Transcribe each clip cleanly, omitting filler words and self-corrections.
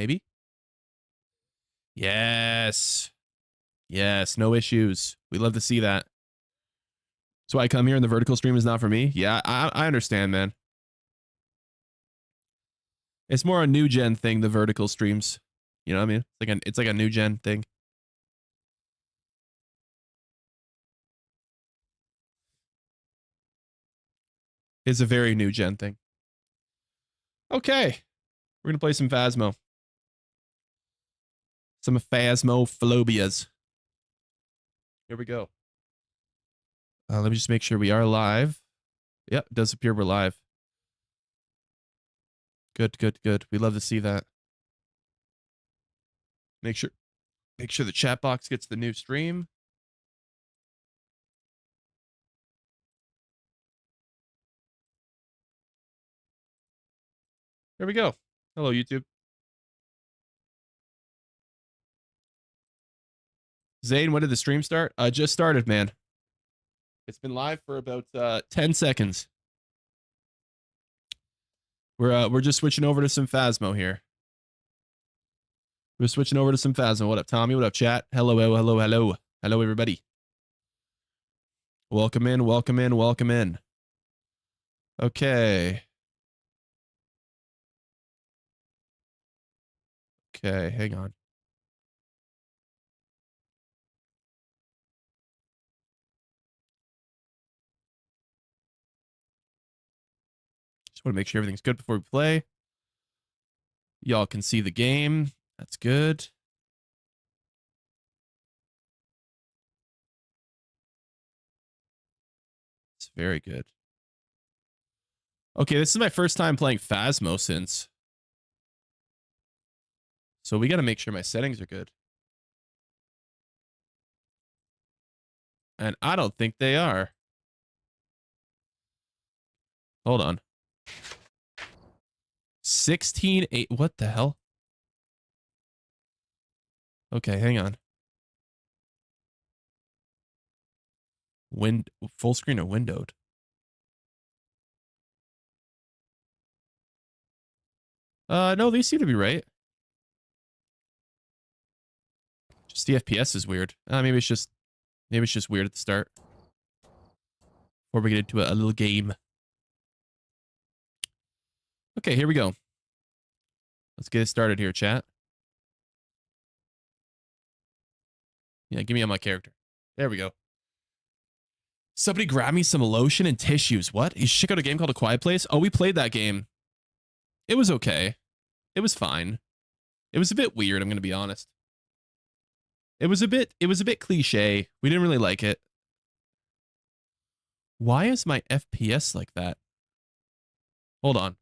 Maybe? Yes. Yes, no issues. We love to see that. So I come here and the vertical stream is not for me? Yeah, I understand, man. It's more a new gen thing, the vertical streams. You know what I mean? It's like a new gen thing. It's a very new gen thing. Okay. We're gonna play some Phasmo. Some Phasmophobias. Here we go. Let me just make sure we are live. Yep, it does appear we're live. Good, good, good. We love to see that. Make sure the chat box gets the new stream. There we go. Hello, YouTube. Zane, when did the stream start? Just started, man. It's been live for about 10 seconds. We're just switching over to some Phasmo here. We're switching over to some Phasmo. What up, Tommy? What up, chat? Hello, hello, hello. Hello, everybody. Welcome in, welcome in, welcome in. Okay. Okay, hang on. Just want to make sure everything's good before we play. Y'all can see the game. That's good. It's very good. Okay, this is my first time playing Phasmo since. So we got to make sure my settings are good. And I don't think they are. Hold on. 16:8. What the hell? Okay, hang on. Full screen or windowed? No, these seem to be right. Just the FPS is weird. Maybe it's just weird at the start. Before we get into a little game. Okay, here we go. Let's get it started here, chat. Yeah, give me on my character. There we go. Somebody grab me some lotion and tissues. What? You should check out a game called A Quiet Place? Oh, we played that game. It was okay. It was fine. It was a bit weird, I'm going to be honest. It was a bit cliche. We didn't really like it. Why is my FPS like that? Hold on.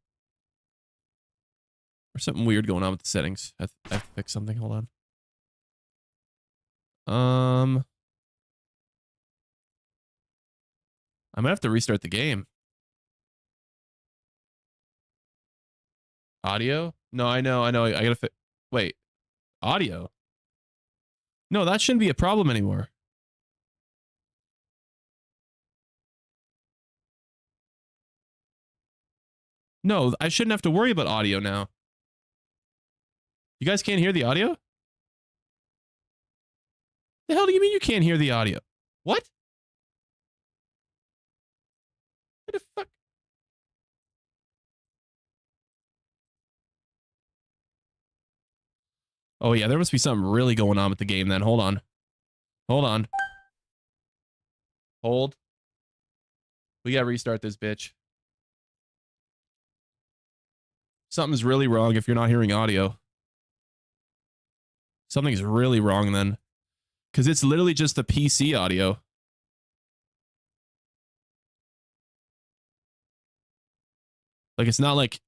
There's something weird going on with the settings. I have to fix something. Hold on. I'm gonna have to restart the game. Audio? No, I know. I gotta fix. Wait. Audio? No, that shouldn't be a problem anymore. No, I shouldn't have to worry about audio now. You guys can't hear the audio? The hell do you mean you can't hear the audio? What? What the fuck? Oh yeah, there must be something really going on with the game then. Hold on. Hold on. Hold. We gotta restart this bitch. Something's really wrong if you're not hearing audio. Something's really wrong then. Because it's literally just the PC audio. Like it's not like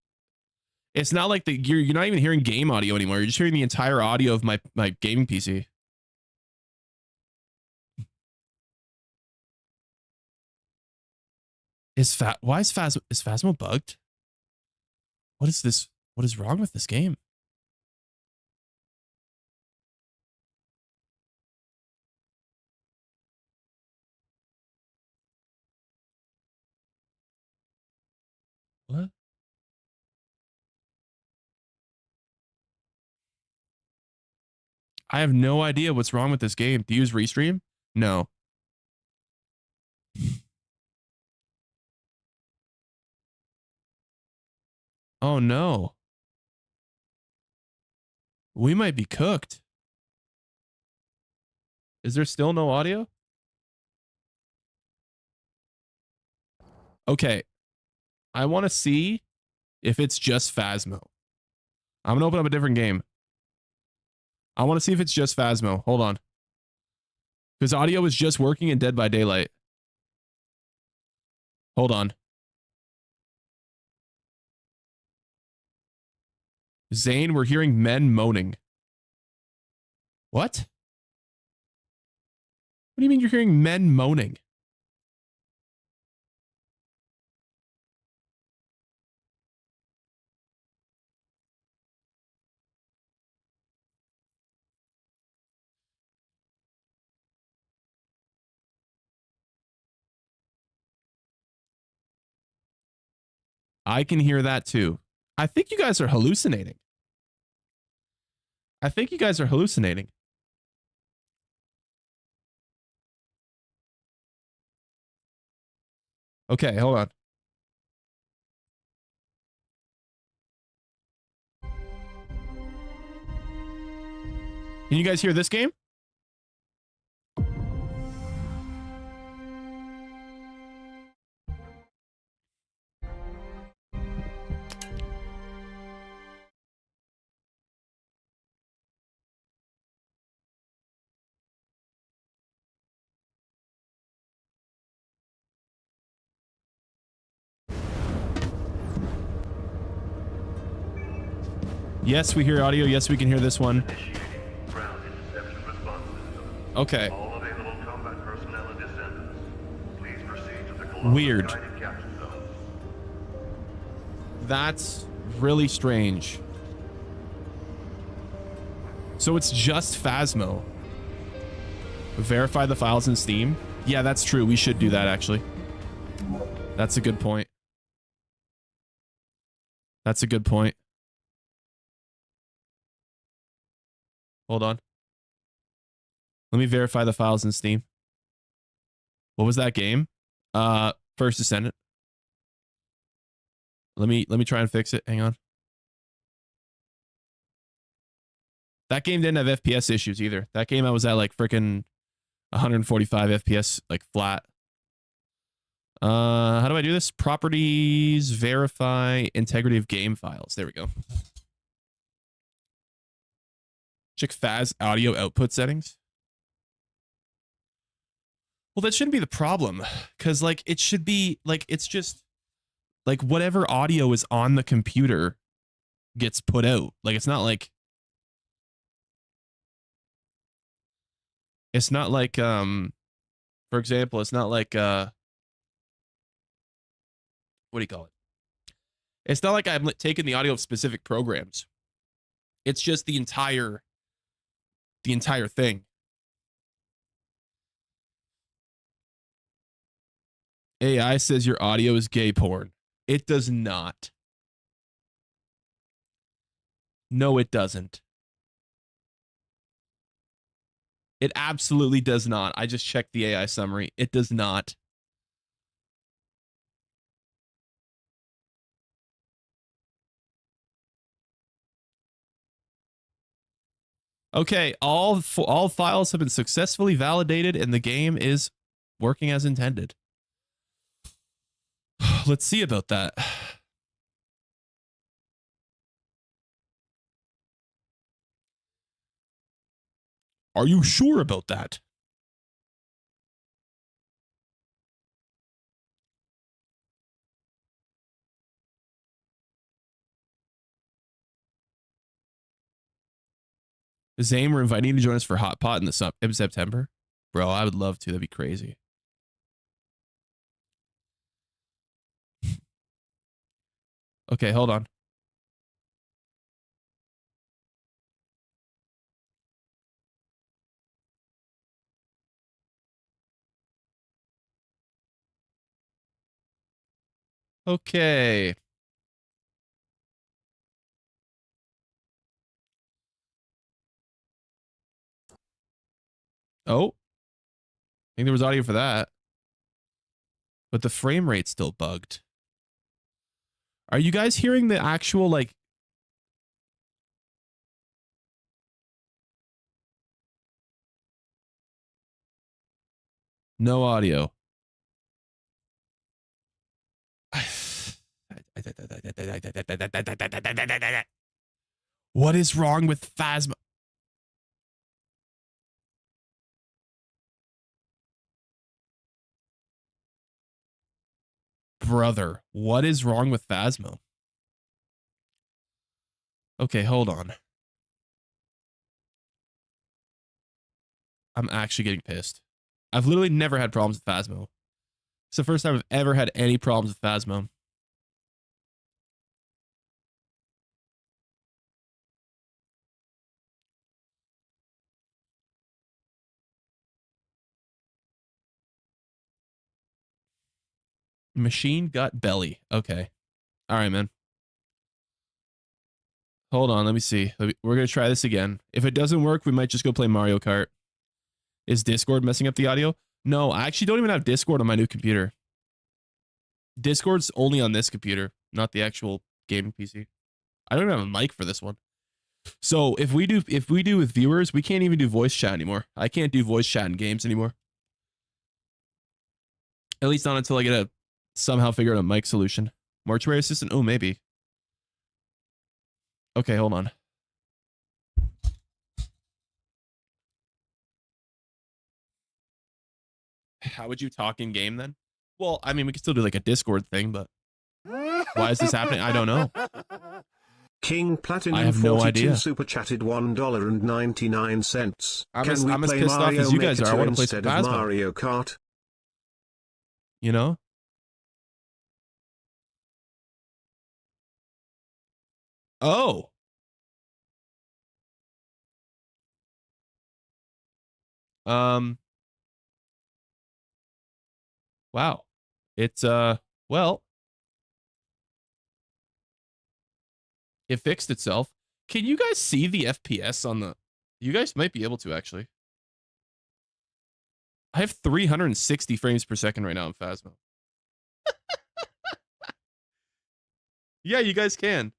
you're not even hearing game audio anymore. You're just hearing the entire audio of my gaming PC. Is Phasmo bugged? What is this? What is wrong with this game? What? I have no idea what's wrong with this game. Do you use Restream? No. Oh no. We might be cooked. Is there still no audio? Okay. I want to see if it's just Phasmo. I'm going to open up a different game. I want to see if it's just Phasmo. Hold on. Because audio is just working in Dead by Daylight. Hold on. Zane, we're hearing men moaning. What? What do you mean you're hearing men moaning? I can hear that too. I think you guys are hallucinating. I think you guys are hallucinating. Okay, hold on. Can you guys hear this game? Yes, we hear audio. Yes, we can hear this one. Okay. Weird. That's really strange. So it's just Phasmo. Verify the files in Steam? Yeah, that's true. We should do that, actually. That's a good point. That's a good point. Hold on. Let me verify the files in Steam. What was that game? First Descendant. Let me try and fix it. Hang on. That game didn't have FPS issues either. That game I was at like freaking 145 FPS, like flat. How do I do this? Properties, verify integrity of game files. There we go. Check Phas audio output settings. Well, that shouldn't be the problem, because like it should be like it's just like whatever audio is on the computer gets put out. Like it's not like for example, it's not like what do you call it? It's not like I'm taking the audio of specific programs. It's just the entire thing. AI says your audio is gay porn. It does not. No, it doesn't. It absolutely does not. I just checked the AI summary. It does not. Okay, all files have been successfully validated and the game is working as intended. Let's see about that. Are you sure about that? Zane, we're inviting you to join us for Hot Pot in September. Bro, I would love to. That'd be crazy. Okay, hold on. Okay. Oh, I think there was audio for that. But the frame rate's still bugged. Are you guys hearing the actual, like... No audio. What is wrong with Phasma? Brother, what is wrong with Phasmo? Okay, hold on. I'm actually getting pissed. I've literally never had problems with Phasmo. It's the first time I've ever had any problems with Phasmo. Machine gut belly. Okay. All right, man. Hold on. Let me see. We're going to try this again. If it doesn't work, we might just go play Mario Kart. Is Discord messing up the audio? No, I actually don't even have Discord on my new computer. Discord's only on this computer, not the actual gaming PC. I don't even have a mic for this one. So if we do with viewers, we can't even do voice chat anymore. I can't do voice chat in games anymore. At least not until I get a somehow figure out a mic solution. Mortuary assistant? Oh, maybe. Okay, hold on. How would you talk in game then? Well, I mean, we could still do like a Discord thing, but why is this happening? I don't know. King Platinum I have no idea. Super chatted $1.99. I'm as pissed off as you guys are. I want to play some Phasmo. Mario Kart. You know? Oh. Wow. It's well, it fixed itself. Can you guys see the FPS on the... You guys might be able to, actually. I have 360 frames per second right now in Phasmo. Yeah, you guys can.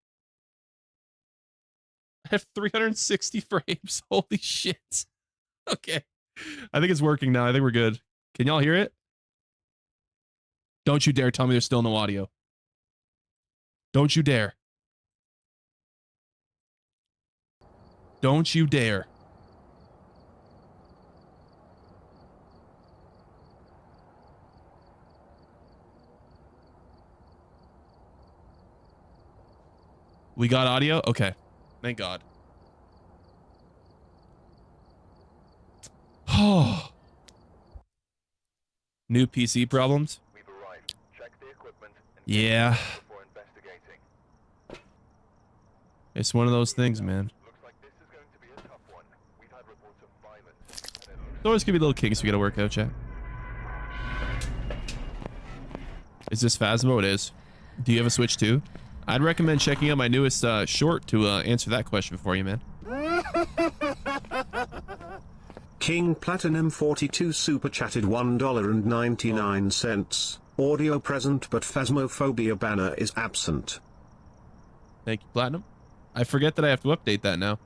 I have 360 frames. Holy shit. Okay. I think it's working now. I think we're good. Can y'all hear it? Don't you dare tell me there's still no audio. Don't you dare. Don't you dare. We got audio? Okay. Thank God. Oh. New PC problems? Yeah. It's one of those things, man. There's always gonna be little kinks we gotta work out, chat. Is this Phasmo? It is. Do you have a Switch too? I'd recommend checking out my newest short to answer that question for you, man. King Platinum 42 super chatted $1.99. Audio present but Phasmophobia banner is absent. Thank you, Platinum. I forget that I have to update that now.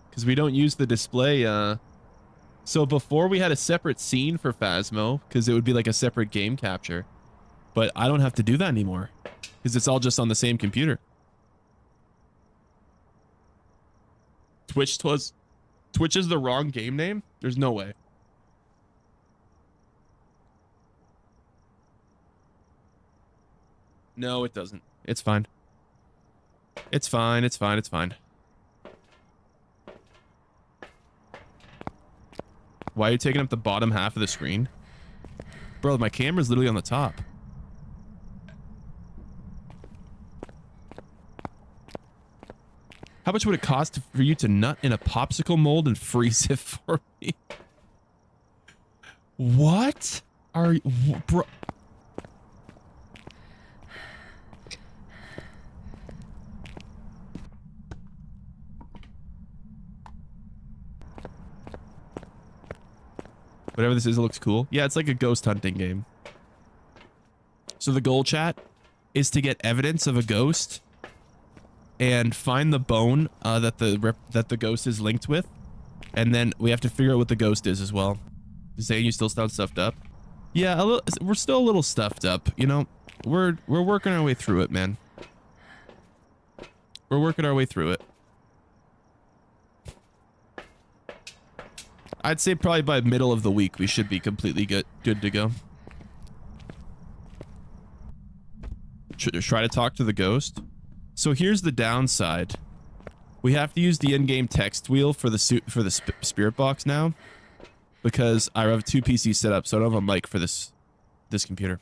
Because we don't use the display. So before we had a separate scene for Phasmo, because it would be like a separate game capture. But I don't have to do that anymore. Because it's all just on the same computer. Twitch is the wrong game name? There's no way. No, it doesn't. It's fine. It's fine. It's fine. It's fine. Why are you taking up the bottom half of the screen? Bro, my camera's literally on the top. How much would it cost for you to nut in a popsicle mold and freeze it for me? What? Are you... Bro... Whatever this is, it looks cool. Yeah, it's like a ghost hunting game. So the goal, chat, is to get evidence of a ghost and find the bone that the ghost is linked with, and then we have to figure out what the ghost is as well. Zane, you still sound stuffed up? Yeah, we're still a little stuffed up. You know, we're working our way through it, man. We're working our way through it. I'd say probably by middle of the week we should be completely good to go. Try to talk to the ghost. So here's the downside. We have to use the in-game text wheel for the spirit box now, because I have 2 PCs set up, so I don't have a mic for this computer.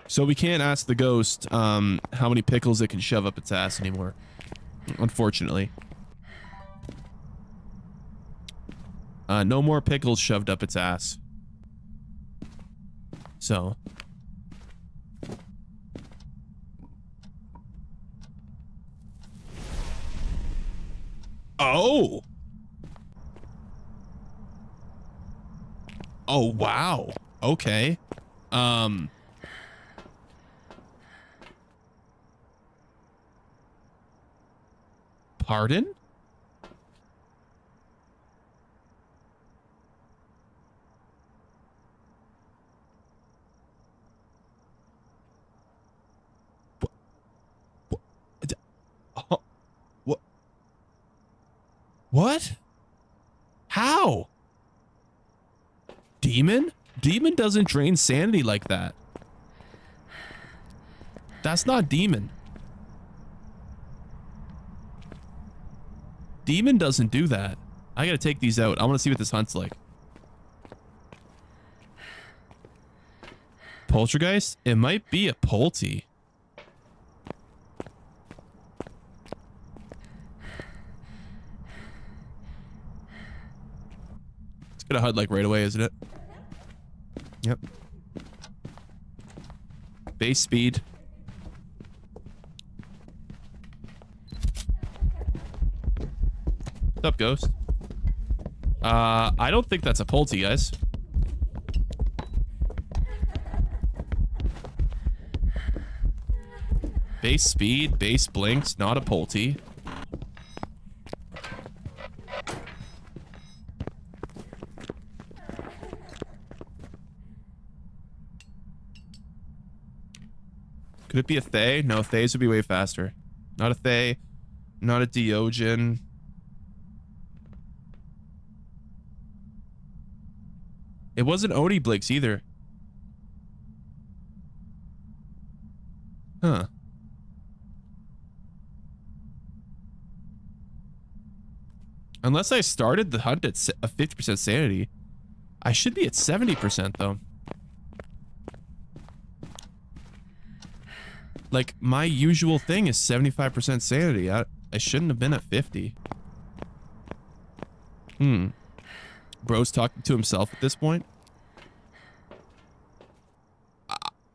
So we can't ask the ghost how many pickles it can shove up its ass anymore, unfortunately. No more pickles shoved up its ass. So. Oh. Oh, wow. Okay. Pardon? What? What? How? Demon? Demon doesn't drain sanity like that. That's not demon. Demon doesn't do that. I gotta take these out. I want to see what this hunt's like. Poltergeist? It might be a Polty. It's gonna hunt like right away, isn't it? Yep. Base speed. What's up, ghost? I don't think that's a Polty, guys. Base speed, base blinks, not a Polty. Could it be a Thay? No, Thays would be way faster. Not a Thay. Not a Deogen. It wasn't Oni Blinks either. Huh. Unless I started the hunt at a 50% sanity. I should be at 70% though. Like, my usual thing is 75% sanity. I shouldn't have been at 50. Bro's talking to himself at this point.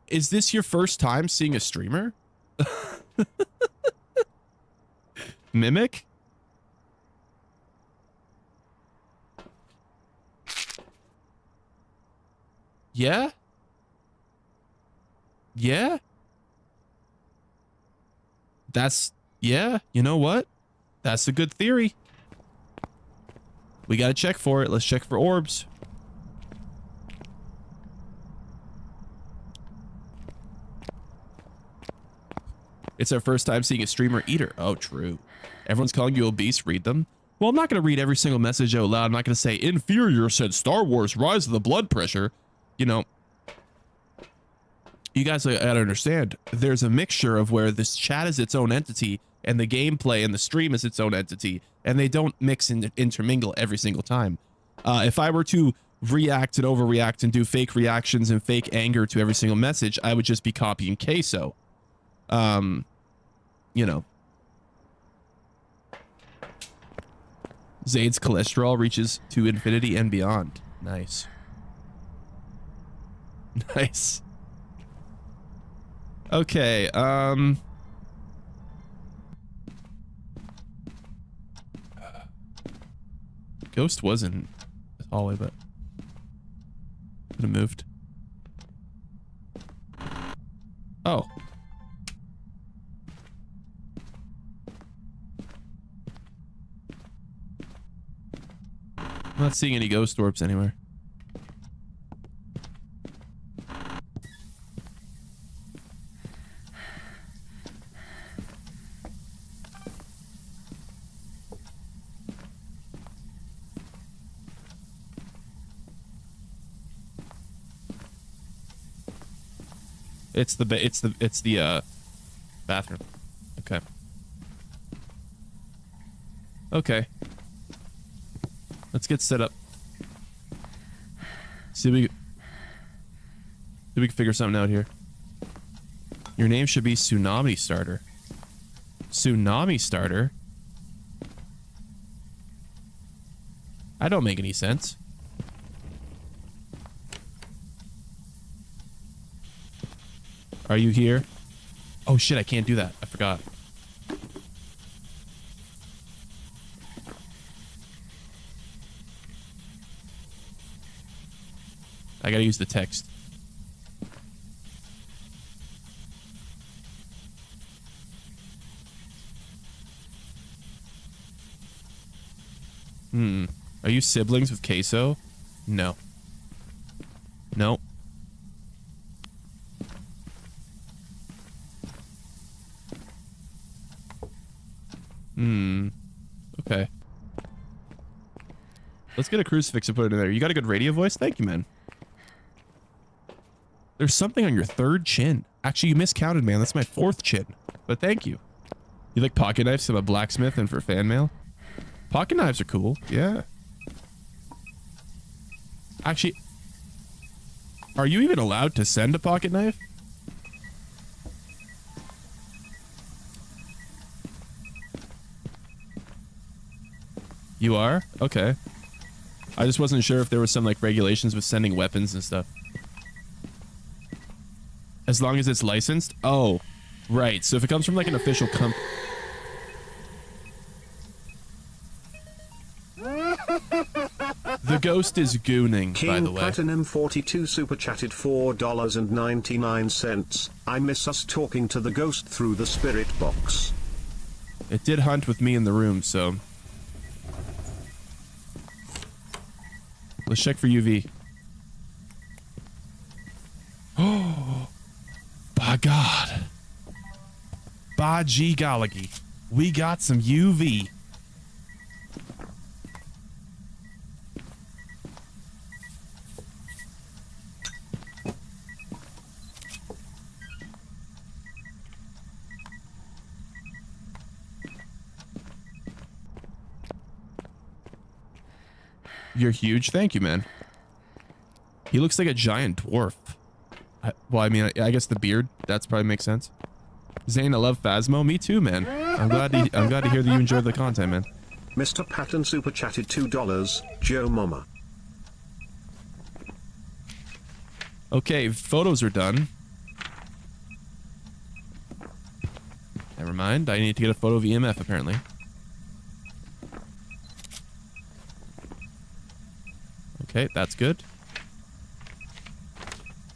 Is this your first time seeing a streamer? Mimic? Yeah? Yeah? Yeah, you know what? That's a good theory. We gotta check for it. Let's check for orbs. It's our first time seeing a streamer eater. Oh, true. Everyone's calling you obese. Read them. Well, I'm not going to read every single message out loud. I'm not going to say, inferior said Star Wars, rise of the blood pressure. You know, you guys gotta understand, there's a mixture of where this chat is its own entity and the gameplay and the stream is its own entity, and they don't mix and intermingle every single time. If I were to react and overreact and do fake reactions and fake anger to every single message, I would just be copying queso. You know. Zaid's cholesterol reaches to infinity and beyond. Nice. Nice. Okay, Ghost was in the hallway, but Could have moved. Oh. I'm not seeing any ghost orbs anywhere. It's the bathroom. Okay. Okay. Let's get set up. See if we can figure something out here. Your name should be Tsunami Starter. Tsunami Starter? I don't make any sense. Are you here? Oh shit, I can't do that. I forgot. I gotta use the text. Are you siblings with Queso? No. No. Okay. Let's get a crucifix and put it in there. You got a good radio voice? Thank you, man. There's something on your third chin. Actually, you miscounted, man. That's my fourth chin. But thank you. You like pocket knives? I'm a blacksmith and for fan mail? Pocket knives are cool. Yeah. Actually, are you even allowed to send a pocket knife? You are? Okay. I just wasn't sure if there was some like regulations with sending weapons and stuff. As long as it's licensed? Oh, right. So if it comes from like an official company. The ghost is gooning, King by the way. Platinum 42 super chatted $4.99. I miss us talking to the ghost through the spirit box. It did hunt with me in the room, so. Let's check for UV. Oh, by God. By G Golligy. We got some UV. You're huge. Thank you, man. He looks like a giant dwarf. Well, I mean, I guess the beard. That's probably makes sense. Zane, I love Phasmo. Me too, man. I'm glad to hear that you enjoyed the content, man. Mr. Patton super chatted $2. Joe Mama. Okay, photos are done. Never mind. I need to get a photo of EMF, apparently. Okay, that's good.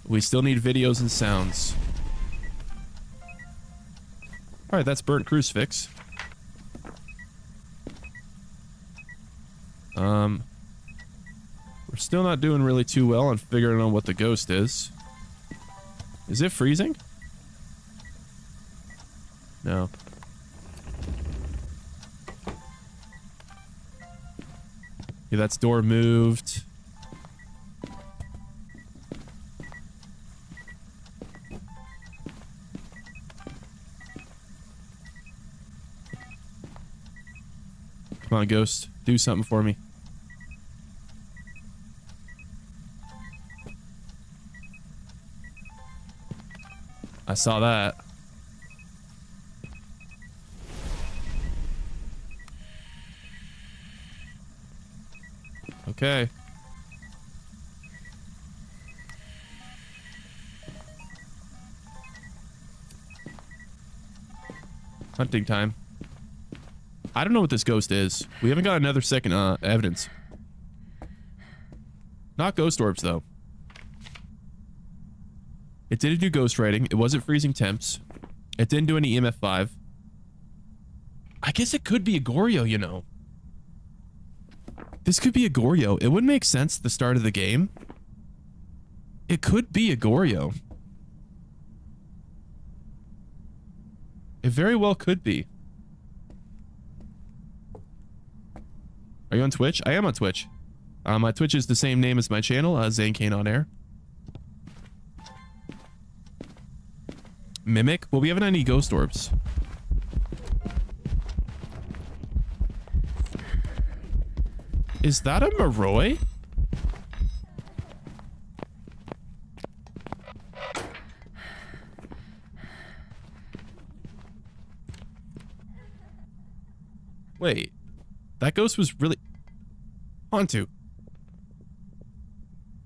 We still need videos and sounds. Alright, that's burnt crucifix. We're still not doing really too well on figuring out what the ghost is. Is it freezing? No. Okay, that's door moved. Come on, ghost. Do something for me. I saw that. Okay. Hunting time. I don't know what this ghost is. We haven't got another second evidence. Not ghost orbs, though. It didn't do ghost writing. It wasn't freezing temps. It didn't do any EMF 5. I guess it could be a Goryo, you know. This could be a Goryo. It would make sense at the start of the game. It could be a Goryo. It very well could be. Are you on Twitch? I am on Twitch. My Twitch is the same name as my channel, Zane Kane on Air. Mimic? Well, we haven't had any ghost orbs. Is that a Moroi? Wait. That ghost was really... Hantu.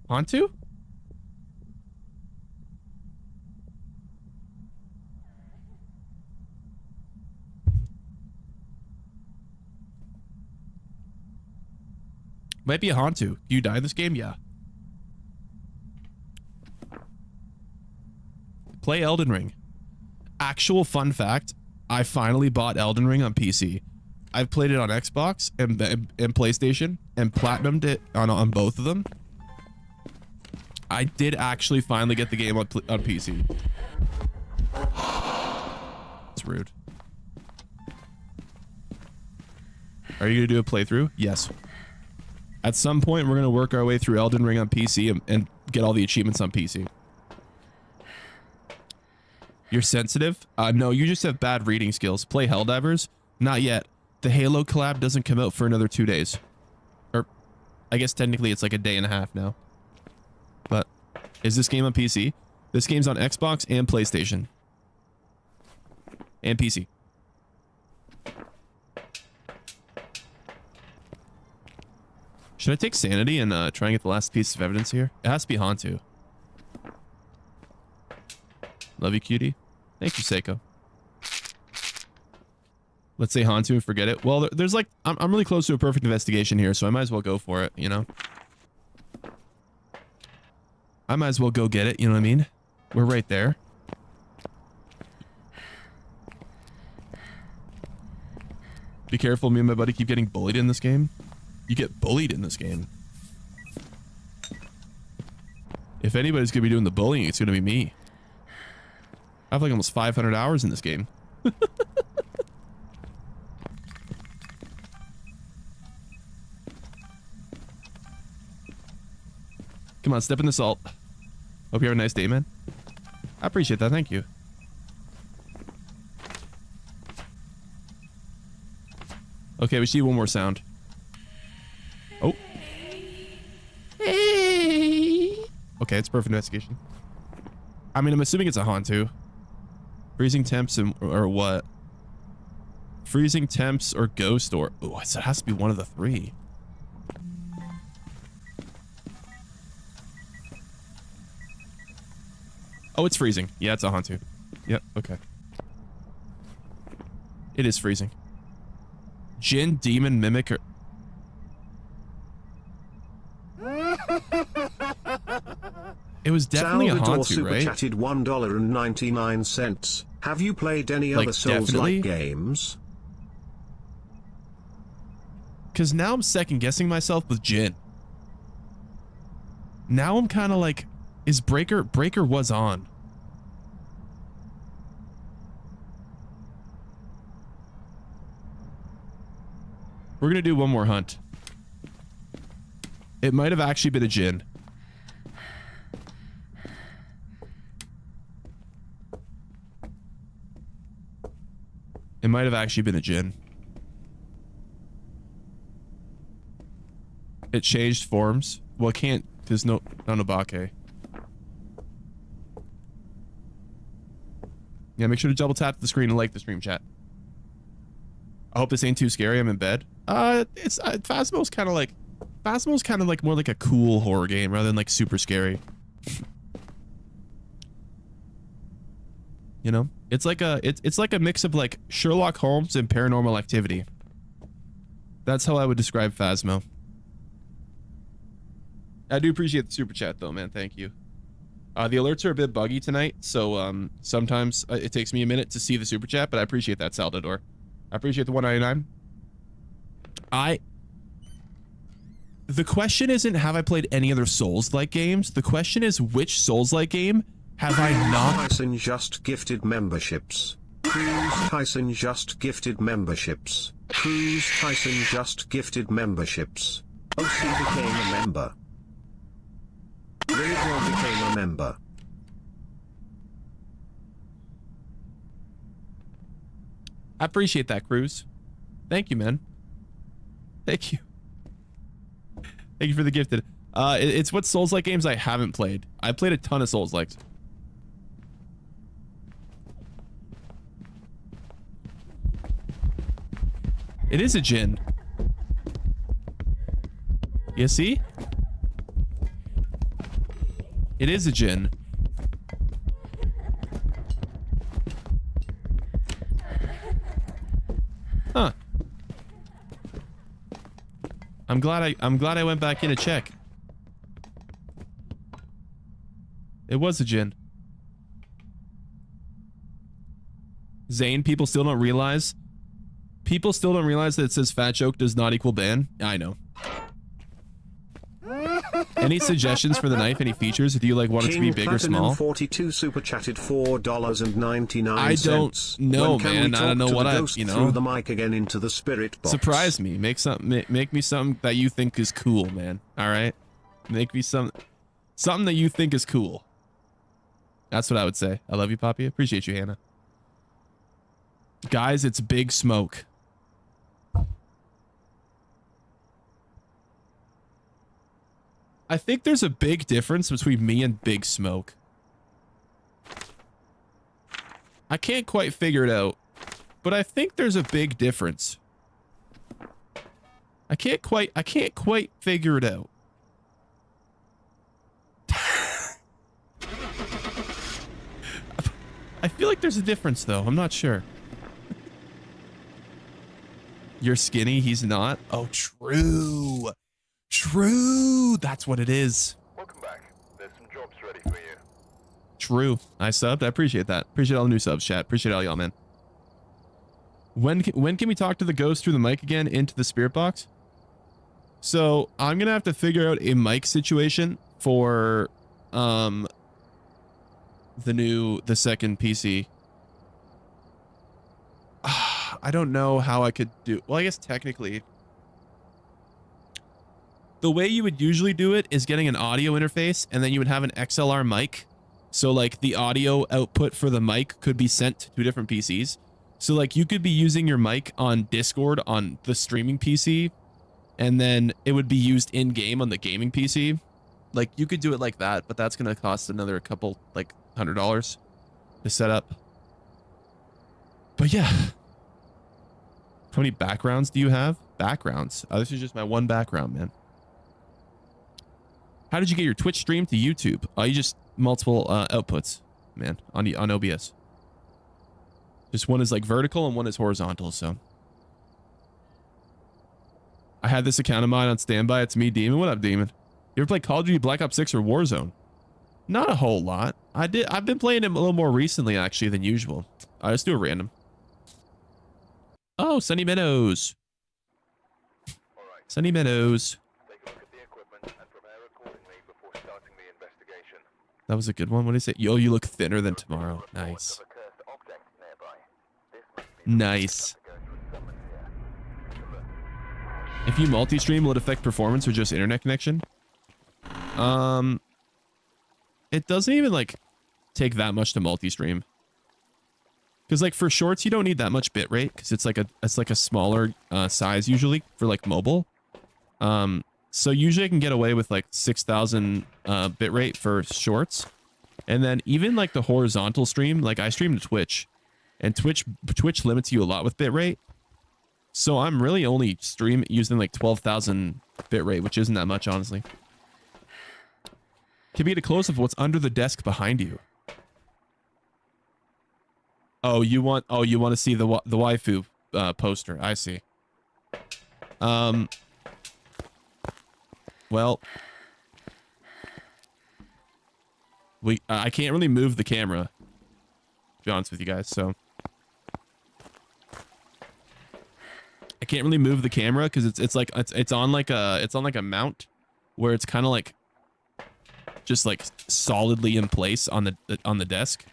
Hantu? Might be a Hantu. Do you die in this game? Yeah. Play Elden Ring. Actual fun fact, I finally bought Elden Ring on PC. I've played it on Xbox and PlayStation and platinumed it on both of them. I did actually finally get the game on PC. It's rude. Are you going to do a playthrough? Yes. At some point, we're going to work our way through Elden Ring on PC and get all the achievements on PC. You're sensitive? No, you just have bad reading skills. Play Helldivers? Not yet. The Halo collab doesn't come out for another 2 days. Or, I guess technically it's like a day and a half now. But, is this game on PC? This game's on Xbox and PlayStation. And PC. Should I take Sanity and try and get the last piece of evidence here? It has to be Hantu. Love you, cutie. Thank you, Seiko. Let's say Hantu and forget it. Well, there's like... I'm really close to a perfect investigation here, so I might as well go for it, you know? I might as well go get it, you know what I mean? We're right there. Be careful, me and my buddy keep getting bullied in this game. You get bullied in this game. If anybody's gonna be doing the bullying, it's gonna be me. I have like almost 500 hours in this game. Come on, step in the salt. Hope you have a nice day, man. I appreciate that, thank you. Okay, we see one more sound. Oh. Hey. Okay, it's perfect investigation. I mean, I'm assuming it's a Hantu. Freezing temps or what? Freezing temps or ghost or... Oh, it has to be one of the three. Oh, it's freezing. Yeah, it's a Hantu. Yep, okay. It is freezing. Jinn, demon, mimic, or... It was definitely Salvador a Hantu, super right? chatted $1.99. Have you played any Like, other Souls-like definitely? games? Because now I'm second guessing myself with Jinn. Now I'm kind of like, is Breaker was on. We're gonna do one more hunt. It might have actually been a Jinn. It might have actually been a Jinn. It changed forms. Well, it can't. There's no Nobake. Yeah, make sure to double tap the screen and like the stream chat. I hope this ain't too scary. I'm in bed. It's Phasmo's kind of like more like a cool horror game rather than like super scary. You know, it's like a mix of like Sherlock Holmes and Paranormal Activity. That's how I would describe Phasmo. I do appreciate the super chat though, man. Thank you. The alerts are a bit buggy tonight, so sometimes it takes me a minute to see the super chat, but I appreciate that, Saldador. I appreciate the 199. The question isn't have I played any other Souls-like games. The question is which Souls-like game have I not... Tyson just gifted memberships. Cruz Tyson just gifted memberships. Cruz Tyson just gifted memberships. OC became a member. Raidwall became a member. I appreciate that, Cruz. Thank you, man. Thank you. Thank you for the gifted. It's what Souls-like games I haven't played. I played a ton of Souls-likes. It is a djinn. You see? It is a djinn. Huh. I'm glad I went back in to check. It was a djinn. Zane, people still don't realize. People still don't realize that it says fat joke does not equal ban. I know. Any suggestions for the knife? Any features? Do you like want it to be big or small? 42 super chatted $4.99. I don't know, man. I don't know what through the mic again into the spirit box. Surprise me. Make me something that you think is cool, man. All right? Make me something that you think is cool. That's what I would say. I love you, Poppy. Appreciate you, Hannah. Guys, it's Big Smoke. I think there's a big difference between me and Big Smoke. I can't quite figure it out, but I think there's a big difference. I can't quite figure it out. I feel like there's a difference though. I'm not sure. You're skinny, he's not. Oh, true. True. That's what it is. Welcome back. There's some jobs ready for you. True. I subbed. I appreciate that. Appreciate all the new subs, chat. Appreciate all y'all, man. When can we talk to the ghost through the mic again into the spirit box? So I'm gonna have to figure out a mic situation for the second PC. I don't know how I could do. Well, I guess technically the way you would usually do it is getting an audio interface, and then you would have an XLR mic. So like the audio output for the mic could be sent to two different PCs. So like you could be using your mic on Discord on the streaming PC, and then it would be used in game on the gaming PC. Like you could do it like that, but that's going to cost another couple, like $100 to set up. But yeah. How many backgrounds do you have? Backgrounds. Oh, this is just my one background, man. How did you get your Twitch stream to YouTube? Oh, you just multiple outputs, man, on OBS. Just one is like vertical and one is horizontal, so. I had this account of mine on standby. It's me, Demon. What up, Demon? You ever play Call of Duty Black Ops 6 or Warzone? Not a whole lot. I've been playing it a little more recently, actually, than usual. Let's do a random. Oh, Sunny Meadows. Sunny Meadows. That was a good one. What is it? Yo, you look thinner than tomorrow. Nice. Nice. If you multi-stream, will it affect performance or just internet connection? It doesn't even like take that much to multi-stream. Because like for shorts, you don't need that much bitrate because it's like a smaller size usually for like mobile. So usually I can get away with like 6,000 bitrate for shorts. And then even like the horizontal stream, like I stream to Twitch, and Twitch limits you a lot with bitrate. So I'm really only using like 12,000 bitrate, which isn't that much, honestly. Can we get a close-up of what's under the desk behind you? Oh, you want to see the waifu poster? I see. Well, I can't really move the camera, to be honest with you guys, so I can't really move the camera because it's on like a mount where it's kind of like just like solidly in place on the desk.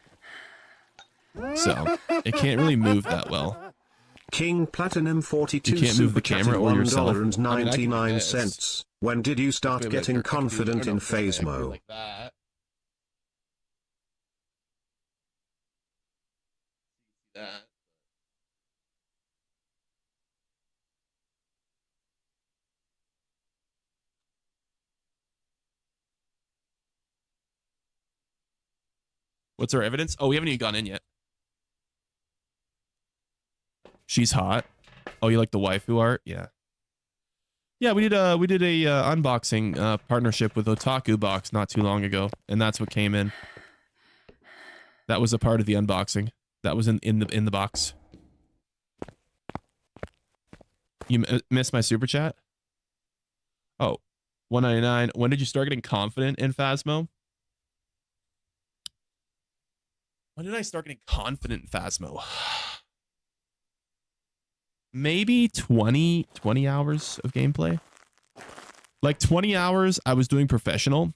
So it can't really move that well. King Platinum 42 You can't move the camera or yourself. $1.99. When did you start Wait, getting I can do- confident I in don't know, Phasmo? like that. That. What's our evidence? Oh, we haven't even gone in yet. She's hot. Oh, you like the waifu art? Yeah. Yeah, we did a unboxing partnership with Otaku Box not too long ago, and that's what came in. That was a part of the unboxing. That was in the box. You missed my super chat? Oh, 199. When did you start getting confident in Phasmo? When did I start getting confident in Phasmo? Maybe 20 hours of gameplay. Like 20 hours I was doing professional,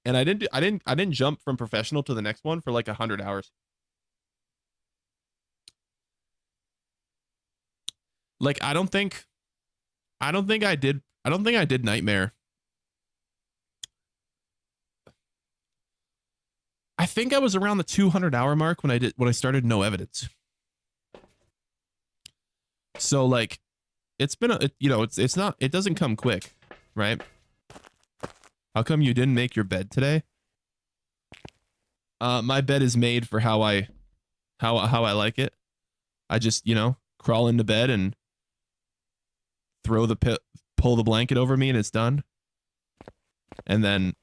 and I didn't jump from professional to the next one for like 100 hours. Like I don't think I did Nightmare. I think I was around the 200-hour mark when I started No Evidence. So like it's been it doesn't come quick, right? How come you didn't make your bed today? My bed is made for how I like it. I just, crawl into bed and pull the blanket over me and it's done. And then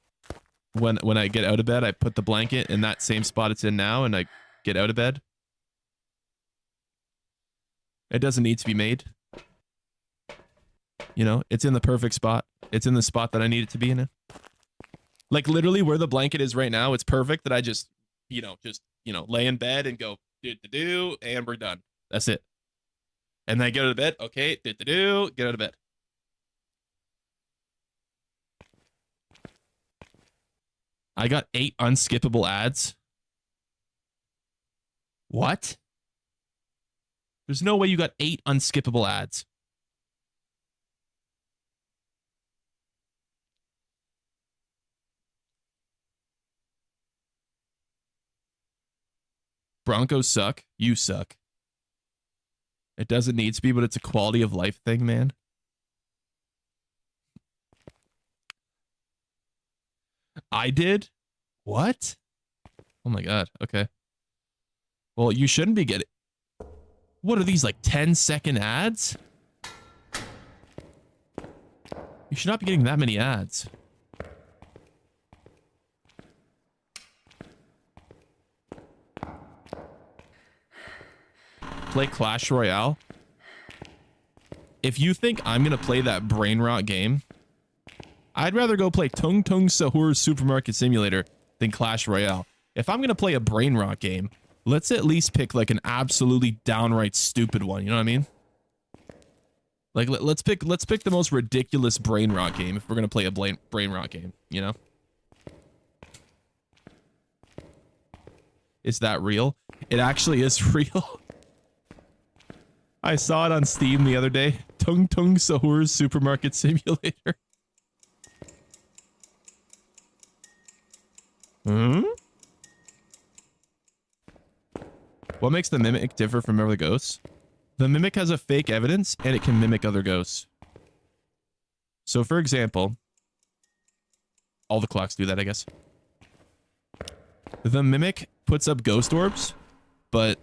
when I get out of bed, I put the blanket in that same spot it's in now and I get out of bed. It doesn't need to be made. It's in the perfect spot. It's in the spot that I need it to be in. Like literally where the blanket is right now, it's perfect that I just lay in bed and go do and we're done. That's it. And then I get out of bed. Okay, get out of bed. I got 8 unskippable ads. What? There's no way you got 8 unskippable ads. Broncos suck. You suck. It doesn't need to be, but it's a quality of life thing, man. I did? What? Oh my God. Okay. Well, you shouldn't be getting... What are these, like 10-second ads? You should not be getting that many ads. Play Clash Royale. If you think I'm going to play that brain rot game, I'd rather go play Tung Tung Sahur's Supermarket Simulator than Clash Royale. If I'm going to play a brain rot game, let's at least pick like an absolutely downright stupid one. You know what I mean? Like let's pick the most ridiculous brain rot game if we're going to play a brain rot game, Is that real? It actually is real. I saw it on Steam the other day. Tung Tung Sahur's Supermarket Simulator. What makes the Mimic differ from other ghosts? The Mimic has a fake evidence and it can mimic other ghosts. So for example, all the clocks do that, I guess. The Mimic puts up ghost orbs, but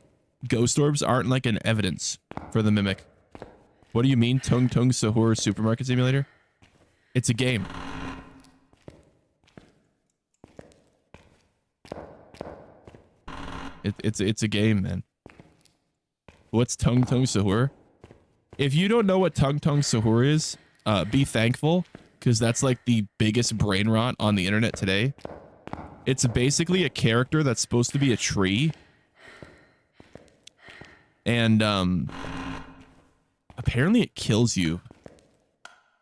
ghost orbs aren't like an evidence for the Mimic. What do you mean, Tung Tung Sahur Supermarket Simulator? It's a game. It's a game, man. What's Tung Tung Sahur? If you don't know what Tung Tung Sahur is, be thankful, because that's like the biggest brain rot on the internet today. It's basically a character that's supposed to be a tree. And apparently it kills you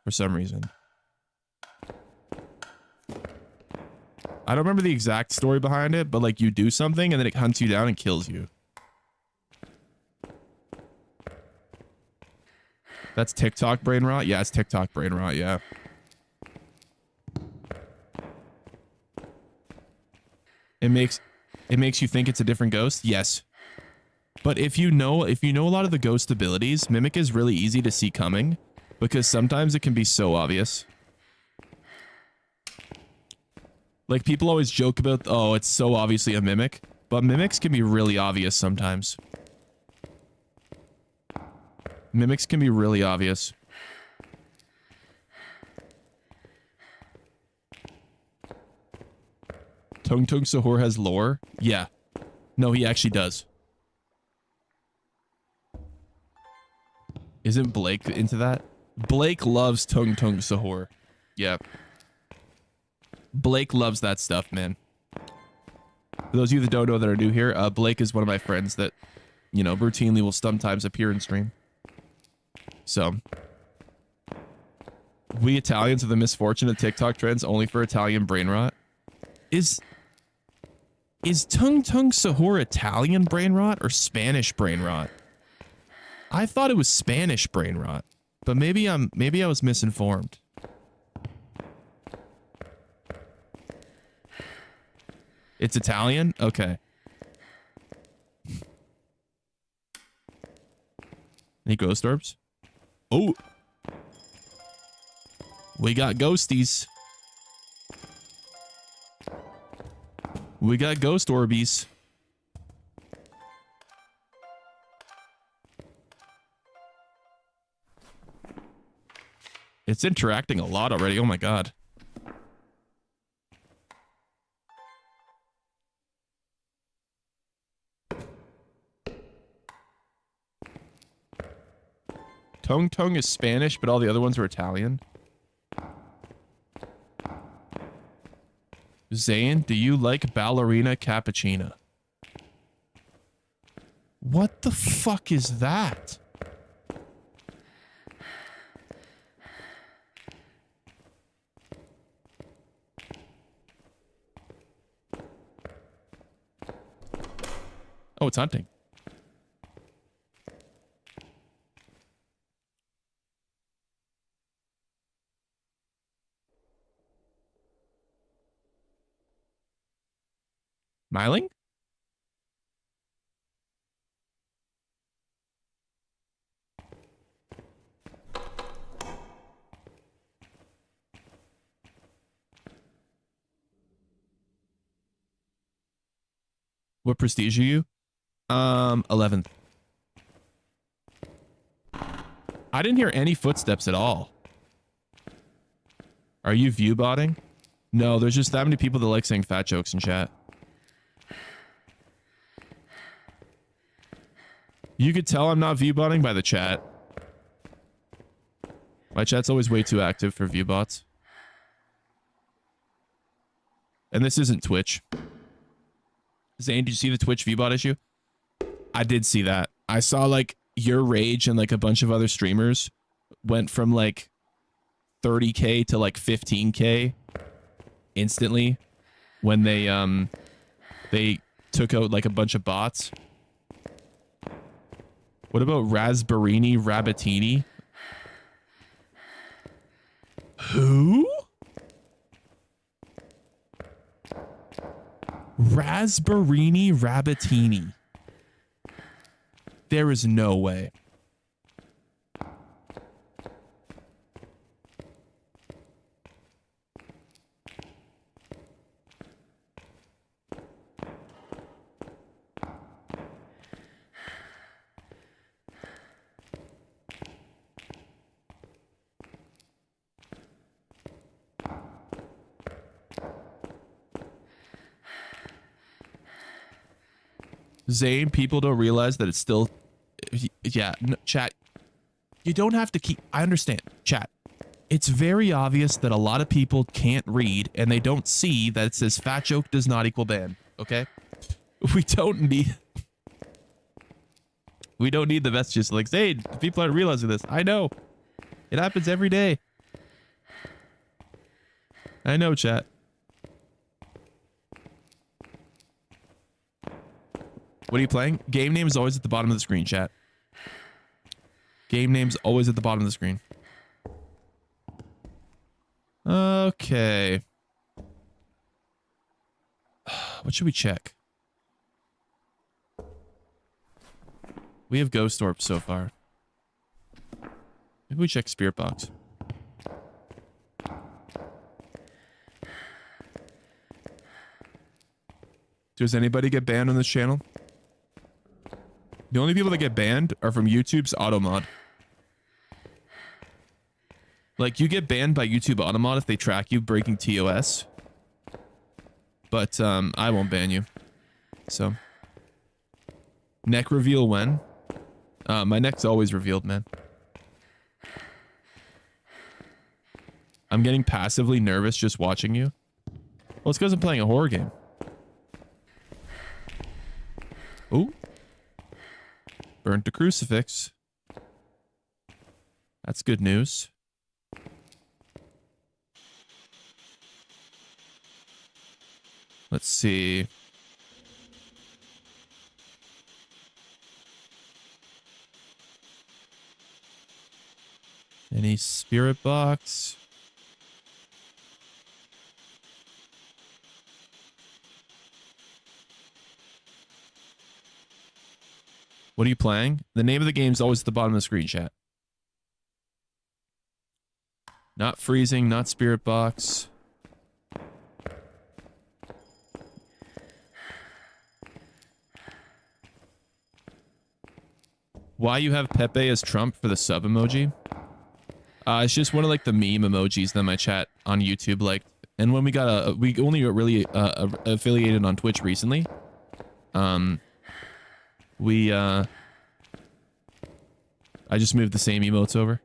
for some reason. I don't remember the exact story behind it, but like you do something and then it hunts you down and kills you. That's TikTok brain rot? Yeah, it's TikTok brain rot, yeah. It makes you think it's a different ghost? Yes. But if you know a lot of the ghost abilities, Mimic is really easy to see coming because sometimes it can be so obvious. Like people always joke about, oh, it's so obviously a Mimic, but Mimics can be really obvious sometimes. Mimics can be really obvious. Tung Tung Sahur has lore? Yeah. No, he actually does. Isn't Blake into that? Blake loves Tung Tung Sahur. Yeah. Blake loves that stuff, man. For those of you that don't know that are new here, Blake is one of my friends that, you know, routinely will sometimes appear in stream. So, we Italians have the misfortune of TikTok trends only for Italian brain rot. Is Tung Tung Sahur Italian brain rot or Spanish brain rot? I thought it was Spanish brain rot, but maybe I was misinformed. It's Italian? Okay. Any ghost orbs? Oh. We got ghosties. We got ghost orbies. It's interacting a lot already. Oh my god. Tung Tung is Spanish, but all the other ones are Italian. Zane, do you like ballerina cappuccino? What the fuck is that? Oh, it's hunting. Smiling? What prestige are you? 11th. I didn't hear any footsteps at all. Are you view botting? No, there's just that many people that like saying fat jokes in chat. You could tell I'm not view botting by the chat. My chat's always way too active for view bots. And this isn't Twitch. Zane, did you see the Twitch viewbot issue? I did see that. I saw like your rage and like a bunch of other streamers went from like 30k to like 15k instantly when they took out like a bunch of bots. What about Raspberrini Rabatini? Who? Raspberrini Rabatini. There is no way. Zane, people don't realize that it's still... Yeah, no, chat. You don't have to keep... I understand. Chat. It's very obvious that a lot of people can't read and they don't see that it says fat joke does not equal ban. Okay? We don't need the messages like, hey, people aren't realizing this. I know. It happens every day. I know, chat. What are you playing? Game name is always at the bottom of the screen, chat. Game name's always at the bottom of the screen. Okay. What should we check? We have Ghost Orb so far. Maybe we check Spirit Box. Does anybody get banned on this channel? The only people that get banned are from YouTube's automod. Like, you get banned by YouTube automod if they track you breaking TOS. But, I won't ban you. So. Neck reveal when? My neck's always revealed, man. I'm getting passively nervous just watching you. Well, it's because I'm playing a horror game. Ooh. Burnt a crucifix. That's good news. Let's see. Any spirit box? What are you playing? The name of the game is always at the bottom of the screen, chat. Not freezing, not spirit box. Why you have Pepe as Trump for the sub emoji? It's just one of like the meme emojis that my chat on YouTube liked. And when we got we only got really affiliated on Twitch recently. I just moved the same emotes over.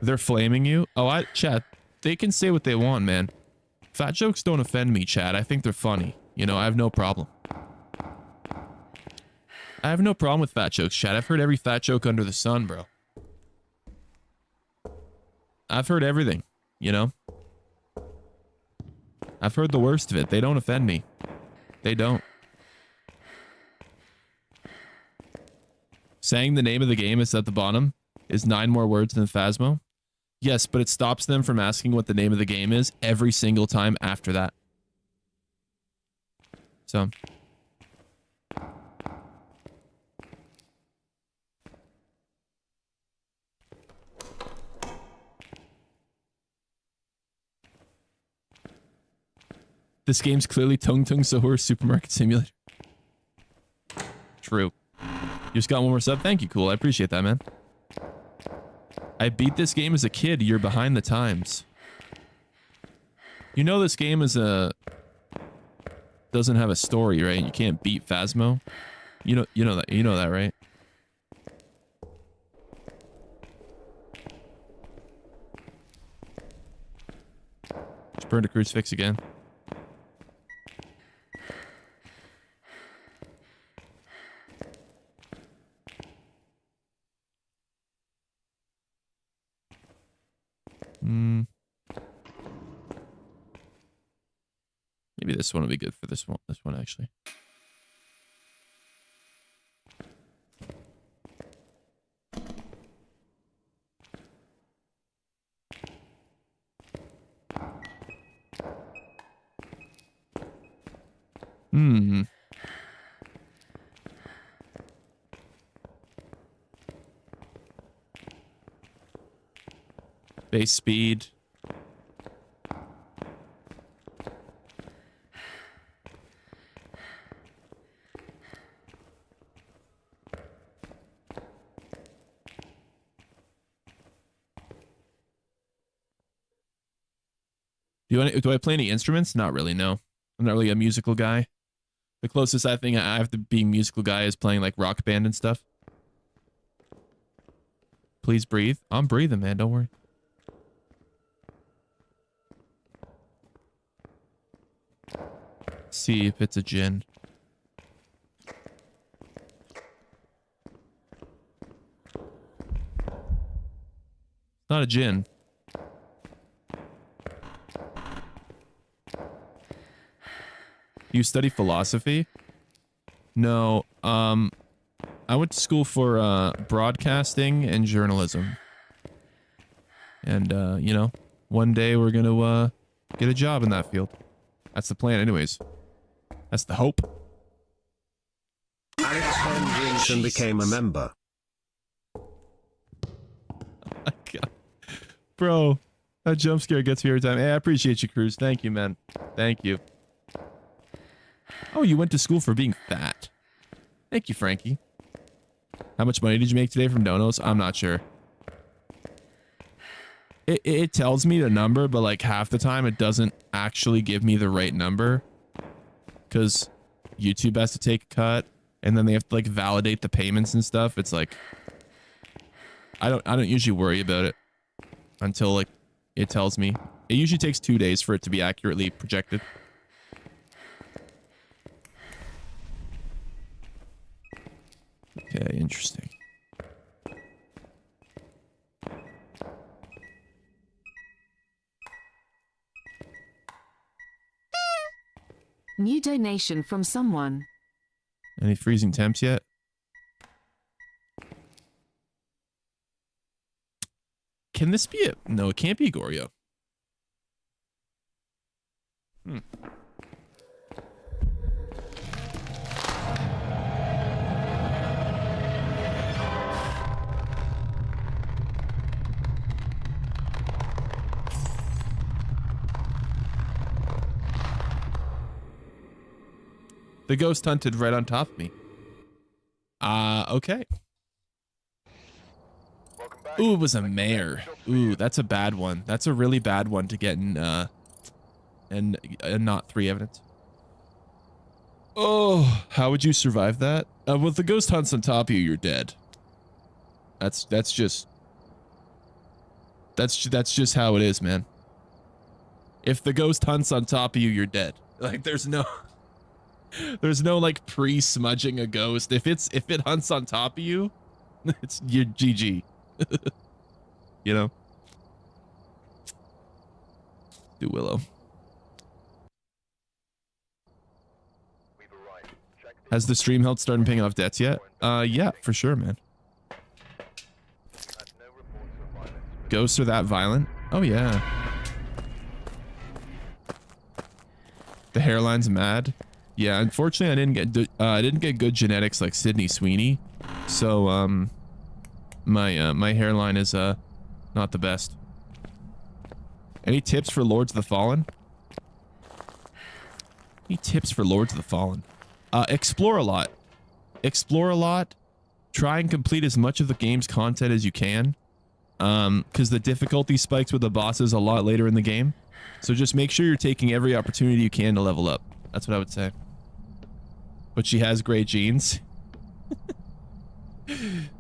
They're flaming you? Oh, chat, they can say what they want, man. Fat jokes don't offend me, chat. I think they're funny. You know, I have no problem. I have no problem with fat jokes, chat. I've heard every fat joke under the sun, bro. I've heard everything, you know? I've heard the worst of it. They don't offend me. They don't. Saying the name of the game is at the bottom is 9 more words than Phasmo. Yes, but it stops them from asking what the name of the game is every single time after that. So. This game's clearly Tung Tung Sahur Supermarket Simulator. True. You just got one more sub? Thank you, cool. I appreciate that, man. I beat this game as a kid. You're behind the times. You know this game is doesn't have a story, right? You can't beat Phasmo. You know that, right? Just burned a crucifix again. Maybe this one will be good for this one. This one actually. Base speed. Do I play any instruments? Not really, no. I'm not really a musical guy. The closest I think I have to being musical guy is playing like rock band and stuff. Please breathe. I'm breathing, man. Don't worry. see if it's a djinn. Not a djinn. You study philosophy? No. I went to school for broadcasting and journalism. And you know, one day we're gonna get a job in that field. That's the plan anyways. That's the hope. Alex Hendrington became a member. Oh my God. Bro, that jump scare gets me every time. Hey, I appreciate you, Cruz. Thank you, man. Thank you. Oh, you went to school for being fat. Thank you, Frankie. How much money did you make today from donos? I'm not sure. It tells me the number, but like half the time it doesn't actually give me the right number. Because YouTube has to take a cut, and then they have to like validate the payments and stuff. It's like I don't usually worry about it until like it tells me. It usually takes 2 days for it to be accurately projected. Okay, interesting. New donation from someone. Any freezing temps yet? Can this be it? No, it can't be Goryo. Hmm. The ghost hunted right on top of me. Okay. Welcome back. Ooh, it was a mare. Ooh, that's a bad one. That's a really bad one to get in, and not 3 evidence. Oh, how would you survive that? Well, if the ghost hunts on top of you, you're dead. That's just how it is, man. If the ghost hunts on top of you, you're dead. Like, there's no like pre-smudging a ghost. If it hunts on top of you, it's you're GG. You know? Do Willow. We've arrived. Check Has the stream helped starting paying off debts yet? Yeah, for sure, man. had no reports of violence. Ghosts are that violent? Oh yeah. The hairline's mad. Yeah, unfortunately I didn't get good genetics like Sydney Sweeney. So my hairline is not the best. Any tips for Lords of the Fallen? Any tips for Lords of the Fallen? Explore a lot. Explore a lot. Try and complete as much of the game's content as you can. Because the difficulty spikes with the bosses a lot later in the game. So just make sure you're taking every opportunity you can to level up. That's what I would say. But she has great genes.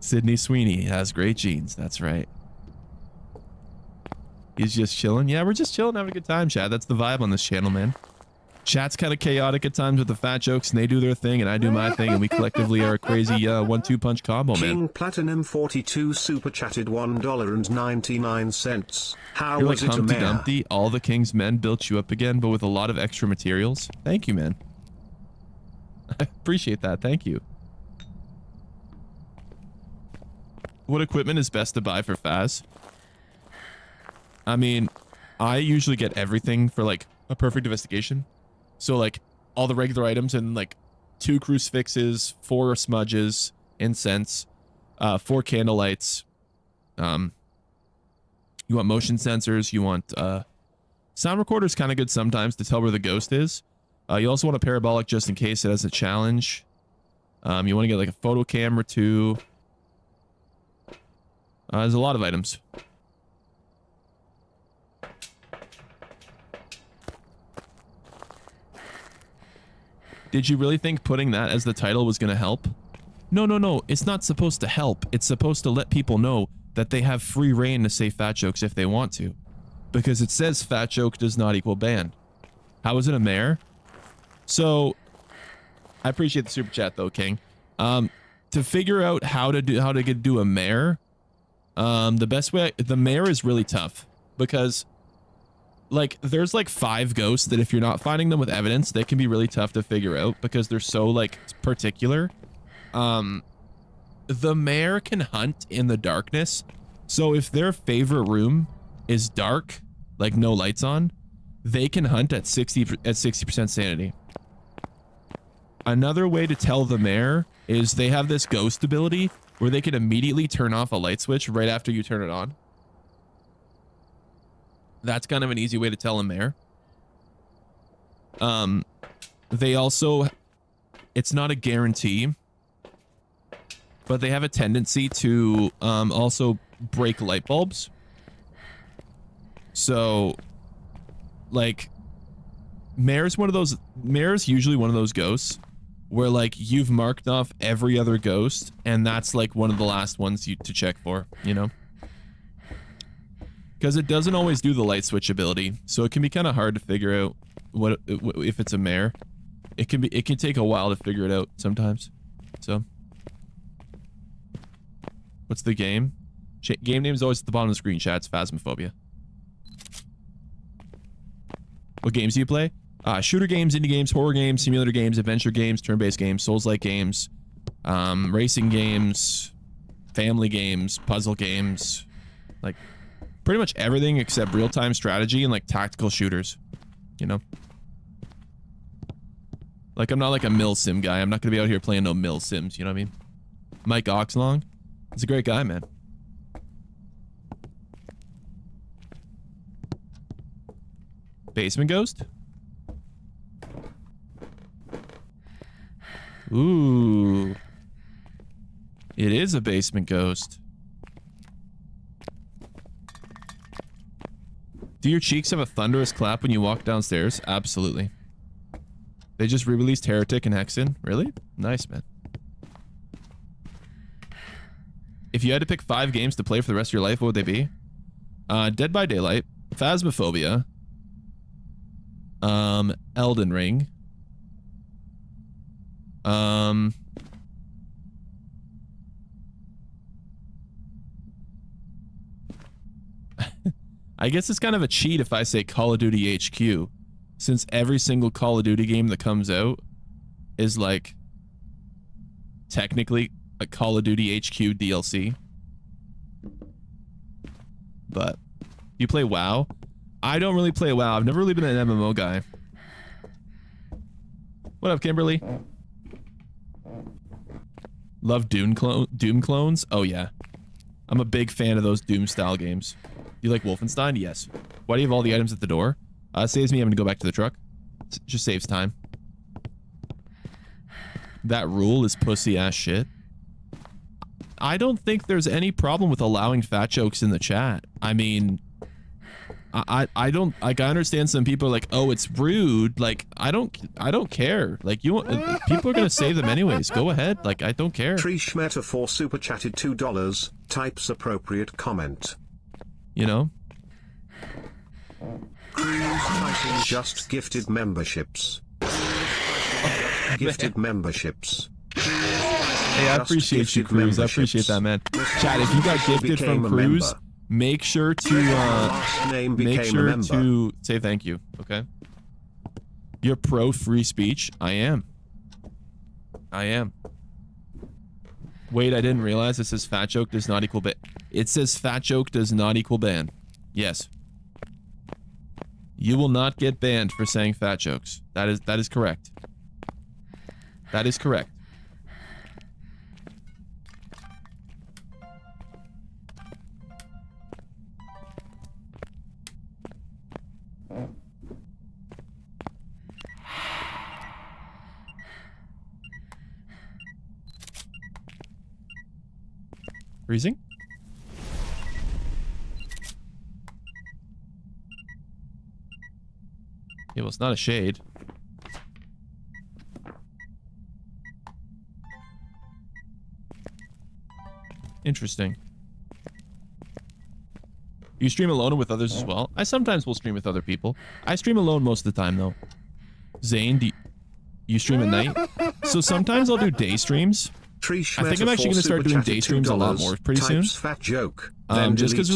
Sydney Sweeney has great genes. That's right. He's just chilling. Yeah, we're just chilling, having a good time, chat. That's the vibe on this channel, man. Chat's kind of chaotic at times with the fat jokes, and they do their thing, and I do my thing, and we collectively are a crazy 1-2 punch combo, man. King Platinum 42 super chatted $1.99. How You're was like it a Humpty mare? Dumpty. All the King's men built you up again, but with a lot of extra materials. Thank you, man. I appreciate that. Thank you. What equipment is best to buy for Phas? I mean, I usually get everything for like a perfect investigation. So like all the regular items and like 2 crucifixes, 4 smudges, incense, 4 candlelights. You want motion sensors. You want sound recorder's kind of good sometimes to tell where the ghost is. You also want a parabolic just in case it has a challenge. You want to get like a photo camera too. There's a lot of items. Did you really think putting that as the title was going to help? No. It's not supposed to help. It's supposed to let people know that they have free reign to say fat jokes if they want to. Because it says fat joke does not equal ban. How is it a mare? So I appreciate the super chat though, King. To figure out how to do a mare, the best way, the mare is really tough because like there's like 5 ghosts that if you're not finding them with evidence, they can be really tough to figure out because they're so like particular. The mare can hunt in the darkness. So if their favorite room is dark, like no lights on, they can hunt at 60% sanity. Another way to tell the mare is they have this ghost ability where they can immediately turn off a light switch right after you turn it on. That's kind of an easy way to tell a mare. They also, it's not a guarantee, but they have a tendency to also break light bulbs. So, like, mare's usually one of those ghosts where like you've marked off every other ghost and that's like one of the last ones to check for, you know? Because it doesn't always do the light switch ability, so it can be kind of hard to figure out what if it's a mare. It can take a while to figure it out sometimes. So, what's the game? Game name is always at the bottom of the screen, chat. It's Phasmophobia. What games do you play? Shooter games, indie games, horror games, simulator games, adventure games, turn-based games, Souls-like games, racing games, family games, puzzle games, like pretty much everything except real-time strategy and like tactical shooters, you know? Like I'm not like a mill sim guy. I'm not gonna be out here playing no mill sims, you know what I mean? Mike Oxlong, he's a great guy, man. Basement Ghost? Ooh. It is a basement ghost. Do your cheeks have a thunderous clap when you walk downstairs? Absolutely. They just re-released Heretic and Hexen? Really? Nice, man. If you had to pick 5 games to play for the rest of your life, what would they be? Dead by Daylight, Phasmophobia, Elden Ring, I guess it's kind of a cheat if I say Call of Duty HQ, since every single Call of Duty game that comes out is like technically a Call of Duty HQ DLC. But you play WoW? I don't really play WoW. I've never really been an MMO guy. What up, Kimberly? Love Doom clones? Oh yeah. I'm a big fan of those Doom style games. You like Wolfenstein? Yes. Why do you have all the items at the door? Saves me having to go back to the truck. It just saves time. That rule is pussy ass shit. I don't think there's any problem with allowing fat jokes in the chat. I mean, I don't, like, I understand some people are like, oh, it's rude. Like, I don't care. Like, people are gonna say them anyways. Go ahead. Like, I don't care. Trish Metaphor super chatted $2. Types appropriate comment. You know? Cruise Tyson just gifted memberships. Gifted memberships. Hey, I appreciate you, Cruz. I appreciate that, man. Chat, if you got gifted from Cruz, make sure to say thank you, okay? You're pro free speech. I am. Wait, I didn't realize it says fat joke does not equal ban. It says fat joke does not equal ban. Yes. You will not get banned for saying fat jokes. That is correct. That is correct. Freezing? Yeah, well, it's not a shade. Interesting. You stream alone or with others as well? I sometimes will stream with other people. I stream alone most of the time, though. Zane, You stream at night? So sometimes I'll do day streams. I think I'm actually going to start doing day streams a lot more pretty soon. Fat joke. Just because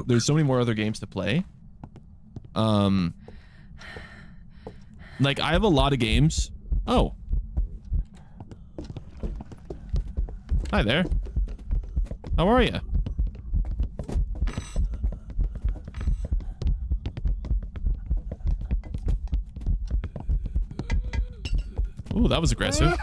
there's so many more other games to play. Like I have a lot of games. Oh. Hi there. How are you? Ooh, that was aggressive.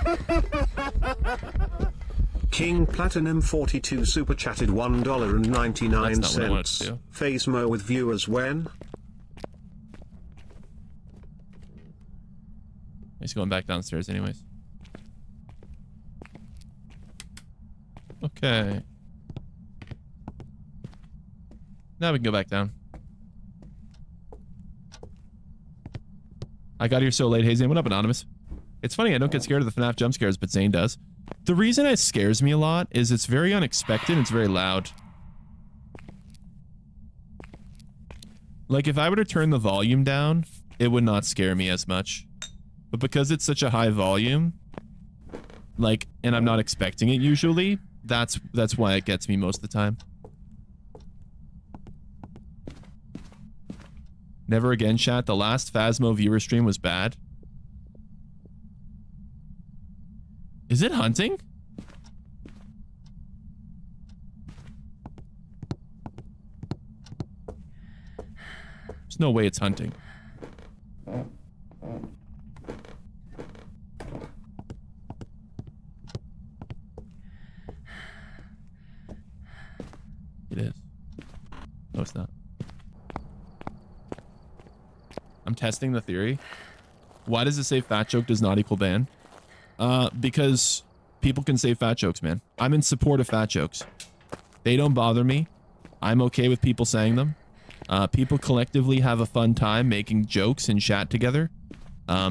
King Platinum 42 super chatted $1.99. Phasmo with viewers when? He's going back downstairs anyways. Okay. Now we can go back down. I got here so late. Hey Zane, what up, Anonymous? It's funny, I don't get scared of the FNAF jump scares, but Zane does. The reason it scares me a lot is it's very unexpected and it's very loud. Like, if I were to turn the volume down, it would not scare me as much. But because it's such a high volume, like, and I'm not expecting it usually, that's why it gets me most of the time. Never again, chat. The last Phasmo viewer stream was bad. Is it hunting? There's no way it's hunting. It is. No, it's not. I'm testing the theory. Why does it say fat joke does not equal ban? Because people can say fat jokes, man. I'm in support of fat jokes. They don't bother me. I'm okay with people saying them. People collectively have a fun time making jokes and chat together.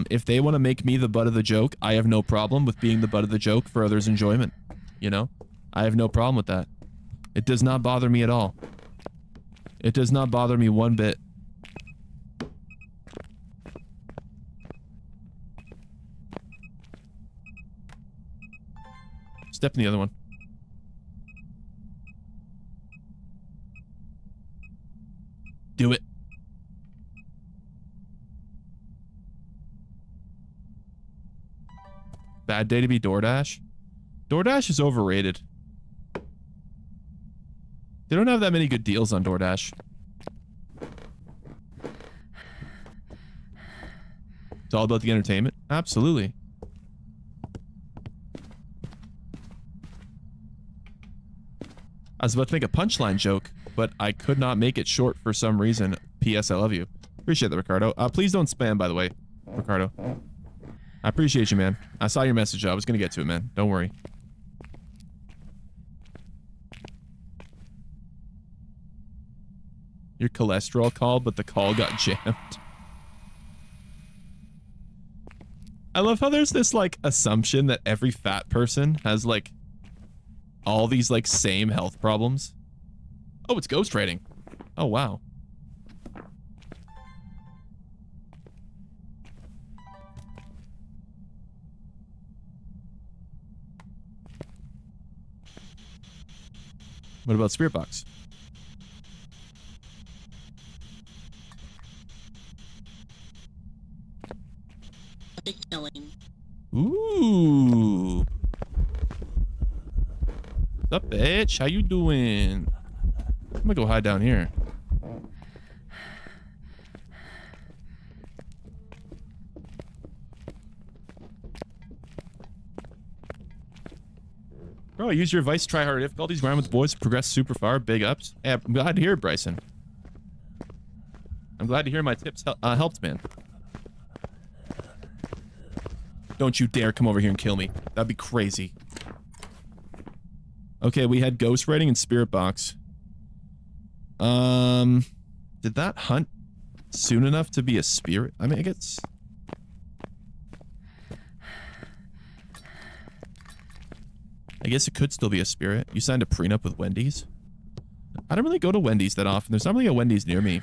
If they want to make me the butt of the joke, I have no problem with being the butt of the joke for others' enjoyment. You know? I have no problem with that. It does not bother me at all. It does not bother me one bit. Step in the other one. Do it. Bad day to be DoorDash? DoorDash is overrated. They don't have that many good deals on DoorDash. It's all about the entertainment? Absolutely. I was about to make a punchline joke, but I could not make it short for some reason. P.S. I love you. Appreciate that, Ricardo. Please don't spam, by the way, Ricardo. I appreciate you, man. I saw your message. I was going to get to it, man. Don't worry. Your cholesterol called, but the call got jammed. I love how there's this, like, assumption that every fat person has, like, all these, like, same health problems. Oh, it's ghost writing. Oh, wow. What about Spirit Box? Ooh. What's up, bitch? How you doing? I'm gonna go hide down here. Bro, use your advice to try harder difficulties, grind with the boys, progress super far, big ups. Hey, I'm glad to hear it, Bryson. I'm glad to hear my tips helped, man. Don't you dare come over here and kill me. That'd be crazy. Okay, we had ghost writing and spirit box. Did that hunt soon enough to be a spirit? I mean, I guess... I guess it could still be a spirit. You signed a prenup with Wendy's? I don't really go to Wendy's that often. There's not really a Wendy's near me.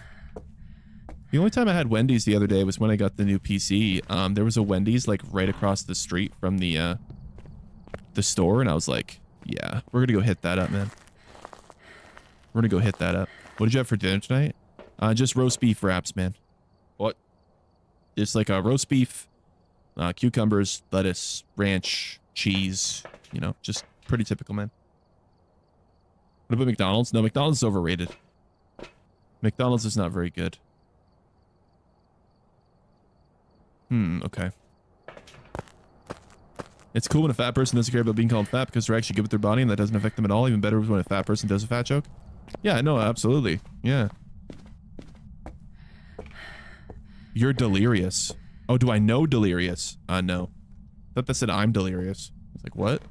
The only time I had Wendy's the other day was when I got the new PC. There was a Wendy's like right across the street from the store, and I was like, yeah, we're gonna go hit that up, man. We're gonna go hit that up. What did you have for dinner tonight? Just roast beef wraps, man. What? It's like a roast beef, cucumbers, lettuce, ranch, cheese. You know, just pretty typical, man. What about McDonald's? No, McDonald's is overrated. McDonald's is not very good. Okay. It's cool when a fat person doesn't care about being called fat because they're actually good with their body and that doesn't affect them at all. Even better when a fat person does a fat joke. Yeah, no, absolutely. Yeah. You're delirious. Oh, do I know delirious? No. I thought that said I'm delirious. It's like, what?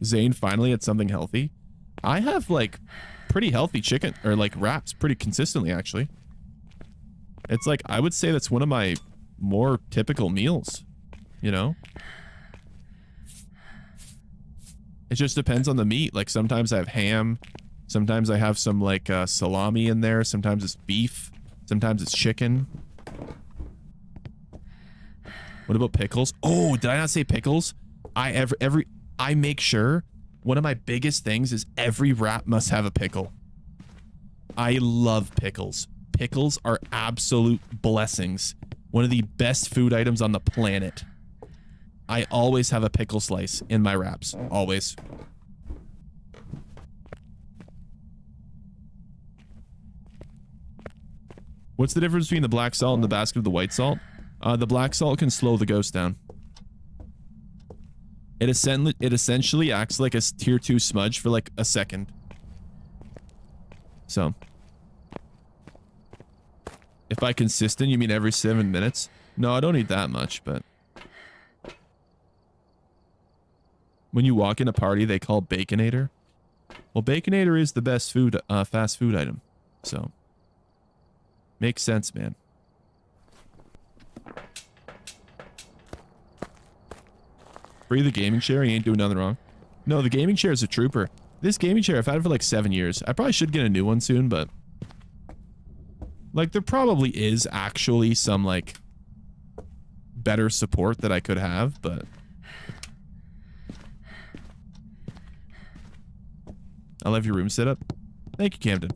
Zane finally had something healthy. I have like pretty healthy chicken or like wraps pretty consistently, actually. It's like, I would say that's one of my more typical meals, you know? It just depends on the meat. Like sometimes I have ham. Sometimes I have some like salami in there. Sometimes it's beef. Sometimes it's chicken. What about pickles? Oh, did I not say pickles? I make sure one of my biggest things is every wrap must have a pickle. I love pickles. Pickles are absolute blessings. One of the best food items on the planet. I always have a pickle slice in my wraps. Always. What's the difference between the black salt and the basket of the white salt? The black salt can slow the ghost down. It essentially acts like a tier 2 smudge for like a second. So. If by consistent, you mean every 7 minutes? No, I don't need that much, but... When you walk in a party, they call Baconator. Well, Baconator is the best food, fast food item. So. Makes sense, man. Free the gaming chair, he ain't doing nothing wrong. No, the gaming chair is a trooper. This gaming chair, I've had it for like 7 years. I probably should get a new one soon, but... Like, there probably is actually some, like, better support that I could have, but... I love your room setup. Thank you, Camden.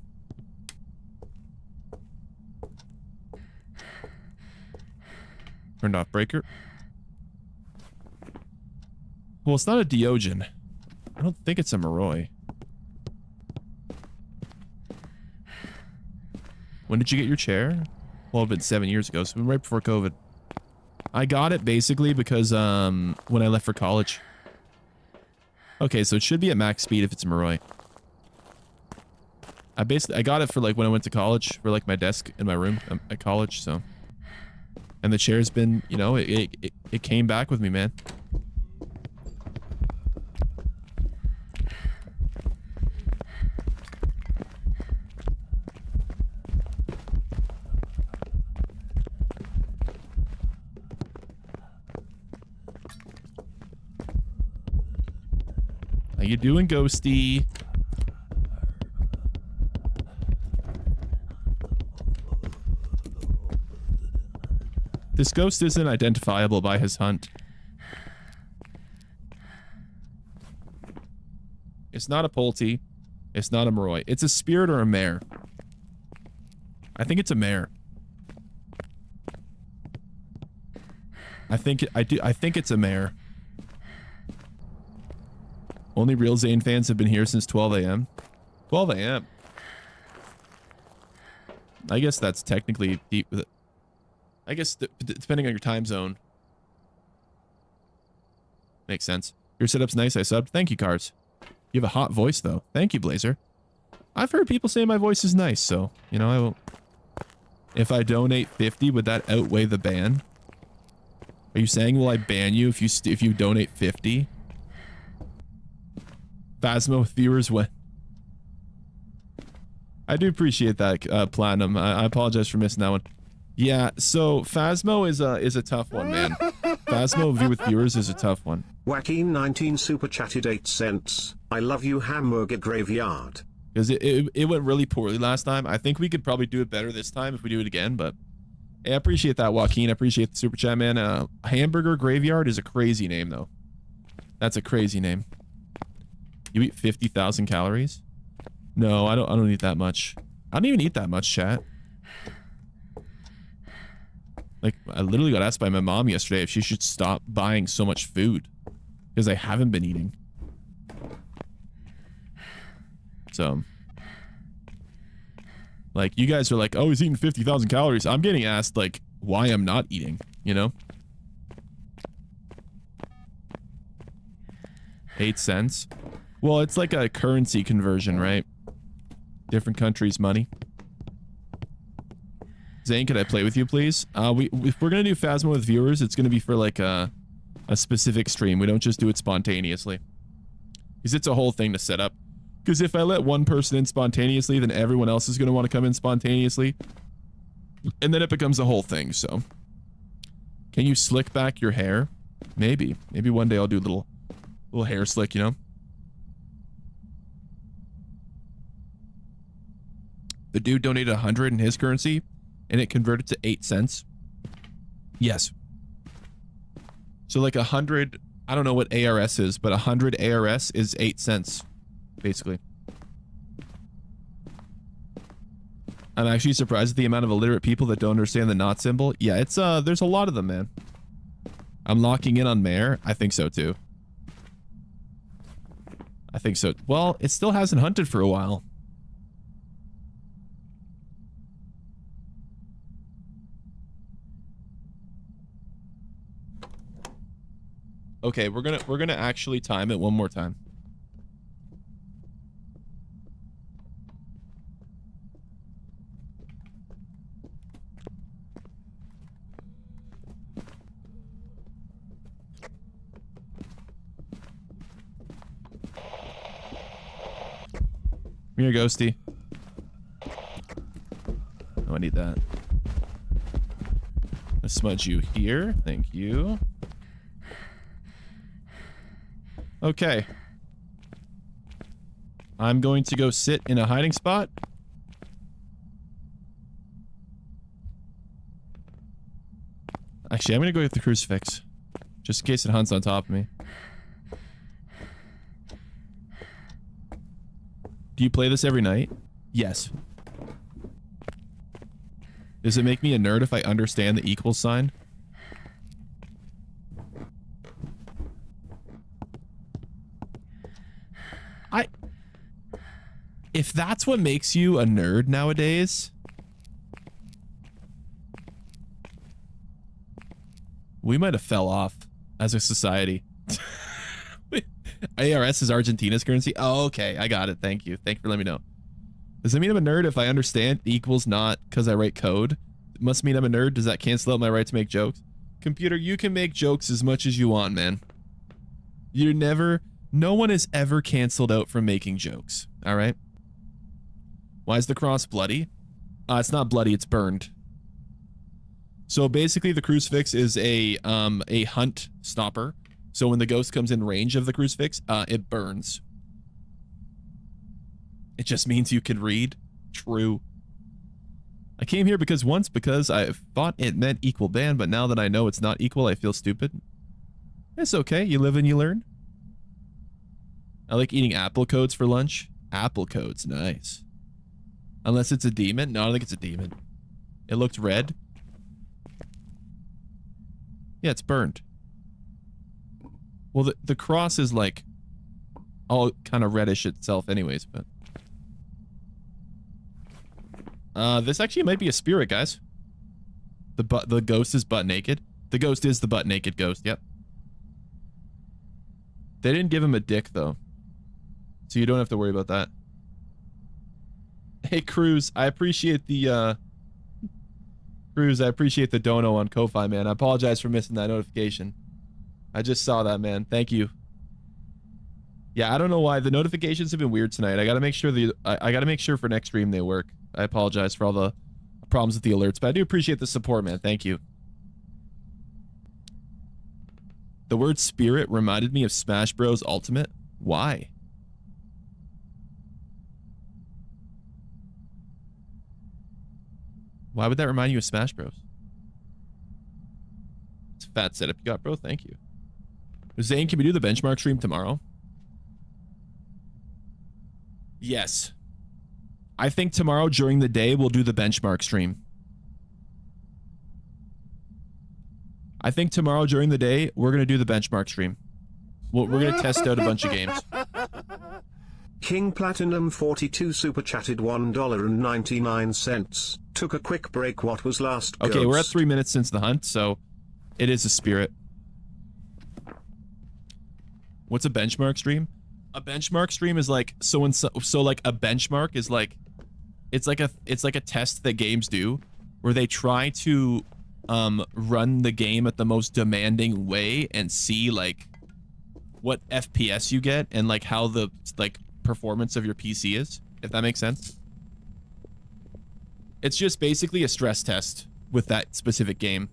Turned off breaker. Well, it's not a Diogen. I don't think it's a Moroi. When did you get your chair? Well, it's been 7 years ago, so it's been right before COVID. I got it basically because when I left for college. Okay, so it should be at max speed if it's a Moroi. I got it for like when I went to college for like my desk in my room at college, so. And the chair's been, you know, it came back with me, man. How you doing, Ghosty? This ghost isn't identifiable by his hunt. It's not a Pulte. It's not a Moroi. It's a spirit or a mare. I think it's a mare. I think it's a mare. Only real Zane fans have been here since 12 a.m. 12 a.m. I guess that's technically deep. I guess depending on your time zone. Makes sense. Your setup's nice, I subbed. Thank you, Cars. You have a hot voice, though. Thank you, Blazer. I've heard people say my voice is nice, so, you know, I will... If I donate 50, would that outweigh the ban? Are you saying, will I ban you if you donate 50? Phasmo viewers win. I do appreciate that, Platinum. I apologize for missing that one. Yeah, so Phasmo is a tough one, man. Phasmo with viewers is a tough one. Wacky19 super chatted 8 cents. I love you, hamburger graveyard. because it went really poorly last time. I think we could probably do it better this time if we do it again. But hey, I appreciate that, Joaquin. I appreciate the super chat, man. Hamburger Graveyard is a crazy name, though. That's a crazy name. You eat 50,000 calories? No, I don't eat that much. I don't even eat that much, chat. Like, I literally got asked by my mom yesterday if she should stop buying so much food because I haven't been eating. So, like, you guys are like, oh, he's eating 50,000 calories. I'm getting asked, like, why I'm not eating, you know? 8 cents. Well, it's like a currency conversion, right? Different countries' money. Zane, could I play with you, please? If we're gonna do Phasmo with viewers, it's gonna be for like a specific stream. We don't just do it spontaneously, because it's a whole thing to set up. Because if I let one person in spontaneously, then everyone else is gonna want to come in spontaneously, and then it becomes a whole thing. So, can you slick back your hair? Maybe one day I'll do a little hair slick, you know. The dude donated 100 in his currency, and it converted to 8 cents. Yes. So like 100, I don't know what ARS is, but 100 ARS is 8 cents, basically. I'm actually surprised at the amount of illiterate people that don't understand the not symbol. Yeah, it's there's a lot of them, man. I'm locking in on Mayor. I think so too. I think so. Well, it still hasn't hunted for a while. Okay, we're gonna actually time it one more time. Come here, Ghosty. Oh, I need that. Let's smudge you here. Thank you. Okay. I'm going to go sit in a hiding spot. Actually, I'm going to go get the crucifix. Just in case it hunts on top of me. Do you play this every night? Yes. Does it make me a nerd if I understand the equal sign? If that's what makes you a nerd nowadays, we might have fell off as a society. ARS is Argentina's currency? Oh, okay. I got it. Thank you. Thank you for letting me know. Does it mean I'm a nerd if I understand equals not because I write code? It must mean I'm a nerd. Does that cancel out my right to make jokes? Computer, you can make jokes as much as you want, man. You're never... No one is ever canceled out from making jokes. All right? Why is the cross bloody? It's not bloody, it's burned. So basically the crucifix is a hunt stopper. So when the ghost comes in range of the crucifix, it burns. It just means you can read. True. I came here because I thought it meant equal band, but now that I know it's not equal, I feel stupid. It's okay, you live and you learn. I like eating apple codes for lunch. Apple codes, nice. Unless it's a demon. No, I don't think it's a demon. It looked red. Yeah, it's burned. Well, the cross is like all kind of reddish itself anyways, but... this actually might be a spirit, guys. The ghost is butt naked. The ghost is the butt naked ghost, yep. They didn't give him a dick, though. So you don't have to worry about that. Hey, Cruz, I appreciate the, Cruz, I appreciate the dono on Ko-Fi, man. I apologize for missing that notification. I just saw that, man. Thank you. Yeah, I don't know why. The notifications have been weird tonight. I gotta make sure I gotta make sure for next stream they work. I apologize for all the problems with the alerts, but I do appreciate the support, man. Thank you. The word spirit reminded me of Smash Bros. Ultimate. Why? Why would that remind you of Smash Bros? It's a fat setup you got, bro. Thank you. Zane, can we do the benchmark stream tomorrow? Yes. I think tomorrow during the day we'll do the benchmark stream. I think tomorrow during the day we're going to do the benchmark stream. We're going to test out a bunch of games. King Platinum 42 super chatted $1.99. Took a quick break. What was last? Okay, Ghost? we're at 3 minutes since the hunt, so it is a spirit. What's a benchmark stream? A benchmark stream is like so like a benchmark is like it's like a test that games do where they try to run the game at the most demanding way and see like what FPS you get and like how the like performance of your PC is, if that makes sense. It's just basically a stress test with that specific game.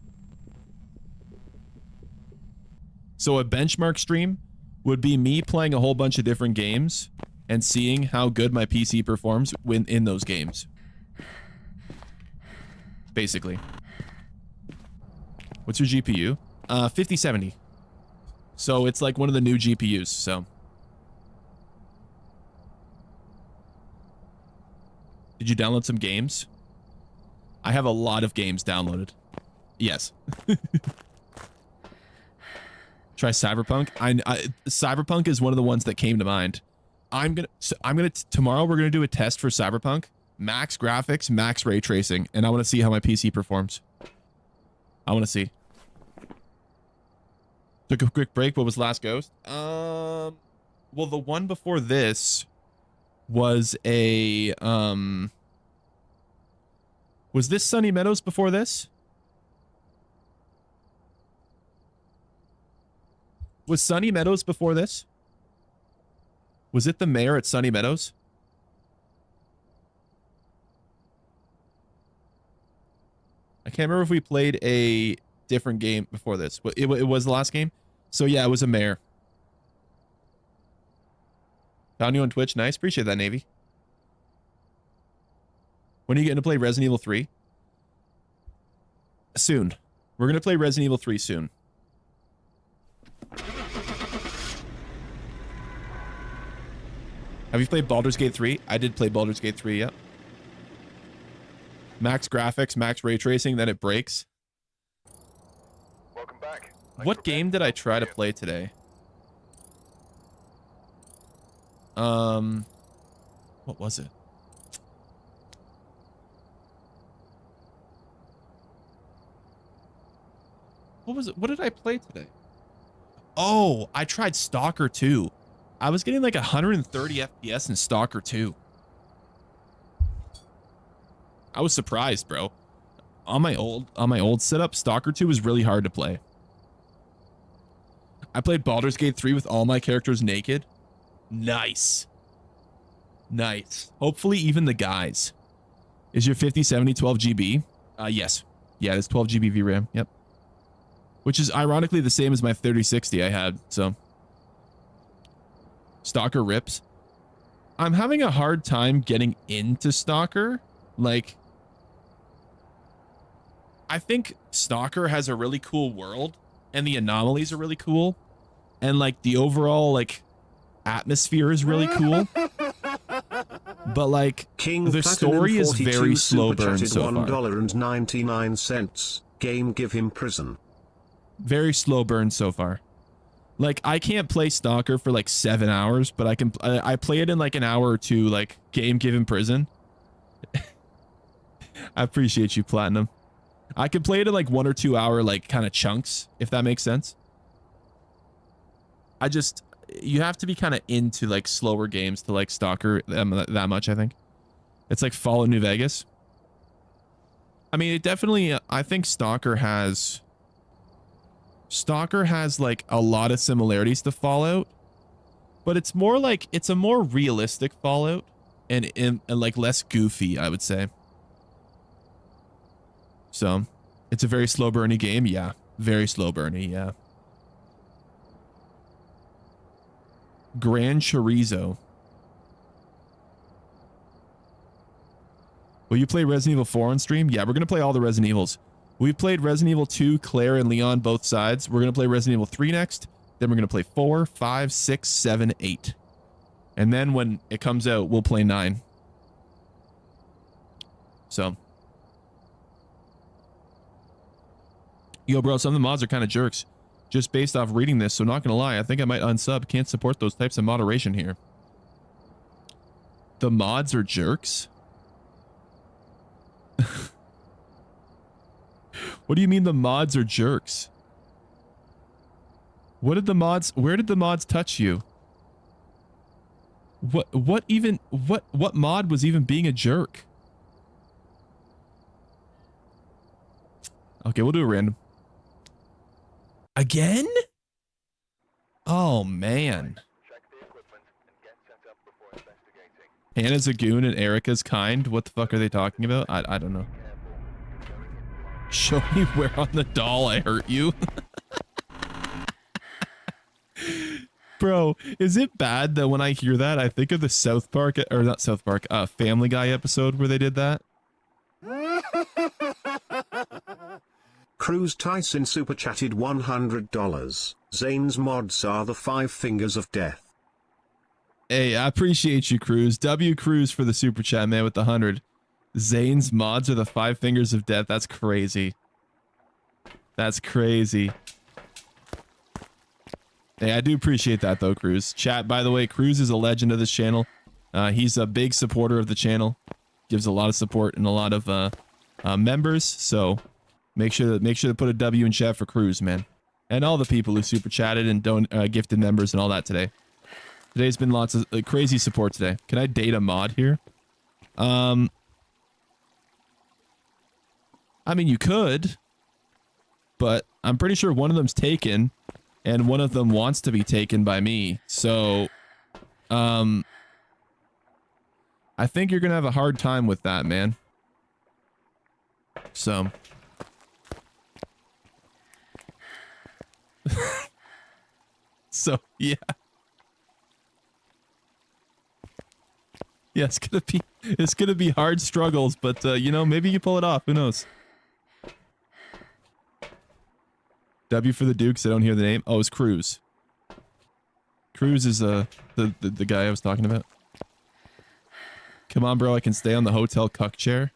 So a benchmark stream would be me playing a whole bunch of different games and seeing how good my PC performs when in those games. Basically. What's your GPU? 5070. So it's like one of the new GPUs, so. Did you download some games? I have a lot of games downloaded. Yes. Try Cyberpunk. Cyberpunk is one of the ones that came to mind. Tomorrow we're gonna do a test for Cyberpunk. Max graphics, max ray tracing, and I want to see how my PC performs. I want to see. Took a quick break. What was last Ghost? Well, the one before this was a was this Sunny Meadows before this? Was Sunny Meadows before this? Was it the mayor at Sunny Meadows? I can't remember if we played a different game before this. It was the last game? So yeah, it was a mayor. Found you on Twitch. Nice. Appreciate that, Navy. When are you getting to play Resident Evil 3? Soon. We're going to play Resident Evil 3 soon. Have you played Baldur's Gate 3? I did play Baldur's Gate 3, yep. Max graphics, max ray tracing, then it breaks. Welcome back. What game did I try to play today? What was it? What was it? What did I play today? Oh, I tried Stalker 2. I was getting like 130 FPS in Stalker 2. I was surprised, bro. On my old setup, Stalker 2 was really hard to play. I played Baldur's Gate 3 with all my characters naked. Nice. Nice. Hopefully even the guys. Is your 5070 12 GB? Yes. Yeah, it's 12 GB VRAM. Yep. Which is ironically the same as my 3060 I had, so. Stalker rips. I'm having a hard time getting into Stalker. Like, I think Stalker has a really cool world, and the anomalies are really cool, and like the overall like atmosphere is really cool. But like the story is very slow burn so far. $1.99. Game give him prison. Very slow burn so far. Like, I can't play Stalker for like 7 hours, but I play it in like an hour or two, like game give him prison. I appreciate you, Platinum. I could play it in like 1 or 2 hour, like kind of chunks, if that makes sense. You have to be kind of into like slower games to like Stalker that much, I think. It's like Fallout New Vegas. I mean, it definitely, I think Stalker has like a lot of similarities to Fallout, but it's more like, it's a more realistic Fallout and like less goofy, I would say. So it's a very slow burny game. Yeah. Very slow burny. Yeah. Gran Chorizo. Will you play Resident Evil 4 on stream? Yeah, we're going to play all the Resident Evils. We played Resident Evil 2, Claire and Leon, both sides. We're going to play Resident Evil 3 next. Then we're going to play 4, 5, 6, 7, 8. And then when it comes out, we'll play 9. So. Yo, bro, some of the mods are kind of jerks. Just based off reading this, so not going to lie, I think I might unsub. Can't support those types of moderation here. The mods are jerks? What do you mean the mods are jerks? What did the mods, where did the mods touch you? What mod was even being a jerk? Okay, we'll do a random. Again? Oh, man. Check the equipment and get set up before investigating. Hannah's a goon and Erica's kind? What the fuck are they talking about? I don't know. Show me where on the doll I hurt you. Bro, is it bad that when I hear that, I think of the South Park, or not South Park, Family Guy episode where they did that? Cruz Tyson super chatted $100. Zane's mods are the 5 fingers of death. Hey, I appreciate you, Cruz. W Cruz for the super chat, man, with the 100. Zane's mods are the 5 fingers of death. That's crazy. That's crazy. Hey, I do appreciate that, though, Cruz. Chat, by the way, Cruz is a legend of this channel. He's a big supporter of the channel. Gives a lot of support and a lot of members. So make sure to put a W in chat for Cruz, man. And all the people who super chatted and gifted members and all that today. Today's been lots of crazy support today. Can I date a mod here? I mean, you could. But I'm pretty sure one of them's taken. And one of them wants to be taken by me. So, I think you're going to have a hard time with that, man. So. So, yeah. Yeah, it's gonna be hard struggles, but, you know, maybe you pull it off. Who knows? W for the Dukes. I don't hear the name. Oh, it's Cruz. Cruz is the guy I was talking about. Come on, bro. I can stay on the hotel cuck chair.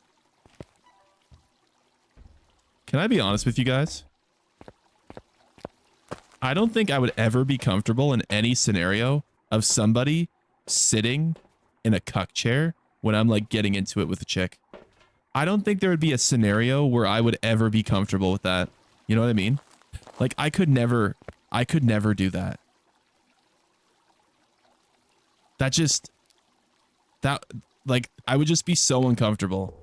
Can I be honest with you guys? I don't think I would ever be comfortable in any scenario of somebody sitting in a cuck chair when I'm like getting into it with a chick. I don't think there would be a scenario where I would ever be comfortable with that. You know what I mean? Like, I could never do that. Like, I would just be so uncomfortable.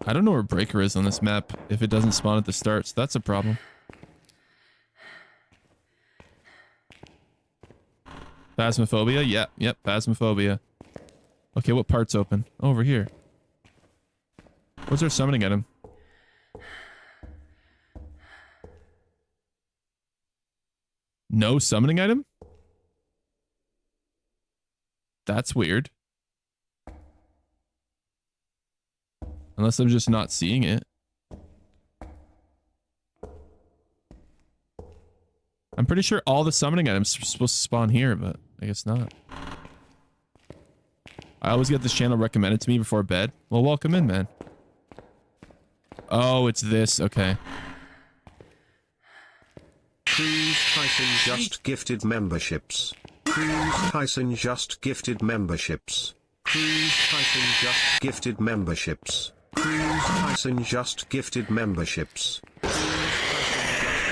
I don't know where Breaker is on this map if it doesn't spawn at the start, so that's a problem. Phasmophobia? Yeah, yep, Phasmophobia. Okay, what part's open? Oh, over here. What's our summoning item? No summoning item? That's weird. Unless I'm just not seeing it. I'm pretty sure all the summoning items are supposed to spawn here, but I guess not. I always get this channel recommended to me before bed. Well, welcome in, man. Oh, it's this. Okay. Cruz Tyson just gifted memberships. Cruz Tyson just gifted memberships. Cruz Tyson just gifted memberships. Cruz Tyson just gifted memberships.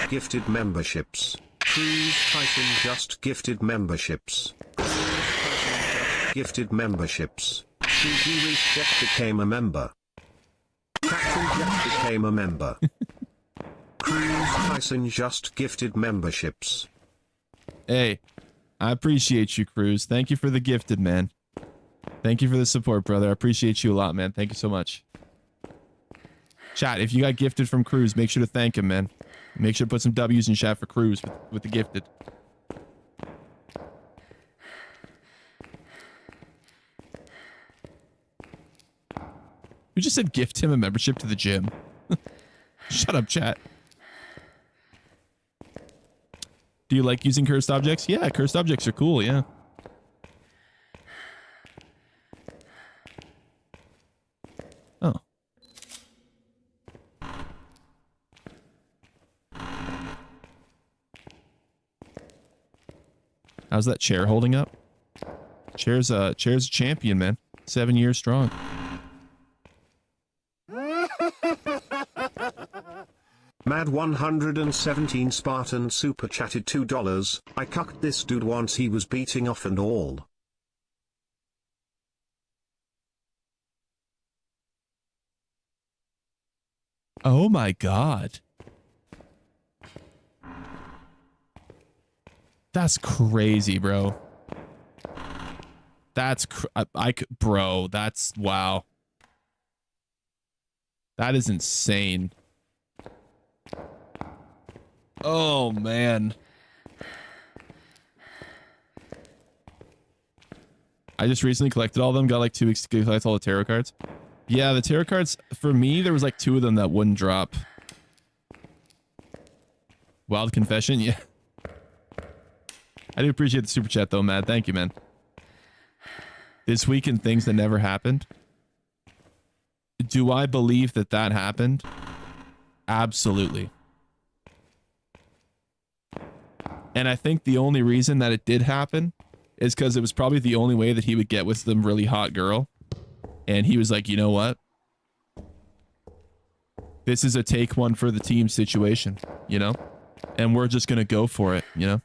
Gifted memberships. Cruz Tyson just gifted memberships. Gifted memberships. CG Reese just became a member. Captain just became a member. Cruz Tyson just gifted memberships. Hey, I appreciate you, Cruz. Thank you for the gifted, man. Thank you for the support, brother. I appreciate you a lot, man. Thank you so much. Chat, if you got gifted from Cruz, make sure to thank him, man. Make sure to put some W's in chat for Cruz with the gifted. Who just said gift him a membership to the gym? Shut up, chat. Do you like using cursed objects? Yeah, cursed objects are cool, yeah. Oh. How's that chair holding up? Chair's a champion, man. 7 years strong. Mad 117 Spartan super chatted $2. I cucked this dude once, he was beating off and all. Oh my god. That's crazy, bro. That's bro, that's wow. That is insane. Oh man. I just recently collected all of them. Got like 2 weeks to collect all the tarot cards. Yeah, the tarot cards, for me, there was like 2 of them that wouldn't drop. Wild Confession, yeah. I do appreciate the super chat though, Matt. Thank you, man. This week in things that never happened. Do I believe that that happened? Absolutely. And I think the only reason that it did happen is because it was probably the only way that he would get with some really hot girl. And he was like, you know what? This is a take one for the team situation, you know? And we're just going to go for it, you know?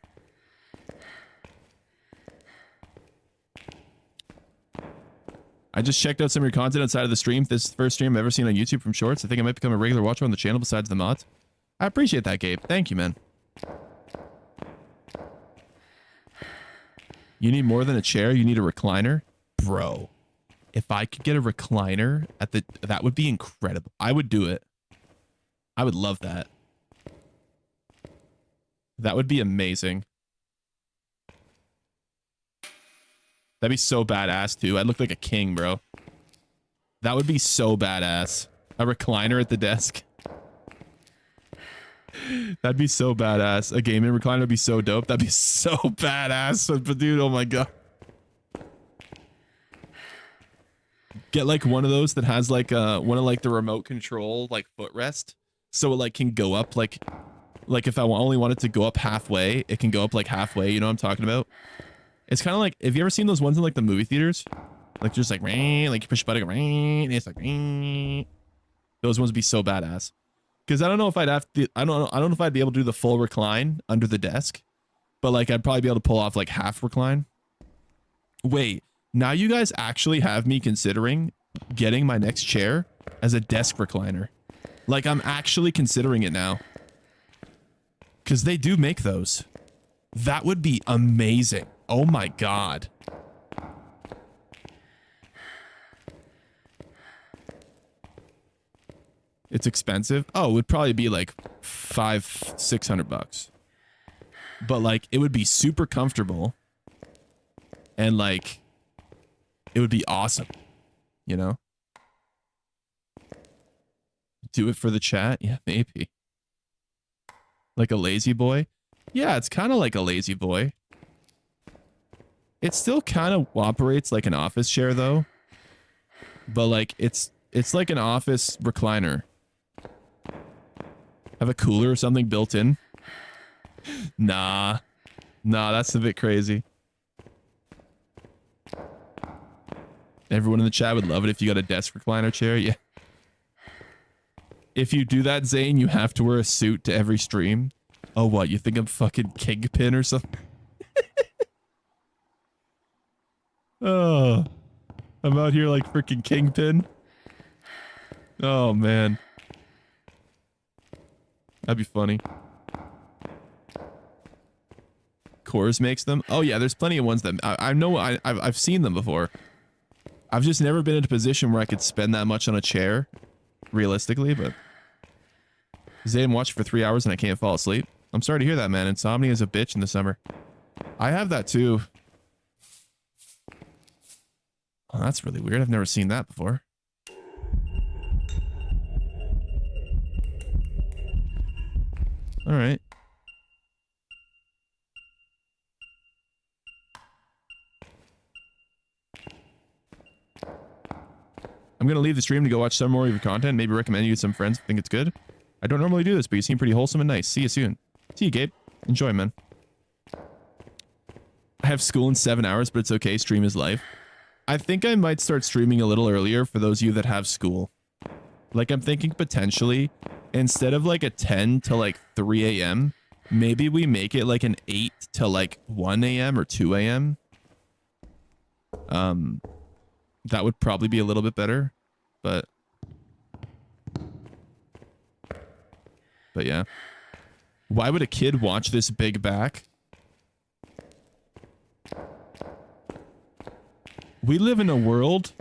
I just checked out some of your content outside of the stream. This is the first stream I've ever seen on YouTube from Shorts. I think I might become a regular watcher on the channel besides the mods. I appreciate that, Gabe. Thank you, man. You need more than a chair. You need a recliner. Bro, if I could get a recliner at the... That would be incredible. I would do it. I would love that. That would be amazing. That'd be so badass, too. I'd look like a king, bro. That would be so badass. A recliner at the desk. That'd be so badass. A gaming recliner would be so dope. That'd be so badass. But dude, oh my god. Get like one of those that has like one of like the remote control like footrest. So it like can go up like if I only want it to go up halfway, it can go up like halfway. You know what I'm talking about? It's kind of like, have you ever seen those ones in like the movie theaters? Like just like you push a button, and it's like those ones would be so badass. Because I don't know if I'd have to, I don't know if I'd be able to do the full recline under the desk, but like I'd probably be able to pull off like half recline. Wait, now you guys actually have me considering getting my next chair as a desk recliner. Like I'm actually considering it now. Because they do make those. That would be amazing. Oh my god. It's expensive. Oh, it would probably be like $500-600. But like it would be super comfortable. And like it would be awesome. You know? Do it for the chat? Yeah, maybe. Like a lazy boy? Yeah, it's kind of like a lazy boy. It still kind of operates like an office chair though. But like it's like an office recliner. Have a cooler or something built in? Nah, that's a bit crazy. Everyone in the chat would love it if you got a desk recliner chair. Yeah. If you do that, Zane, you have to wear a suit to every stream. Oh, what? You think I'm fucking Kingpin or something? Oh, I'm out here like freaking Kingpin. Oh, man. That'd be funny. Coors makes them? Oh, yeah, there's plenty of ones that... I know I've seen them before. I've just never been in a position where I could spend that much on a chair realistically, but Zayn watched for 3 hours and I can't fall asleep. I'm sorry to hear that, man. Insomnia is a bitch in the summer. I have that too. Oh, that's really weird. I've never seen that before. All right. I'm going to leave the stream to go watch some more of your content. Maybe recommend you to some friends who think it's good. I don't normally do this, but you seem pretty wholesome and nice. See you soon. See you, Gabe. Enjoy, man. I have school in 7 hours, but it's okay. Stream is life. I think I might start streaming a little earlier for those of you that have school. Like, I'm thinking potentially, instead of like a 10 to like 3 a.m., maybe we make it like an 8 to like 1 a.m. or 2 a.m. That would probably be a little bit better, but yeah. Why would a kid watch this big back? We live in a world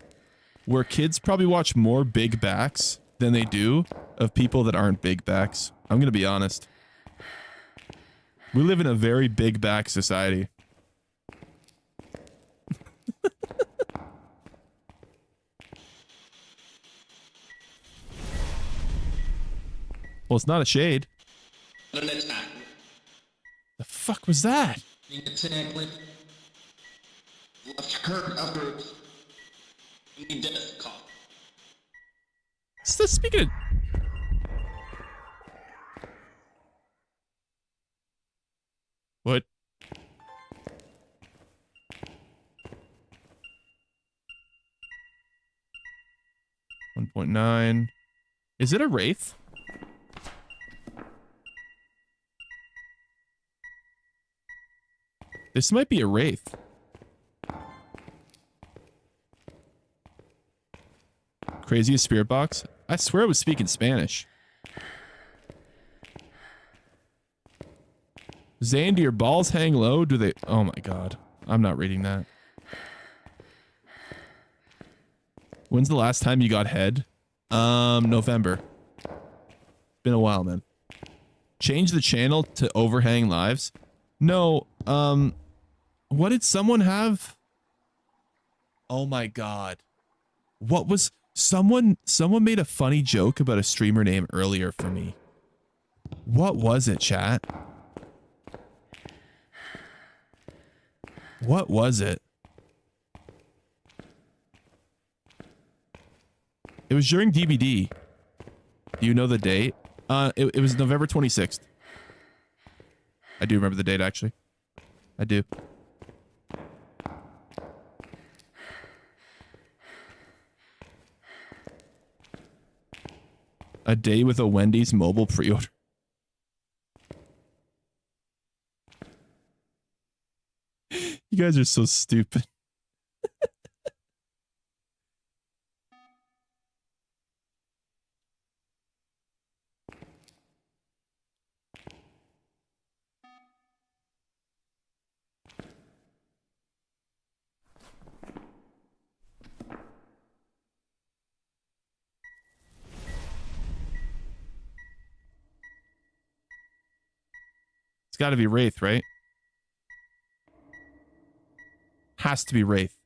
where kids probably watch more big backs than they do of people that aren't big backs. I'm going to be honest. We live in a very big back society. Well, it's not a shade. An attack. The fuck was that? Being attacked with left curve after any death call. Speaking of... What? $1.9. Is it a Wraith? This might be a Wraith. Craziest spirit box? I swear I was speaking Spanish. Zane, do your balls hang low? Do they... Oh my god. I'm not reading that. When's the last time you got head? November. Been a while, man. Change the channel to overhang lives? No, what did someone have? Oh my god. What was... Someone made a funny joke about a streamer name earlier for me. What was it, chat? What was it? It was during DVD. Do you know the date? It was November 26th. I do remember the date, actually. I do. A day with a Wendy's mobile pre-order. You guys are so stupid. It's got to be Wraith, right? Has to be Wraith.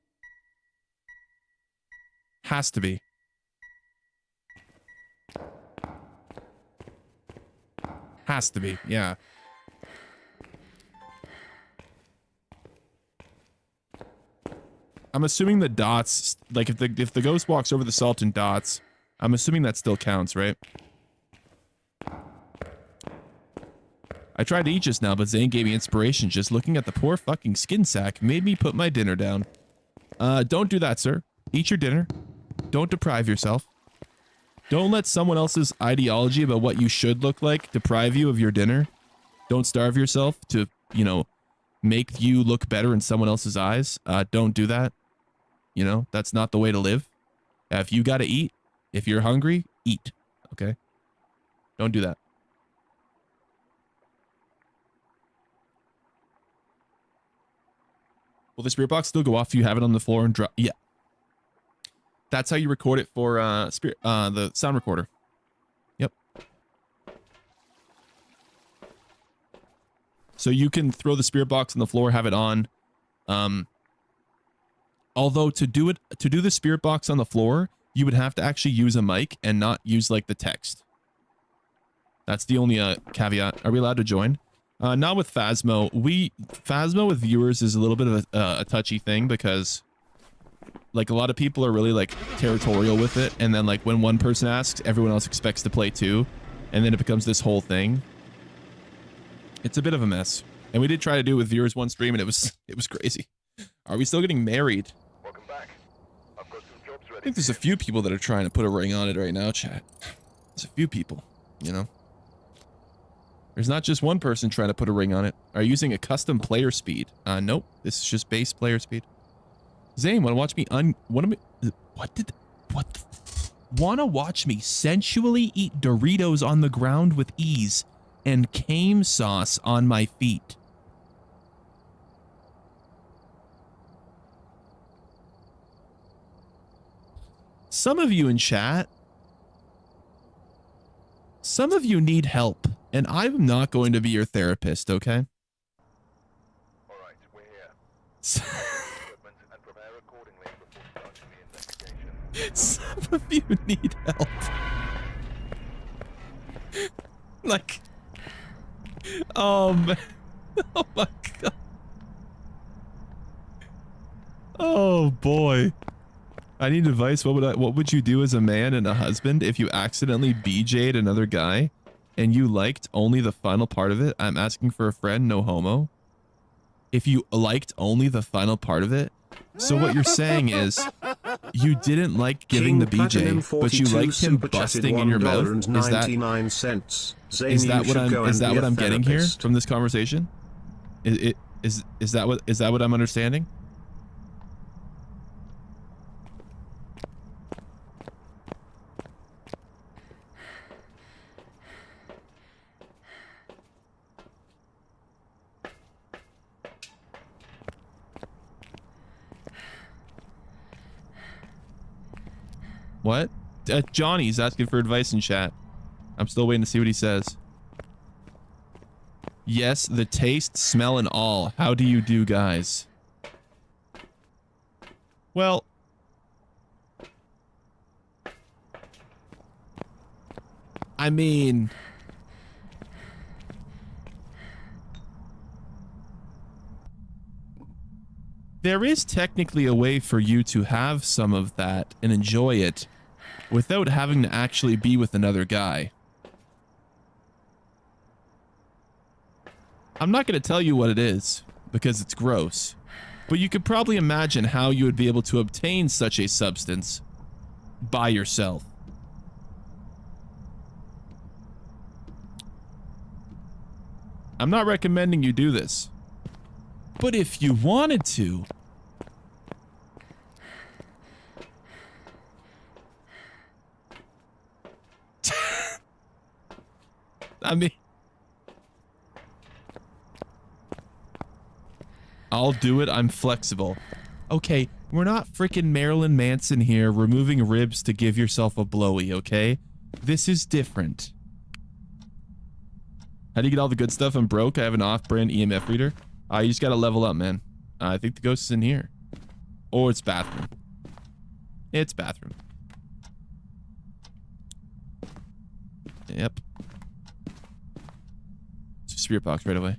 Has to be. Has to be, yeah. I'm assuming the dots, like if the ghost walks over the salt and dots, I'm assuming that still counts, right? I tried to eat just now, but Zane gave me inspiration. Just looking at the poor fucking skin sack made me put my dinner down. Don't do that, sir. Eat your dinner. Don't deprive yourself. Don't let someone else's ideology about what you should look like deprive you of your dinner. Don't starve yourself to, you know, make you look better in someone else's eyes. Don't do that. You know, that's not the way to live. If you gotta eat, if you're hungry, eat. Okay? Don't do that. Will the spirit box still go off if you have it on the floor and drop? Yeah. That's how you record it for the sound recorder. So you can throw the spirit box on the floor, have it on. Although to do the spirit box on the floor, you would have to actually use a mic and not use like the text. That's the only caveat. Are we allowed to join? Not with Phasmo. Phasmo with viewers is a little bit of a touchy thing because like a lot of people are really like territorial with it, and then like when one person asks, everyone else expects to play too, and then it becomes this whole thing. It's a bit of a mess. And we did try to do it with viewers one stream, and it was crazy. Are we still getting married? Welcome back. I've got some jobs I ready. think there's a few people that are trying to put a ring on it right now, chat. There's a few people, you know. There's not just one person trying to put a ring on it. Are you using a custom player speed? Nope. This is just base player speed. Zane, wanna watch me wanna watch me sensually eat Doritos on the ground with ease and came sauce on my feet? Some of you in chat, some of you need help, and I'm not going to be your therapist, okay? All right, we're here. Equipment and prepare accordingly before starting the investigation. Some of you need help. Like, oh my god. Oh boy. I need advice. What would you do as a man and a husband if you accidentally BJ'd another guy and you liked only the final part of it? I'm asking for a friend, no homo. If you liked only the final part of it, so what you're saying is you didn't like giving the BJ, but you liked him busting in your mouth. Is that what I'm getting here from this conversation? Is that what I'm understanding? What? Johnny's asking for advice in chat. I'm still waiting to see what he says. Yes, the taste, smell, and all. How do you do, guys? Well, I mean, there is technically a way for you to have some of that and enjoy it without having to actually be with another guy. I'm not going to tell you what it is because it's gross, but you could probably imagine how you would be able to obtain such a substance by yourself. I'm not recommending you do this, but if you wanted to, I mean, I'll do it. I'm flexible. Okay, we're not freaking Marilyn Manson here removing ribs to give yourself a blowy, okay? This is different. How do you get all the good stuff? I'm broke. I have an off-brand EMF reader. You just gotta level up, man. I think the ghost is in here. Or it's bathroom. It's bathroom. Yep. Spirit box right away.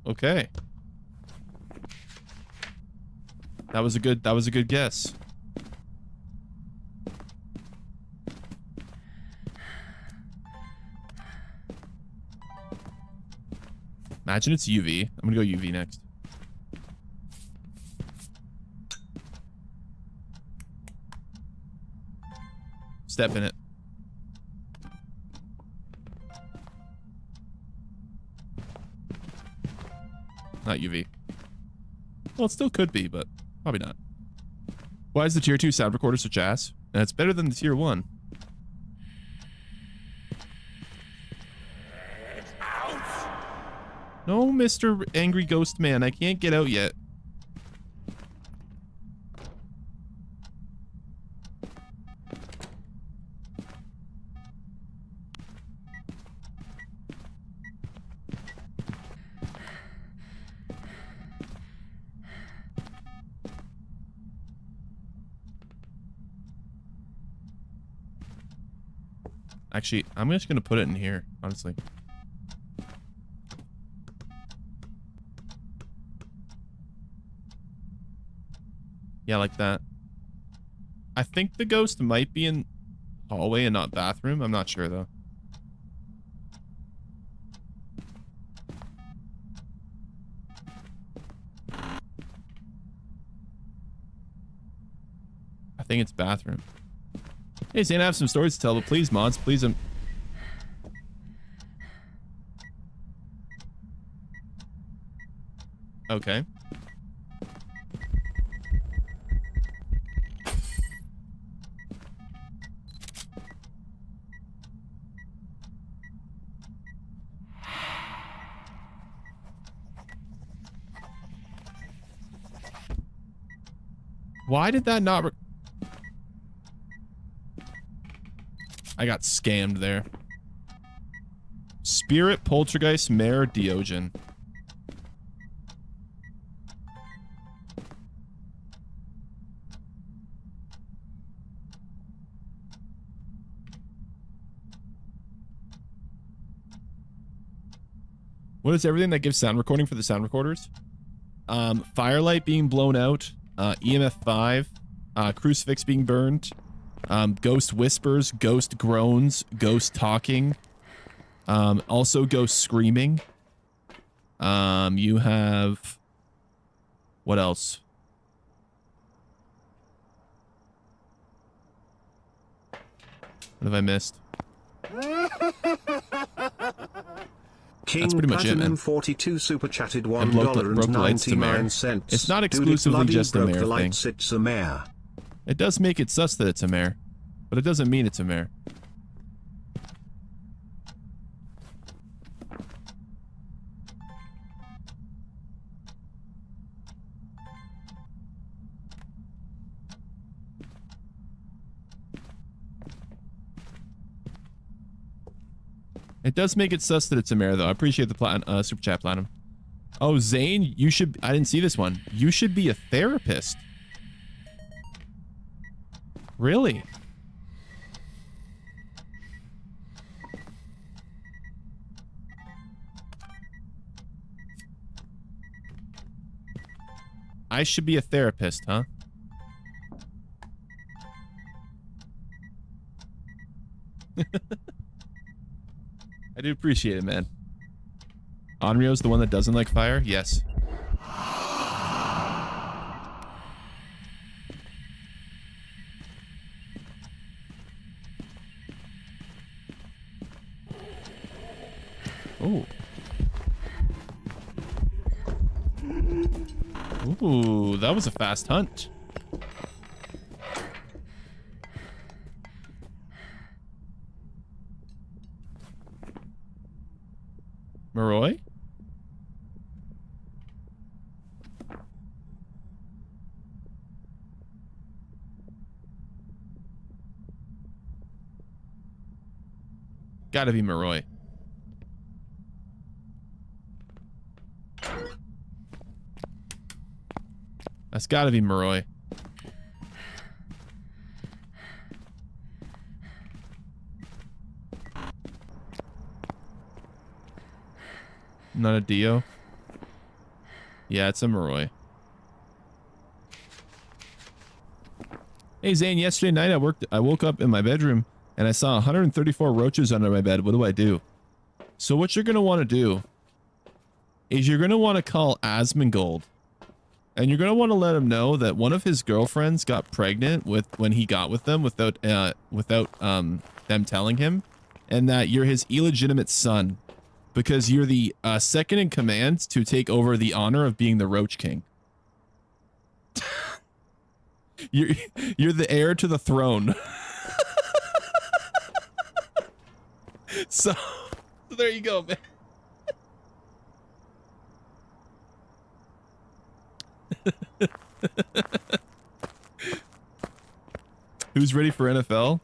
Okay. That was a good guess. Imagine it's UV. I'm gonna go UV next. Step in it. Not UV. Well, it still could be, but probably not. Why is the tier 2 sound recorder such ass? And it's better than the tier 1. No, Mr. Angry Ghost Man, I can't get out yet. Actually, I'm just gonna put it in here, honestly. Yeah, like that. I think the ghost might be in hallway and not bathroom. I'm not sure though. I think it's bathroom. Hey, Zane, I have some stories to tell, but please, mods, please. Okay. Why did that not... I got scammed there. Spirit, Poltergeist, Mare, Diogen. What is everything that gives sound recording for the sound recorders? Firelight being blown out, EMF 5, crucifix being burned, ghost whispers, ghost groans, ghost talking, also ghost screaming. You have... What else? What have I missed? King That's pretty much it, man. Platinum 42 super chatted And broke the lights to Mare. $1.99. It's not Dude, exclusively bloody just a broke Mare the thing. lights, it's a Mare. It does make it sus that it's a mare, but it doesn't mean it's a mare. It does make it sus that it's a mare, though. I appreciate the super chat, Platinum. Oh, Zane, you should... I didn't see this one. You should be a therapist. Really? I should be a therapist, huh? I do appreciate it, man. Onryo's the one that doesn't like fire? Yes. Oh. Ooh, that was a fast hunt. Maroy? Gotta be Maroy. That's gotta be Maroy. Not a Dio? Yeah, it's a Maroy. Hey Zane, yesterday night I woke up in my bedroom and I saw 134 roaches under my bed. What do I do? So what you're gonna want to do is you're gonna want to call Asmongold. And you're gonna want to let him know that one of his girlfriends got pregnant when he got with them without them telling him, and that you're his illegitimate son, because you're the second in command to take over the honor of being the Roach King. you're the heir to the throne. so there you go, man. Who's ready for NFL?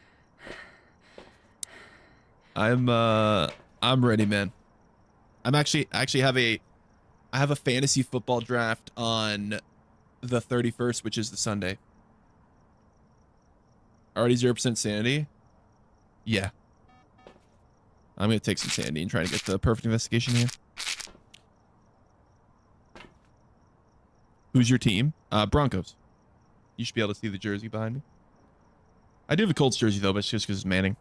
I'm ready, man. I'm actually I have a fantasy football draft on the 31st, which is the Sunday. Already 0% sanity? Yeah. I'm going to take some sandy and try to get the perfect investigation here. Who's your team? Broncos. You should be able to see the jersey behind me. I do have a Colts jersey, though, but it's just because it's Manning.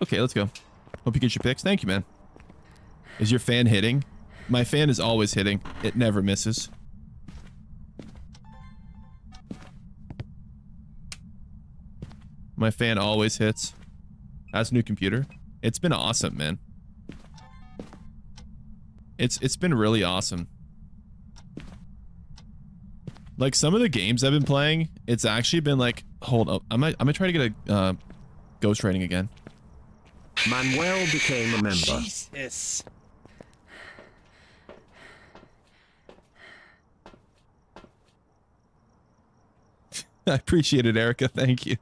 Okay, let's go. Hope you get your picks. Thank you, man. Is your fan hitting? My fan is always hitting. It never misses. My fan always hits. Has a new computer. It's been awesome, man. It's been really awesome. Like some of the games I've been playing, it's actually been like, hold up. I might try to get a ghost rating again. Manuel became a member. Jesus. I appreciate it, Erica. Thank you.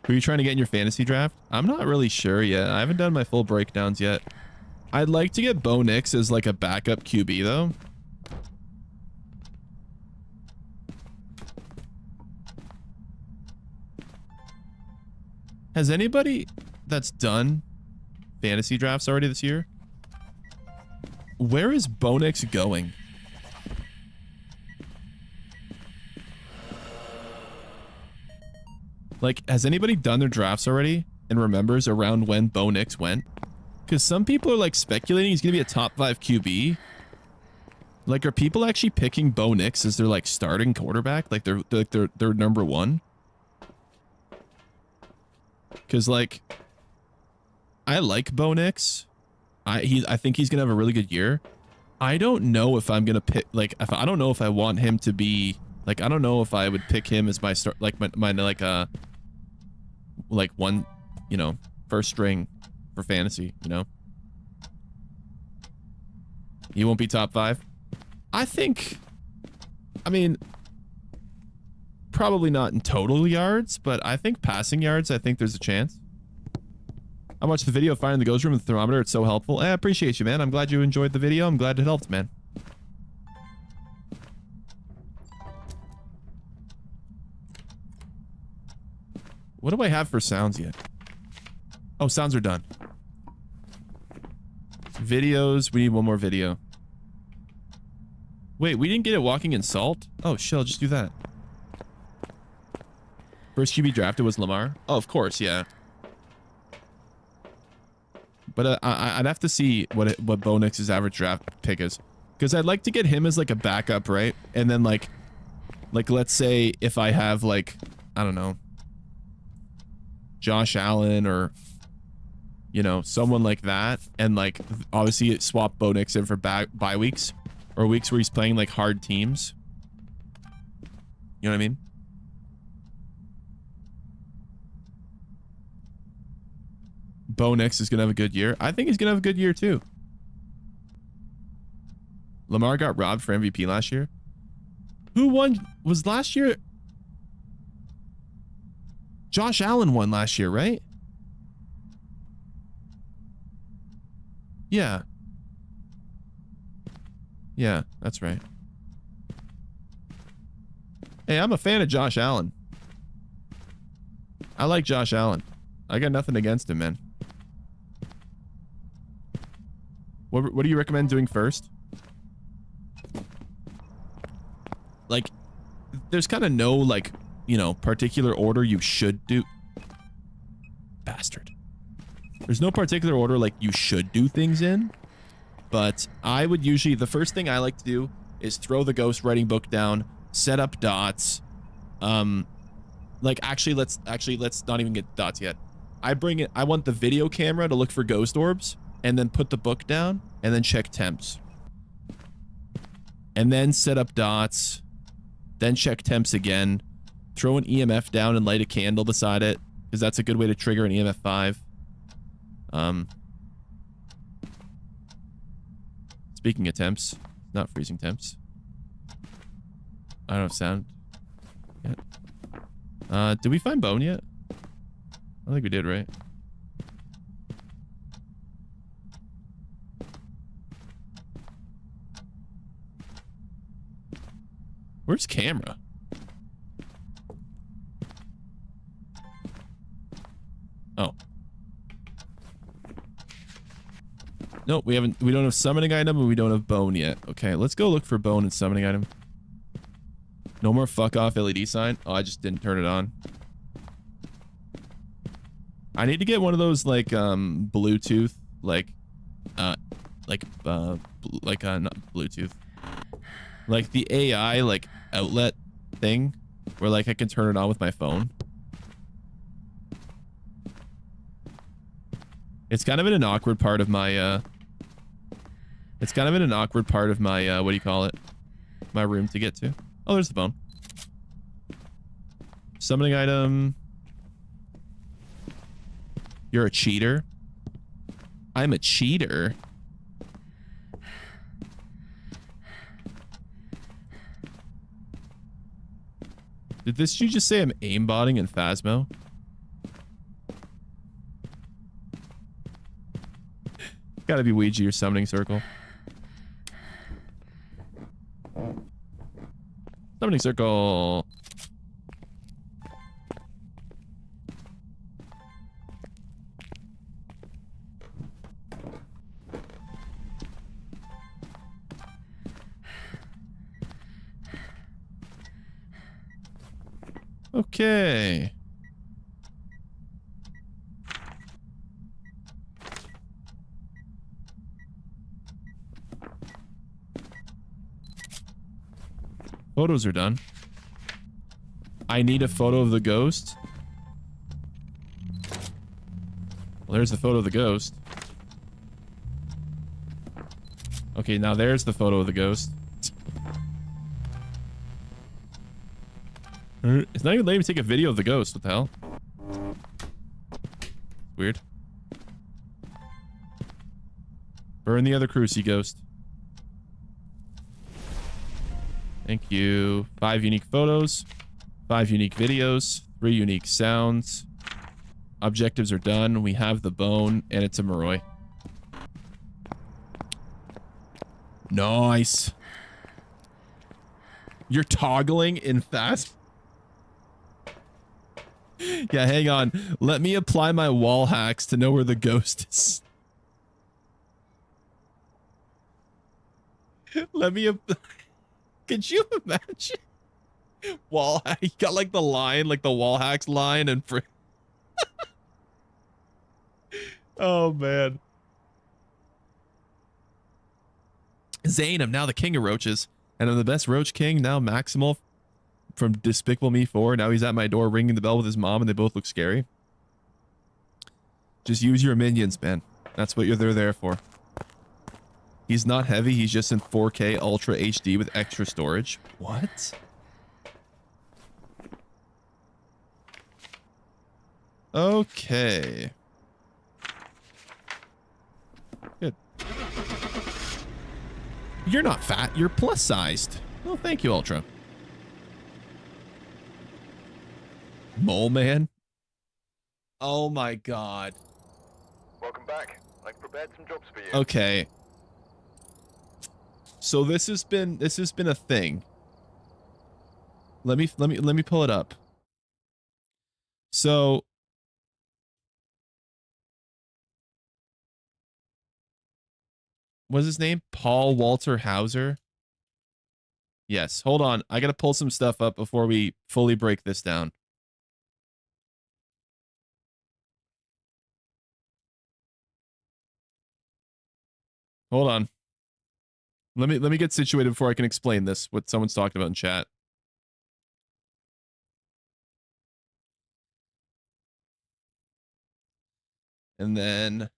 Who are you trying to get in your fantasy draft? I'm not really sure yet. I haven't done my full breakdowns yet. I'd like to get Bo Nix as like a backup QB though. Has anybody that's done fantasy drafts already this year? Where is Bo Nix going? Like, has anybody done their drafts already and remembers around when Bo Nix went? Because some people are like speculating he's going to be a top 5 QB. Like, are people actually picking Bo Nix as their like starting quarterback? Like they're number 1? Because like, I like Bo Nix. I think he's going to have a really good year. I don't know if I'm going to pick, like, I don't know if I want him to be, like, I don't know if I would pick him as my start, like like one, you know, first string for fantasy, you know. He won't be top 5. I think, I mean, probably not in total yards, but I think passing yards, I think there's a chance. I watched the video of finding the ghost room and the thermometer. It's so helpful. I appreciate you, man. I'm glad you enjoyed the video. I'm glad it helped, man. What do I have for sounds yet? Oh, sounds are done. Videos. We need one more video. Wait, we didn't get it walking in salt? Oh, shit, I'll just do that. First QB drafted was Lamar? Oh, of course, yeah. But I'd have to see what Bo Nix's average draft pick is. Because I'd like to get him as like a backup, right? And then like let's say if I have like, I don't know, Josh Allen or, you know, someone like that. And like, obviously swap Bo Nix in for bye weeks or weeks where he's playing like hard teams. You know what I mean? Bo Nix is going to have a good year. I think he's going to have a good year too. Lamar got robbed for MVP last year. Who won? Was last year? Josh Allen won last year, right? Yeah. Yeah, that's right. Hey, I'm a fan of Josh Allen. I like Josh Allen. I got nothing against him, man. What do you recommend doing first? Like, there's kind of no, like, you know, particular order you should do. Bastard. There's no particular order, like, you should do things in. But I would usually, the first thing I like to do is throw the ghost writing book down, set up dots. Like, actually, let's not even get dots yet. I want the video camera to look for ghost orbs, and then put the book down, and then check temps. And then set up dots, then check temps again, throw an EMF down and light a candle beside it, because that's a good way to trigger an EMF 5. Speaking of temps, not freezing temps. I don't have sound yet. Did we find bone yet? I think we did, right? Where's camera? Oh, Nope, we don't have summoning item and we don't have bone yet. Okay, let's go look for bone and summoning item. No more fuck off LED sign. Oh, I just didn't turn it on. I need to get one of those like Bluetooth not Bluetooth. Like the AI like outlet thing where like I can turn it on with my phone. It's kind of in an awkward part of my what do you call it? My room to get to. Oh, there's the bone. Summoning item. You're a cheater. I'm a cheater. Did you just say I'm aimbotting in Phasmo? Gotta be Ouija or summoning circle. Summoning circle. Okay. Photos are done. I need a photo of the ghost. Well, there's the photo of the ghost. Okay, now there's the photo of the ghost. It's not even letting me take a video of the ghost. What the hell? Weird. Burn the other Cruci ghost. Thank you. 5 unique photos. 5 unique videos. 3 unique sounds. Objectives are done. We have the bone, and it's a Moroi. Nice. You're toggling in fast. Yeah, hang on. Let me apply my wall hacks to know where the ghost is. Let me... Could you imagine? Wall hack. You got like the line, like the wall hacks line and... Oh, man. Zane, I'm now the king of roaches. And I'm the best roach king. Now Maximal from Despicable Me 4. Now he's at my door ringing the bell with his mom and they both look scary. Just use your minions, man. That's what they're there for. He's not heavy. He's just in 4K Ultra HD with extra storage. What? Okay. Good. You're not fat. You're plus sized. Oh, thank you, Ultra. Mole man. Oh my god. Welcome back. I've prepared some jobs for you. Okay. So this has been a thing. Let me pull it up. So what's his name? Paul Walter Hauser. Yes, hold on. I got to pull some stuff up before we fully break this down. Hold on. Let me get situated before I can explain this, what someone's talking about in chat. And then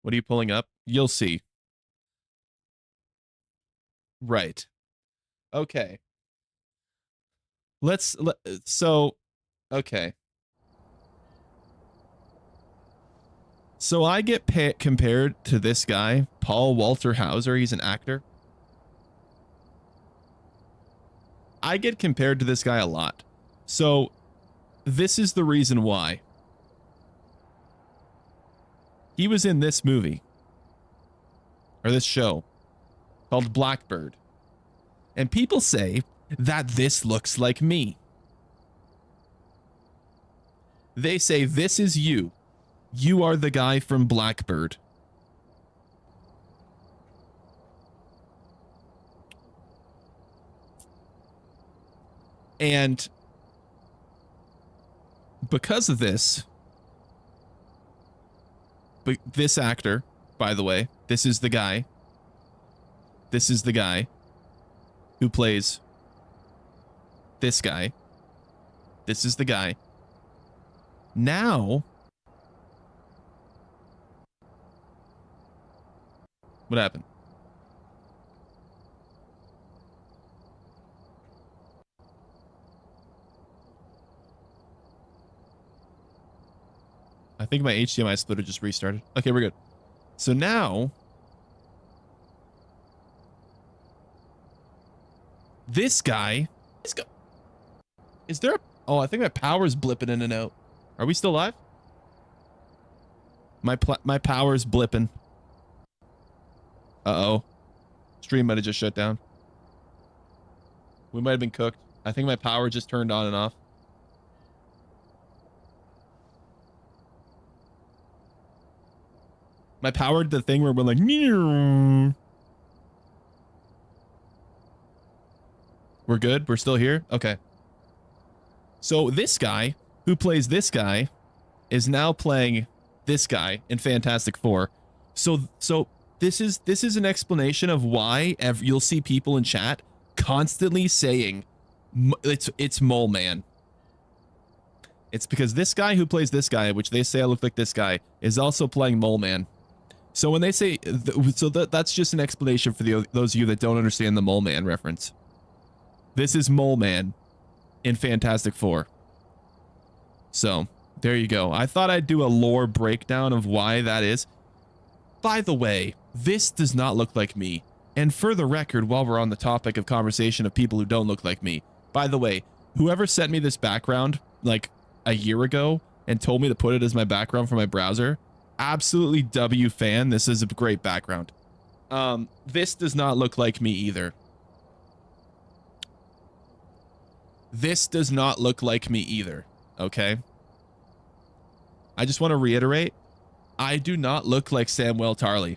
what are you pulling up? You'll see. Right. Okay. Okay. So I get compared to this guy, Paul Walter Hauser. He's an actor. I get compared to this guy a lot. So this is the reason why. He was in this movie. Or this show. called Blackbird. And people say that this looks like me. They say, this is you. You are the guy from Blackbird. And because of this, but this actor, by the way, this is the guy. This is the guy who plays this guy. This is the guy. Now, what happened? I think my HDMI splitter just restarted. Okay, we're good. So now, this guy, is there a, oh, I think my power's blipping in and out. Are we still live? My power's blipping. Uh-oh. Stream might have just shut down. We might have been cooked. I think my power just turned on and off. My power did the thing where we're like, meow. We're good? We're still here? Okay. So this guy, who plays this guy, is now playing this guy in Fantastic Four. So this is an explanation of why you'll see people in chat constantly saying it's Mole Man. It's because this guy who plays this guy, which they say I look like this guy, is also playing Mole Man. So when they say, that's just an explanation for those of you that don't understand the Mole Man reference. This is Mole Man in Fantastic Four. So there you go. I thought I'd do a lore breakdown of why that is. By the way, this does not look like me. And for the record, while we're on the topic of conversation of people who don't look like me, by the way, whoever sent me this background like a year ago and told me to put it as my background for my browser, absolutely W fan. This is a great background. This does not look like me either. This does not look like me either. Okay. I just want to reiterate, I do not look like Samuel Tarley.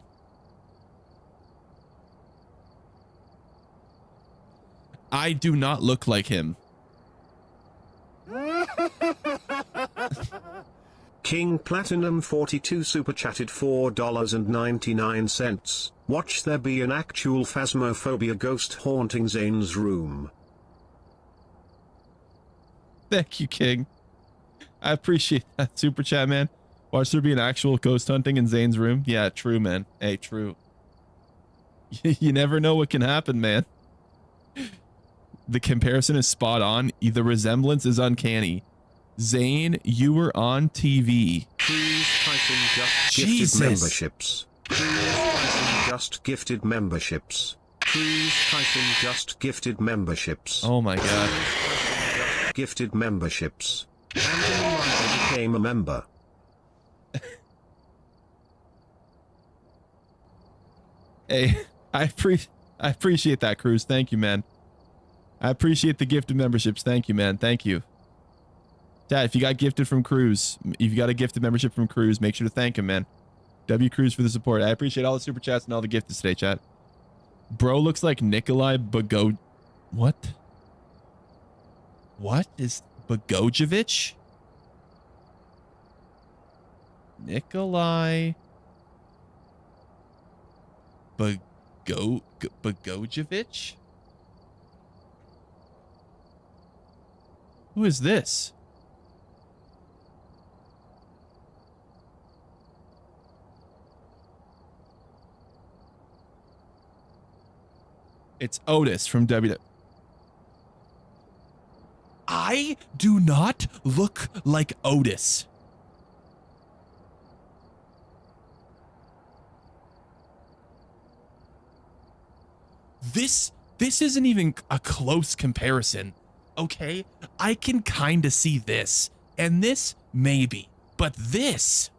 I do not look like him. King Platinum 42 super chatted $4.99. Watch there be an actual Phasmophobia ghost haunting Zane's room. Thank you, King. I appreciate that super chat, man. Watch there be an actual ghost hunting in Zane's room. Yeah, true, man. Hey, true. You never know what can happen, man. The comparison is spot on. The resemblance is uncanny. Zane, you were on TV. Cruise Tyson just gifted memberships. Cruise Tyson just gifted memberships. Cruise Tyson just gifted memberships. Oh my god. Gifted memberships. Anthony Michael became a member. Hey, I appreciate that, Cruz. Thank you, man. I appreciate the gifted memberships. Thank you, man. Thank you. Dad, if you got gifted from Cruz, if you got a gifted membership from Cruz, make sure to thank him, man. W Cruz for the support. I appreciate all the super chats and all the gifts today, chat. Bro looks like Nikolai Bogod... What? What is Bogojevic? Nikolai Bogojevic? Who is this? It's Otis from W. I do not look like Otis. This isn't even a close comparison. Okay, I can kind of see this, and this maybe, but this.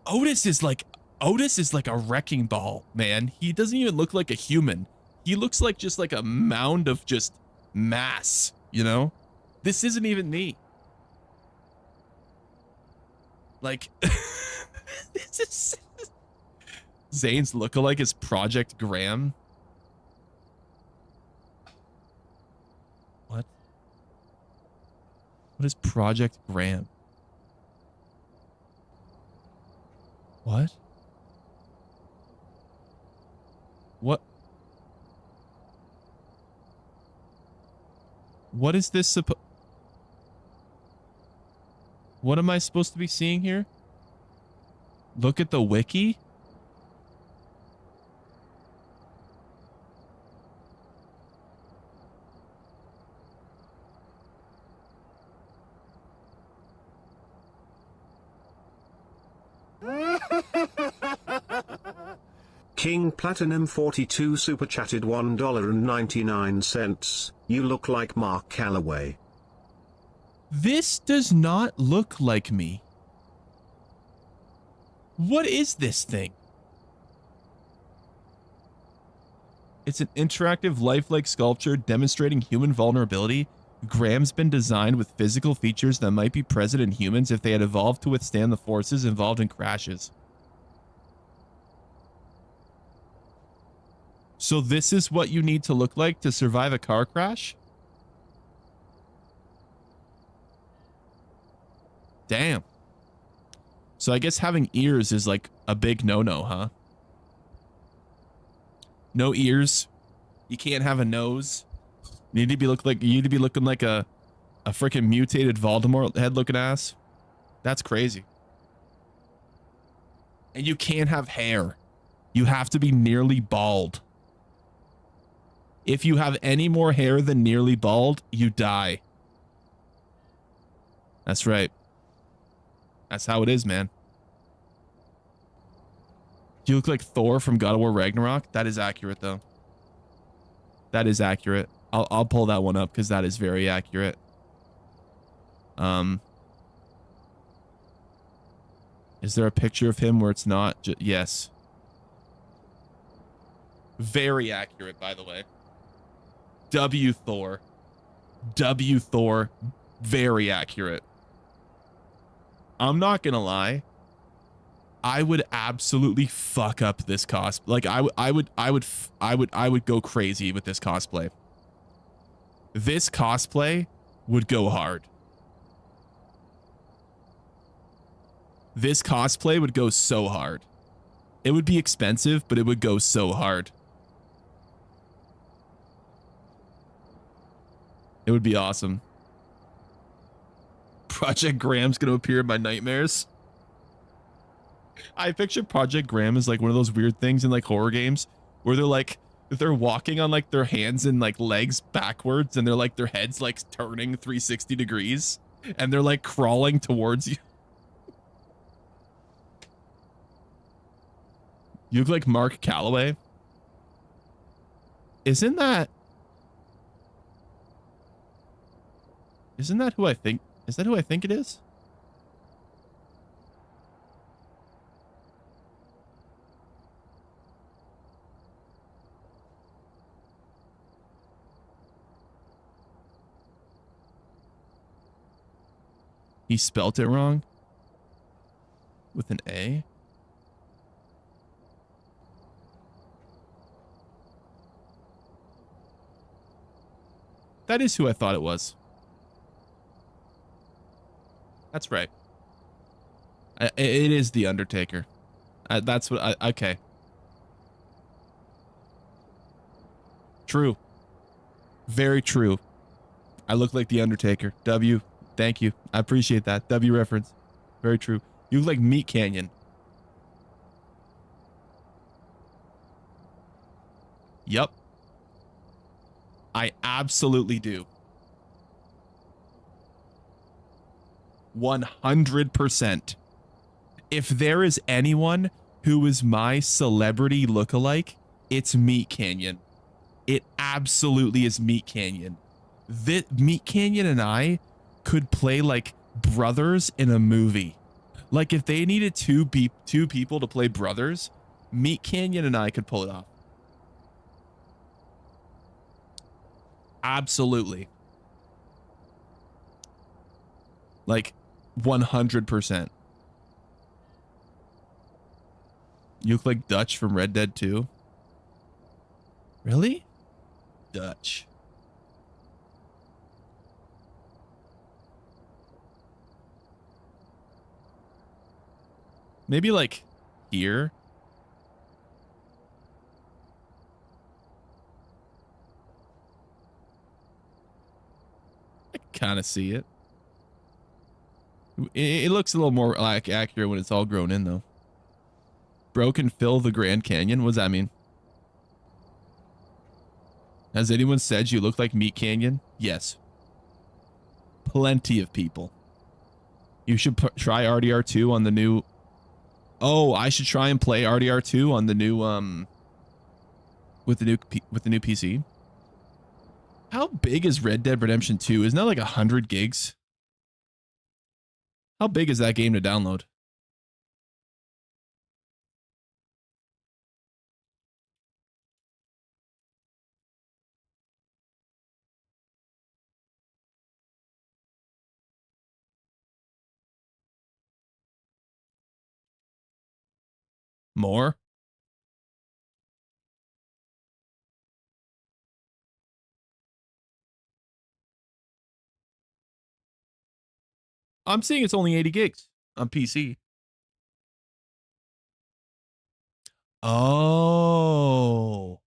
Otis is like a wrecking ball, man. He doesn't even look like a human. He looks like just like a mound of just mass, you know? This isn't even me. Like, this is Zane's lookalike is Project Graham. What? What is Project Graham? What? What? What is this What am I supposed to be seeing here? Look at the wiki? King Platinum 42 super chatted $1.99. You look like Mark Calloway. This does not look like me. What is this thing? It's an interactive lifelike sculpture demonstrating human vulnerability. Graham's been designed with physical features that might be present in humans if they had evolved to withstand the forces involved in crashes. So this is what you need to look like to survive a car crash? Damn. So I guess having ears is like a big no-no, huh? No ears. You can't have a nose. You need to be looking like a freaking mutated Voldemort head looking ass. That's crazy. And you can't have hair. You have to be nearly bald. If you have any more hair than nearly bald, you die. That's right. That's how it is, man. You look like Thor from God of War Ragnarok. That is accurate, though. That is accurate. I'll pull that one up because that is very accurate. Is there a picture of him where it's not? Yes. Very accurate, by the way. W Thor. W Thor. Very accurate. I'm not gonna lie. I would absolutely fuck up this cosplay. Like I would go crazy with this cosplay. This cosplay would go hard. This cosplay would go so hard. It would be expensive, but it would go so hard. It would be awesome. Project Graham's gonna appear in my nightmares. I picture Project Graham as like one of those weird things in like horror games where they're walking on like their hands and like legs backwards and they're like their heads like turning 360 degrees and they're like crawling towards you. You look like Mark Calloway. Isn't that who I think? Is that who I think it is? He spelt it wrong with an A. That is who I thought it was. That's right. It is the Undertaker. That's what I... Okay. True. Very true. I look like the Undertaker. W. Thank you. I appreciate that. W reference. Very true. You look like Meat Canyon. Yep. I absolutely do. 100%. If there is anyone who is my celebrity lookalike, it's Meat Canyon. It absolutely is Meat Canyon. Meat Canyon and I could play like brothers in a movie. Like if they needed two people to play brothers, Meat Canyon and I could pull it off. Absolutely. Like 100%. You look like Dutch from Red Dead 2. Really? Dutch. Maybe like here. I kind of see it. It looks a little more like accurate when it's all grown in though. Bro can fill the Grand Canyon. What does that mean? Has anyone said you look like Meat Canyon? Yes. Plenty of people. You should try RDR2 on the new... Oh, I should try and play RDR2 on the new, with the new PC. How big is Red Dead Redemption 2? Isn't that like 100 gigs? How big is that game to download? More? I'm seeing it's only 80 gigs on PC. Oh.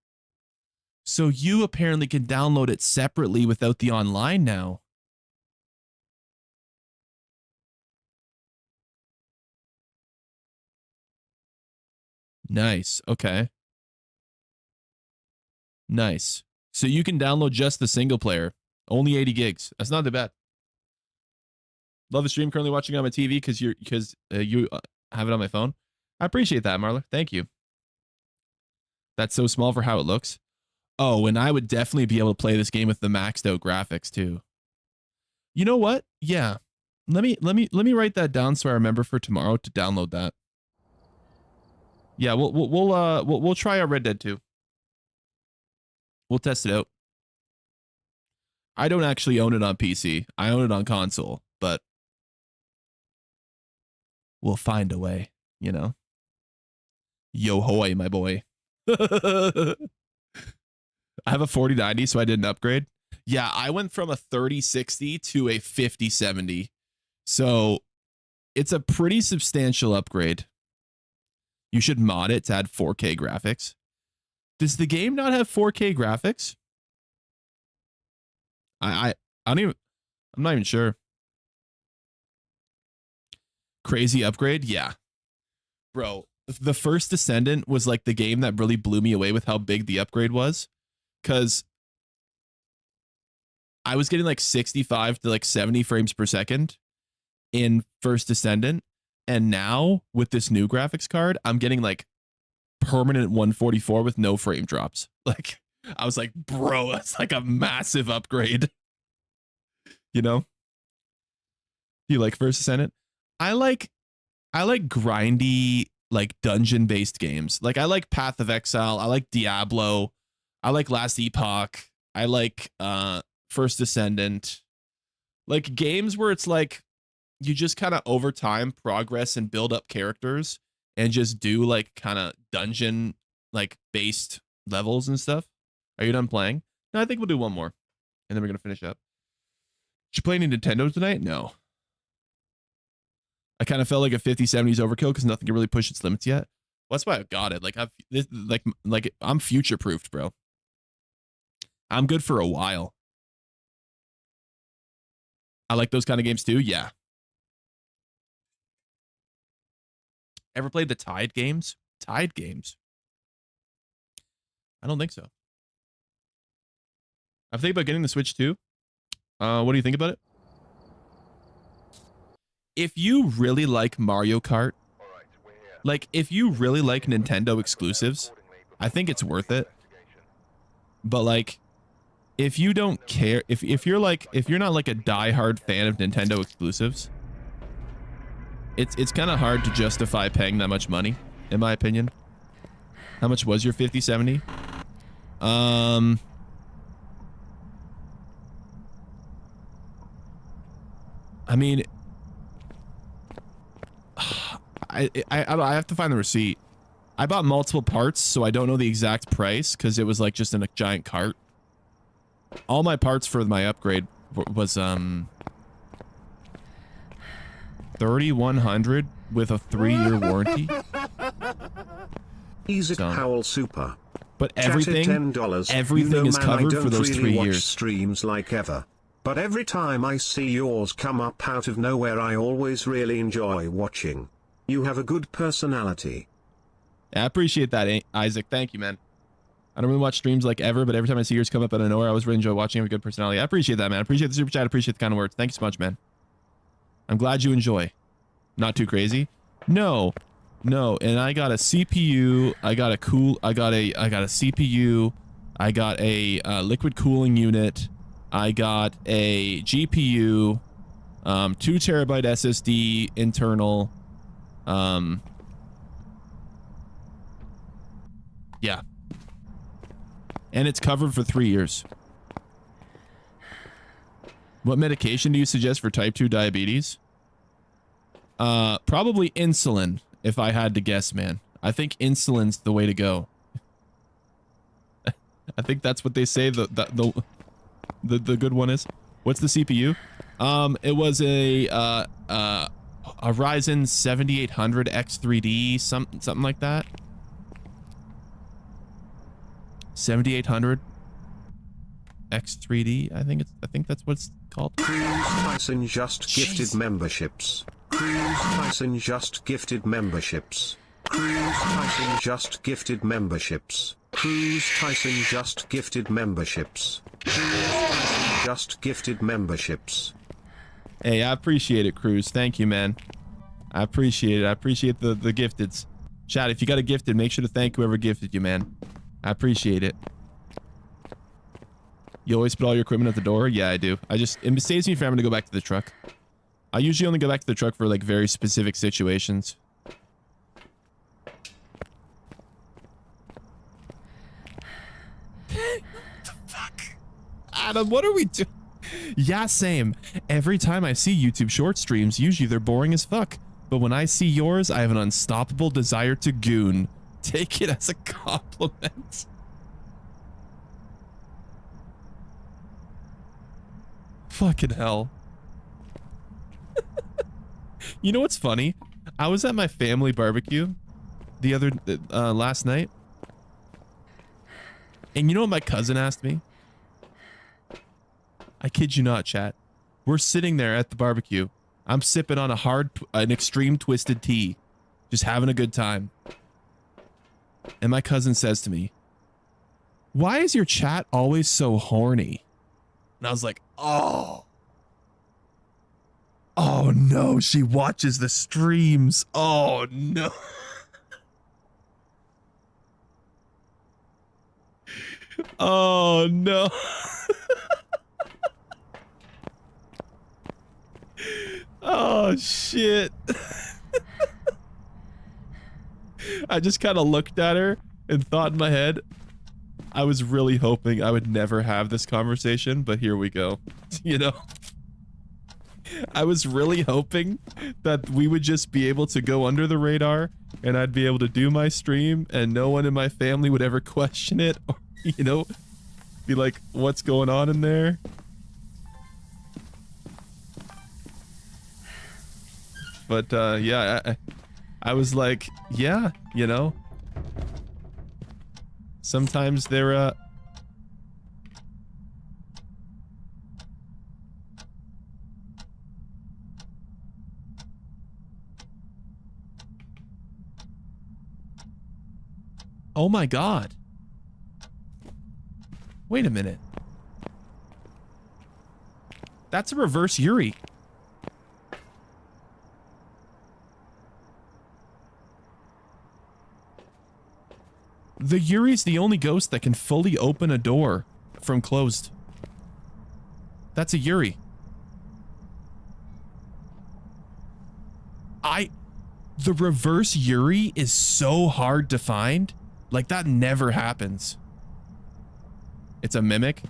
So you apparently can download it separately without the online now. Nice. Okay. Nice. So you can download just the single player. Only 80 gigs. That's not that bad. Love the stream. Currently watching on my TV because you have it on my phone. I appreciate that, Marla. Thank you. That's so small for how it looks. Oh, and I would definitely be able to play this game with the maxed out graphics too. You know what? Yeah. Let me write that down so I remember for tomorrow to download that. Yeah, we'll try out Red Dead 2. We'll test it out. I don't actually own it on PC. I own it on console, but we'll find a way, you know? Yo hoy, my boy. I have a 4090, so I did an upgrade. Yeah, I went from a 3060 to a 5070. So it's a pretty substantial upgrade. You should mod it to add 4K graphics. Does the game not have 4K graphics? I don't even, I'm not even sure. Crazy upgrade? Yeah. Bro, the first Descendant was like the game that really blew me away with how big the upgrade was. Because I was getting like 65 to like 70 frames per second in first Descendant. And now with this new graphics card, I'm getting like permanent 144 with no frame drops. Like, I was like, bro, that's like a massive upgrade. You know? You like first Descendant? I like grindy, like dungeon based games. Like I like Path of Exile. I like Diablo. I like Last Epoch. I like First Descendant. Like games where it's like you just kind of over time progress and build up characters and just do like kind of dungeon like based levels and stuff. Are you done playing? No, I think we'll do one more and then we're gonna finish up. Did you play any Nintendo tonight? No. I kind of felt like a 5070s overkill because nothing can really push its limits yet. Well, that's why I've got it. Like I'm future proofed, bro. I'm good for a while. I like those kind of games too. Yeah. Ever played the Tide games? Tide games? I don't think so. I'm thinking about getting the Switch too. What do you think about it? If you really like Mario Kart, like if you really like Nintendo exclusives, I think it's worth it. But like, if you don't care, if you're not like a diehard fan of Nintendo exclusives, It's kind of hard to justify paying that much money, in my opinion. How much was your 5070? I mean, I have to find the receipt. I bought multiple parts, so I don't know the exact price because it was like just in a giant cart. All my parts for my upgrade was 3,100 with a 3-year warranty. Easy So- Powell Super. But Chatted everything $10. everything You know, is man, I covered don't for those really 3 watch years. streams like ever. But every time I see yours come up out of nowhere, I always really enjoy watching. You have a good personality. I appreciate that, Isaac. Thank you, man. I don't really watch streams like ever, but every time I see yours come up out of nowhere, I always really enjoy watching. You have a good personality. I appreciate that, man. I appreciate the super chat. I appreciate the kind of words. Thank you so much, man. I'm glad you enjoy. Not too crazy. No. And I got a CPU. I got a CPU. I got a liquid cooling unit. I got a GPU. 2 terabyte SSD internal. Yeah. And it's covered for 3 years. What medication do you suggest for type 2 diabetes? Probably insulin, if I had to guess, man. I think insulin's the way to go. I think that's what they say the good one is. What's the CPU? It was a Ryzen 7800 X3D, something like that. 7800 X3D, I think that's what it's called. Cruise Tyson just gifted Jeez. memberships. Cruise Tyson just gifted memberships. Cruise Tyson just gifted memberships. Cruise Tyson just gifted memberships. Cruise Tyson just gifted memberships. Hey, I appreciate it, Cruz. Thank you, man. I appreciate it. I appreciate the gifteds. Chat, if you got a gifted, make sure to thank whoever gifted you, man. I appreciate it. You always put all your equipment at the door? Yeah, I do. It saves me from having to go back to the truck. I usually only go back to the truck for like very specific situations. What the fuck? Adam, what are we doing? Yeah, same. Every time I see YouTube short streams, usually they're boring as fuck. But when I see yours, I have an unstoppable desire to goon. Take it as a compliment. Fucking hell. You know what's funny? I was at my family barbecue the other last night. And you know what my cousin asked me? I kid you not, chat. We're sitting there at the barbecue. I'm sipping on an extreme twisted tea. Just having a good time. And my cousin says to me, "Why is your chat always so horny?" And I was like, oh no, she watches the streams. Oh no. Oh no. Oh shit. I just kind of looked at her and thought in my head, I was really hoping I would never have this conversation, but here we go. You know? I was really hoping that we would just be able to go under the radar and I'd be able to do my stream and no one in my family would ever question it or, you know, be like, what's going on in there? But, yeah, I was like, yeah, you know, sometimes they're, oh my God. Wait a minute. That's a reverse Yuri. The Yuri's the only ghost that can fully open a door from closed. That's a Yuri. The reverse Yuri is so hard to find. Like, that never happens. It's a mimic.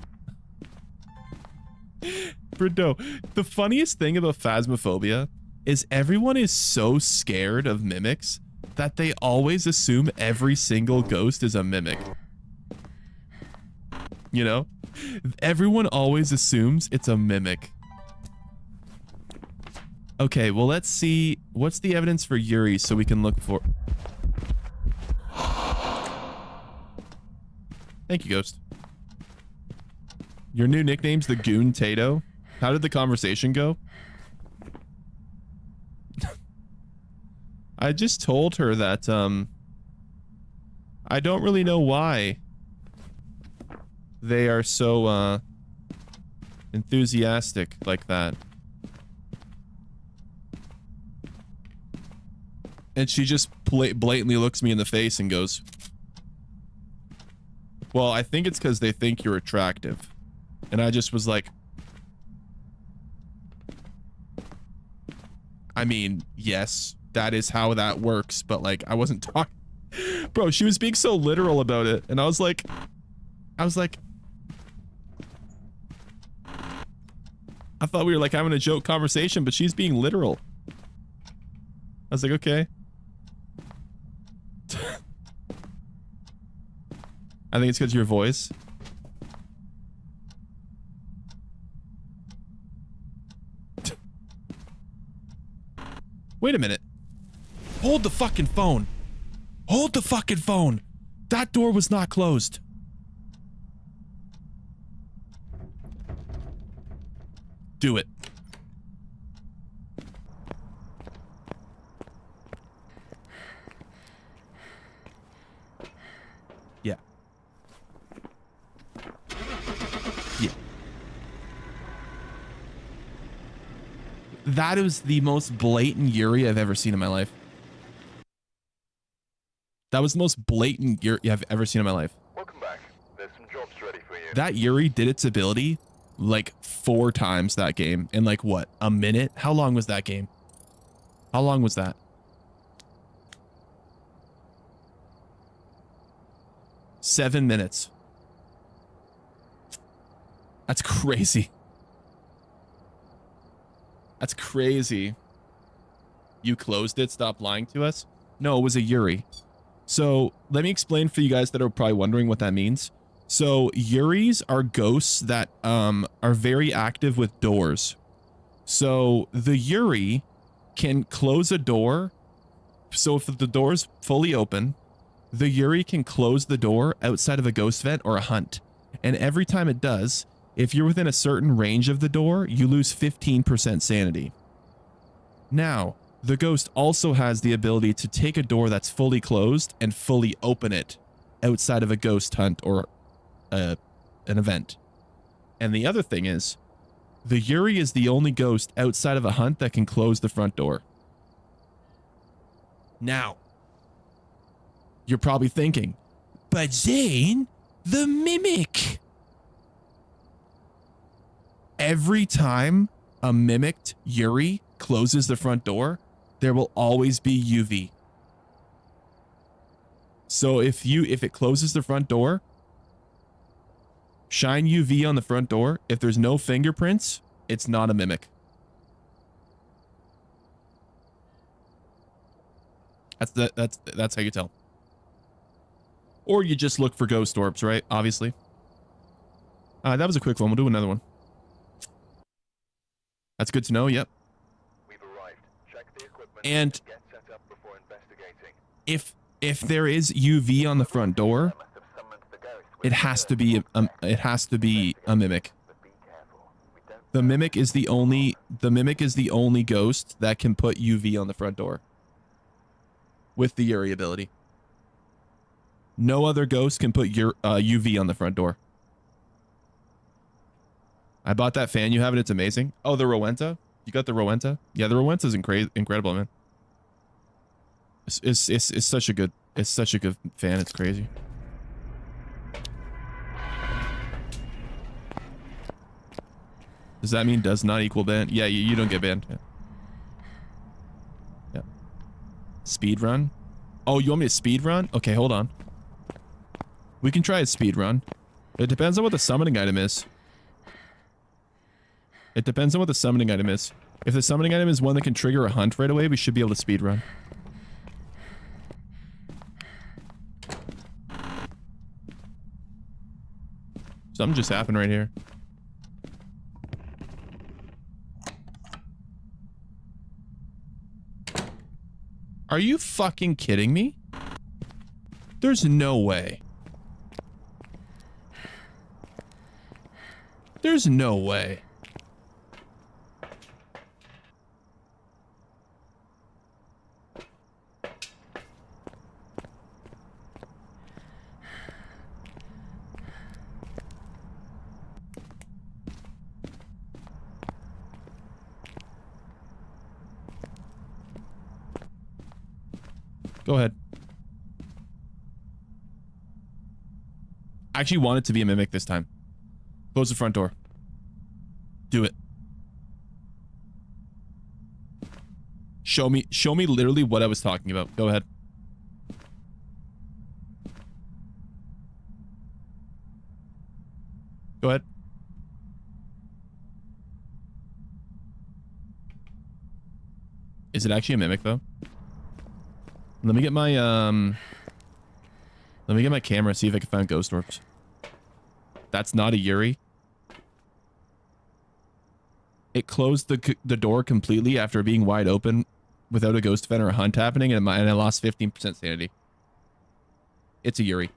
Bruno, the funniest thing about Phasmophobia is everyone is so scared of mimics that they always assume every single ghost is a mimic. You know? Everyone always assumes it's a mimic. Okay, well, let's see. What's the evidence for Yuri so we can look for... Thank you, Ghost. Your new nickname's the Goon Tato. How did the conversation go? I just told her that, I don't really know why they are so, enthusiastic like that. And she just blatantly looks me in the face and goes, well, I think it's because they think you're attractive. And I just was like, I mean, yes, that is how that works. But like, I wasn't talking. Bro, she was being so literal about it. And I was like, I thought we were like having a joke conversation, but she's being literal. I was like, okay. I think it's because of your voice. Wait a minute. Hold the fucking phone. Hold the fucking phone. That door was not closed. Do it. Yeah. Yeah. That is the most blatant Yuri I've ever seen in my life. That was the most blatant Yuri I've ever seen in my life. Welcome back. There's some jobs ready for you. That Yuri did its ability like 4 times that game in like what, a minute? How long was that game? How long was that? 7 minutes. That's crazy. That's crazy. You closed it, stop lying to us? No, it was a Yuri. So let me explain for you guys that are probably wondering what that means. So Yuris are ghosts that are very active with doors. So the Yuri can close a door. So if the door's fully open, the Yuri can close the door outside of a ghost vent or a hunt. And every time it does, if you're within a certain range of the door, you lose 15% sanity. Now, the ghost also has the ability to take a door that's fully closed and fully open it outside of a ghost hunt or an event. And the other thing is, the Yuri is the only ghost outside of a hunt that can close the front door. Now, you're probably thinking, but Zane, the mimic. Every time a mimicked Yuri closes the front door, there will always be UV. So if it closes the front door, shine UV on the front door. If there's no fingerprints, it's not a mimic. That's how you tell. Or you just look for ghost orbs, right? Obviously. That was a quick one. We'll do another one. That's good to know. Yep. We've arrived. Check the equipment And get set up before investigating. if there is UV on the front door, it has to be a mimic. The mimic is the only ghost that can put UV on the front door with the Yuri ability. No other ghost can put your UV on the front door. I bought that fan you have and it's amazing. Oh, the Rowenta? You got the Rowenta? Yeah, the Rowenta's incredible, man. It's such a good fan. It's crazy. Does that mean does not equal ban? Yeah, you don't get banned. Yeah. Yeah. Speed run? Oh, you want me to speed run? Okay, hold on. We can try a speed run. It depends on what the summoning item is. It depends on what the summoning item is. If the summoning item is one that can trigger a hunt right away, we should be able to speed run. Something just happened right here. Are you fucking kidding me? There's no way. There's no way. Go ahead. I actually want it to be a mimic this time. Close the front door. Do it. Show me literally what I was talking about. Go ahead. Go ahead. Is it actually a mimic though? Let me get my camera, see if I can find ghost orbs. That's not a Yuri. It closed the door completely after being wide open without a ghost event or a hunt happening, and I lost 15% sanity. It's a Yuri.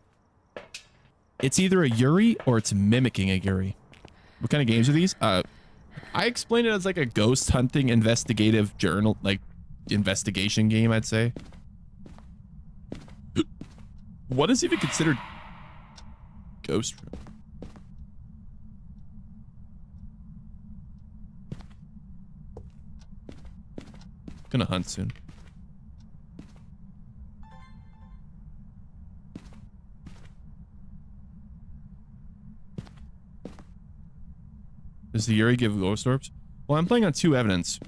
It's either a Yuri or it's mimicking a Yuri. What kind of games are these? I explained it as like a ghost hunting investigative journal, like investigation game, I'd say. What is even considered ghost room? Gonna hunt soon. Does the Yuri give ghost orbs? Well, I'm playing on 2 evidence.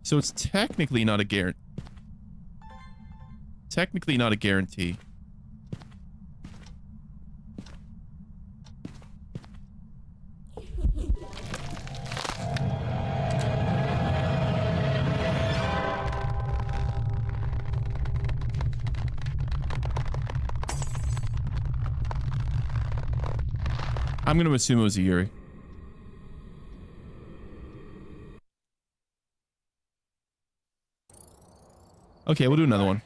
So it's technically not a guarantee. Technically not a guarantee. I'm going to assume it was a Yuri. Okay, we'll do another one.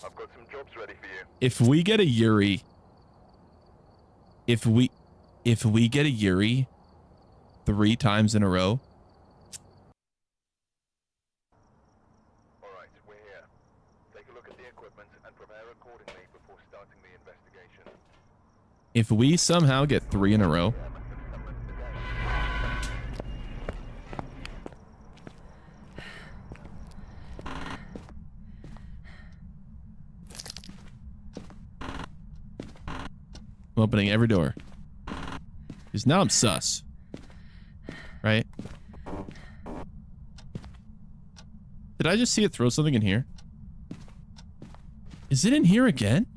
I've got some jobs ready for you. If we get a Yuri, if we get a Yuri 3 times in a row. All right, we're here. Take a look at the equipment and prepare accordingly before starting the investigation. If we somehow get 3 in a row. I'm opening every door. Because now I'm sus. Right? Did I just see it throw something in here? Is it in here again?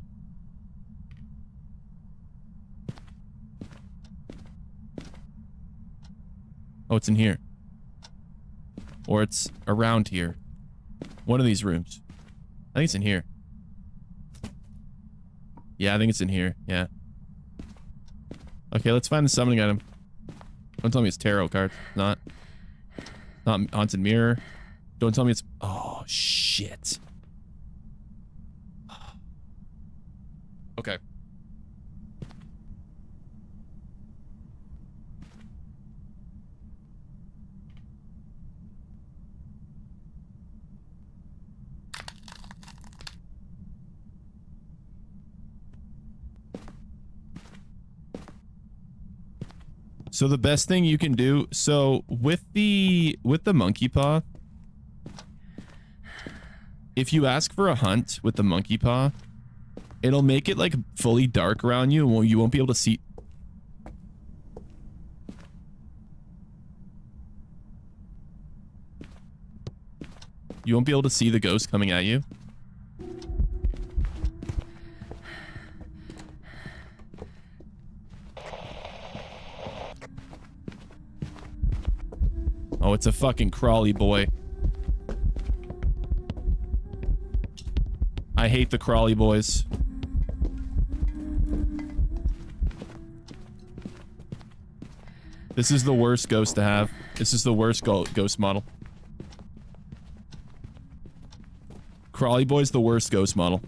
Oh, it's in here. Or it's around here. One of these rooms. I think it's in here. Yeah, I think it's in here. Yeah. Okay, let's find the summoning item. Don't tell me it's tarot card. Not haunted mirror. Don't tell me it's... Oh, shit. Okay. So the best thing you can do, so with the monkey paw, if you ask for a hunt with the monkey paw, it'll make it like fully dark around you and you won't be able to see. You won't be able to see the ghost coming at you. Oh, it's a fucking crawly boy. I hate the crawly boys. This is the worst ghost to have. This is the worst ghost model. Crawly boy's the worst ghost model.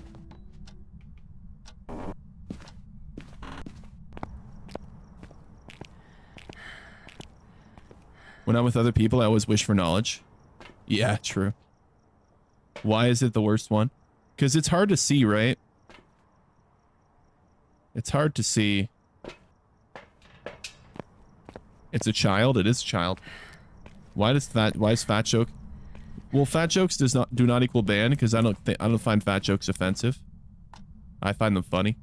When I'm with other people, I always wish for knowledge. Yeah, true. Why is it the worst one? Because it's hard to see, right? It's hard to see. It's a child. It is a child. Why is fat joke? Well, fat jokes do not equal ban because I don't find fat jokes offensive. I find them funny.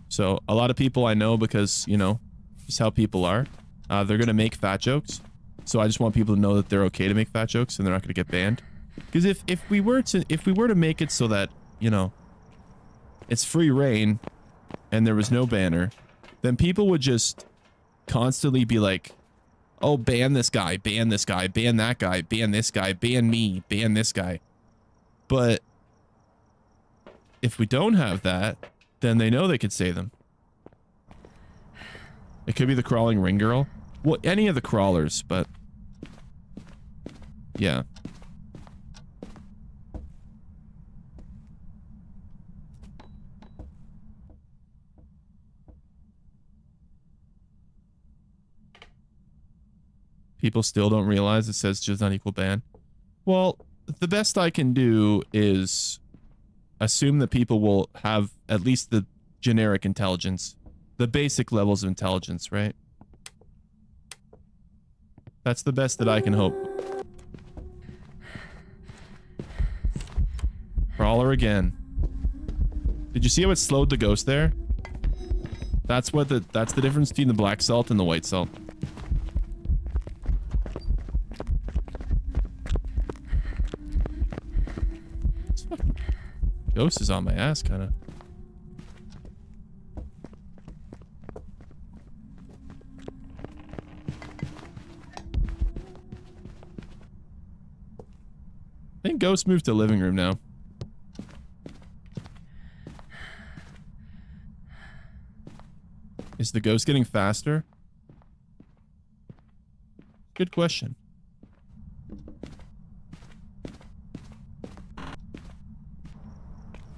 So a lot of people I know, because you know just how people are, they're gonna make fat jokes. So I just want people to know that they're okay to make fat jokes and they're not gonna get banned. Because if we were to make it so that, you know, it's free reign and there was no banner, then people would just constantly be like, oh, ban this guy, ban this guy, ban that guy, ban this guy, ban me, ban this guy. But if we don't have that, then they know they could say them. It could be the crawling ring girl. Well, any of the crawlers, but yeah. People still don't realize it says does not equal ban. Well, the best I can do is assume that people will have at least the generic intelligence, the basic levels of intelligence, right? That's the best that I can hope. Crawler again. Did you see how it slowed the ghost there? That's the difference between the black salt and the white salt. Ghost is on my ass, kind of. I think Ghost moved to living room now. Is the ghost getting faster? Good question.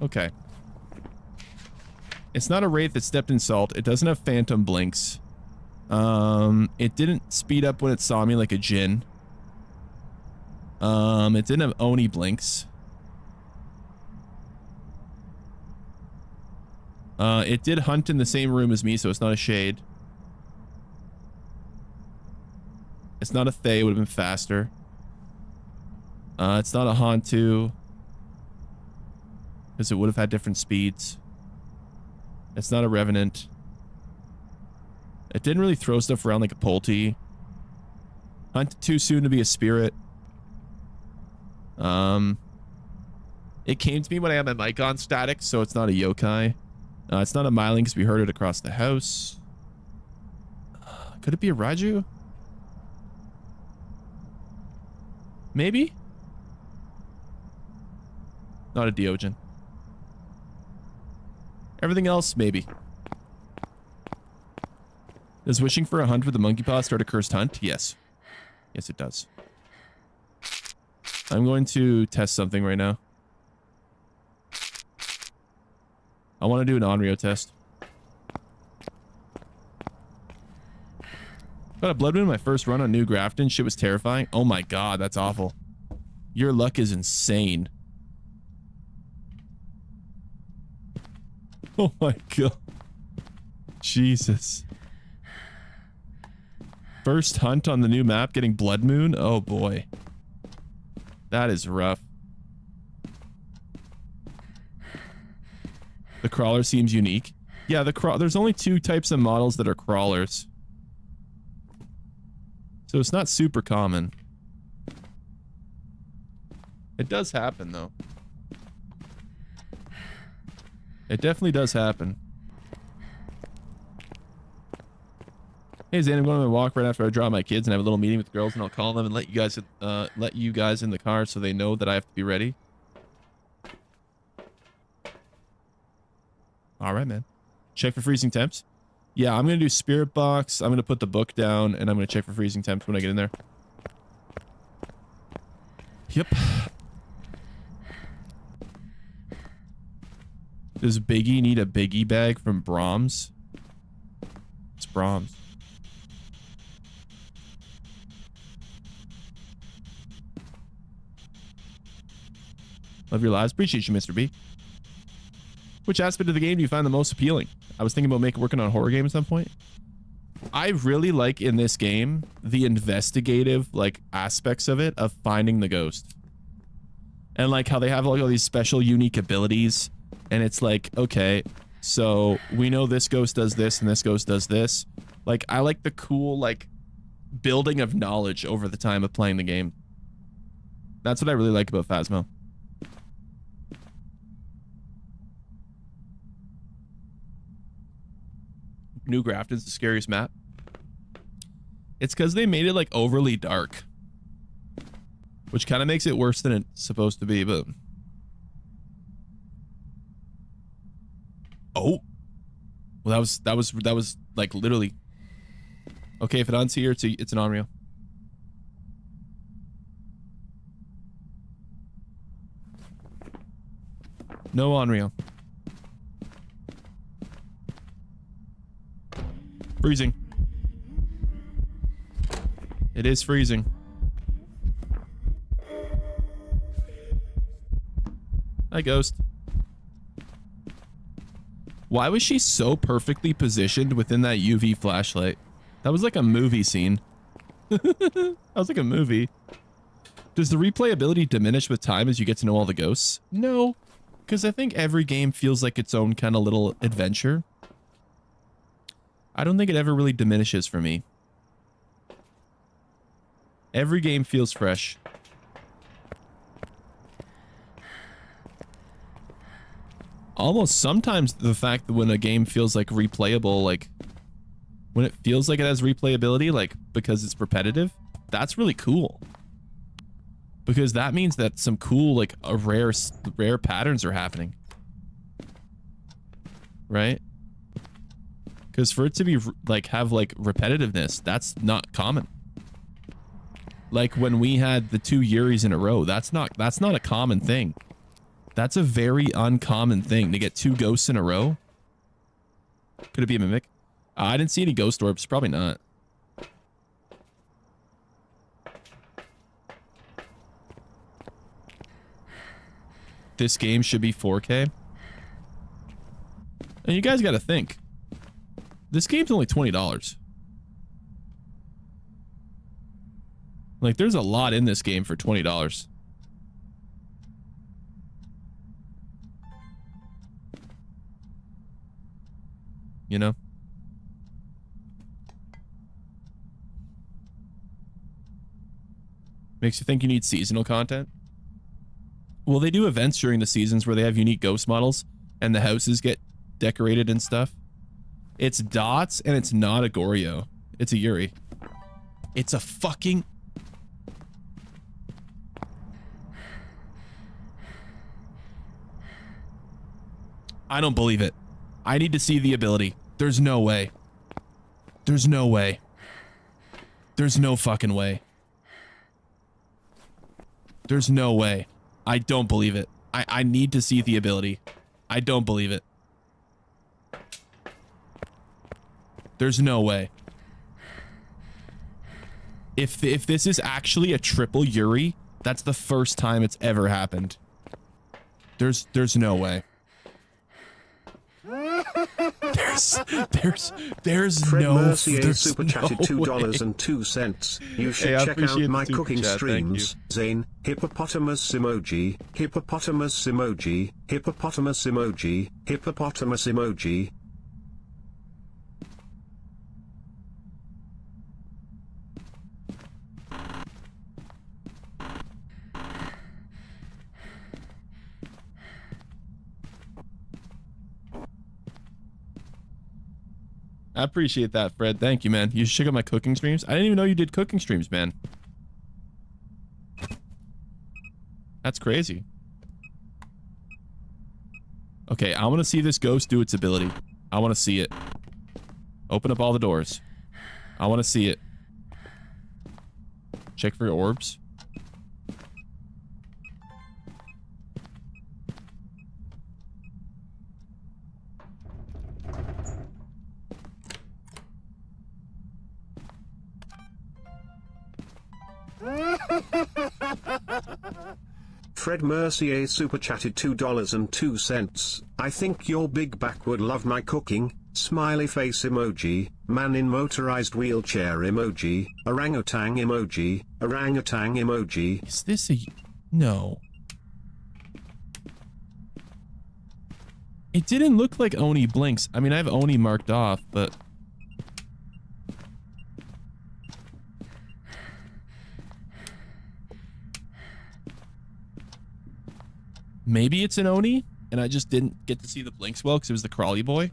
Okay. It's not a wraith that stepped in salt. It doesn't have phantom blinks. It didn't speed up when it saw me like a djinn. It didn't have Oni blinks. It did hunt in the same room as me, so it's not a shade. It's not a Thay, it would have been faster. It's not a Hantu, because it would have had different speeds. It's not a Revenant. It didn't really throw stuff around like a Polty. Hunted too soon to be a spirit. It came to me when I had my mic on static, so it's not a yokai. It's not a Myling because we heard it across the house. Could it be a Raiju? Maybe? Not a Deogen. Everything else, maybe. Does wishing for a hunt with the monkey paw start a cursed hunt? Yes. Yes, it does. I'm going to test something right now. I want to do an Onryo test. Got a blood moon my first run on New Grafton. Shit was terrifying. Oh my god, that's awful. Your luck is insane. Oh my god. Jesus. First hunt on the new map, getting blood moon? Oh boy. That is rough. The crawler seems unique. Yeah, there's only 2 types of models that are crawlers. So it's not super common. It does happen, though. It definitely does happen. Hey, Zane, I'm going on a walk right after I drop my kids and have a little meeting with the girls, and I'll call them and let you guys in the car so they know that I have to be ready. All right, man. Check for freezing temps. Yeah, I'm going to do spirit box. I'm going to put the book down, and I'm going to check for freezing temps when I get in there. Yep. Does Biggie need a Biggie bag from Brahms? It's Brahms. Love your lives. Appreciate you, Mr. B. Which aspect of the game do you find the most appealing? I was thinking about working on a horror game at some point. I really like in this game the investigative aspects of it, of finding the ghost. And like how they have all these special unique abilities. And it's like, okay, so we know this ghost does this and this ghost does this. Like, I like the cool, building of knowledge over the time of playing the game. That's what I really like about Phasmo. New Grafton's the scariest map. It's because they made it overly dark, which kind of makes it worse than it's supposed to be. But oh, well, that was literally okay. If it on's here, it's an Unreal. No Unreal. Freezing. It is freezing. Hi, Ghost. Why was she so perfectly positioned within that UV flashlight? That was like a movie scene. That was like a movie. Does the replayability diminish with time as you get to know all the ghosts? No, because I think every game feels like its own kind of little adventure. I don't think it ever really diminishes for me. Every game feels fresh. Almost sometimes the fact that when a game feels replayable, when it feels like it has replayability, because it's repetitive, that's really cool. Because that means that some cool, rare patterns are happening. Right? Because for it to be, have, repetitiveness, that's not common. Like, when we had the 2 Yuris in a row, that's not a common thing. That's a very uncommon thing, to get 2 ghosts in a row. Could it be a mimic? I didn't see any ghost orbs. Probably not. This game should be 4K. And you guys got to think. This game's only $20. There's a lot in this game for $20. You know? Makes you think you need seasonal content. Well, they do events during the seasons where they have unique ghost models and the houses get decorated and stuff. It's dots and it's not a Goryo. It's a Yuri. It's a fucking... I don't believe it. I need to see the ability. There's no way. There's no way. There's no fucking way. There's no way. I don't believe it. I need to see the ability. I don't believe it. There's no way. If this is actually a triple Yuri, that's the first time it's ever happened. There's no way. There's Fred no Mercier there's super chatted no $2.02. You should Hey, I check out appreciate my the super cooking chat, thank streams. Zane, hippopotamus emoji, hippopotamus emoji, hippopotamus emoji, hippopotamus emoji. I appreciate that, Fred. Thank you, man. You should check out my cooking streams. I didn't even know you did cooking streams, man. That's crazy. Okay, I want to see this ghost do its ability. I want to see it. Open up all the doors. I want to see it. Check for orbs. Fred Mercier super chatted $2.02. I think your big back would love my cooking. Smiley face emoji, man in motorized wheelchair emoji, orangutan emoji, orangutan emoji. Is this a... No. It didn't look like Oni blinks. I mean, I have Oni marked off, but... Maybe it's an Oni, and I just didn't get to see the blinks well because it was the crawly boy.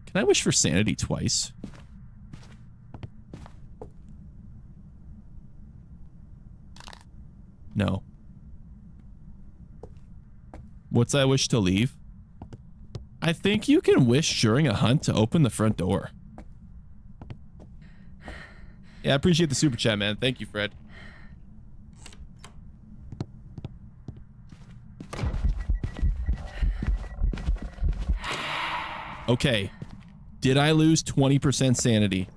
Can I wish for sanity twice? No. What's I wish to leave? I think you can wish during a hunt to open the front door. Yeah, I appreciate the super chat, man. Thank you, Fred. Okay. Did I lose 20% sanity?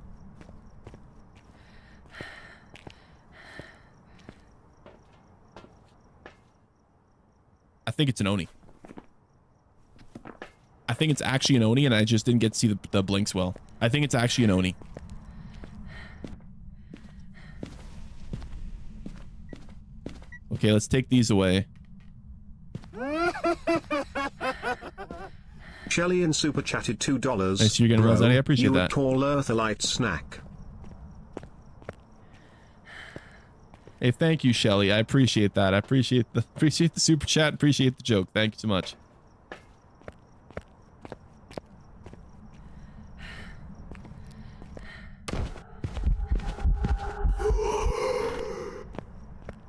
I think it's an Oni. I think it's actually an Oni, and I just didn't get to see the blinks well. I think it's actually an Oni. Okay, let's take these away. Shelly in super chatted $2. Nice, you're getting rolls out. I appreciate you that. Would call Earth a light snack. Hey, thank you, Shelly. I appreciate that. I appreciate the super chat. Appreciate the joke. Thank you so much.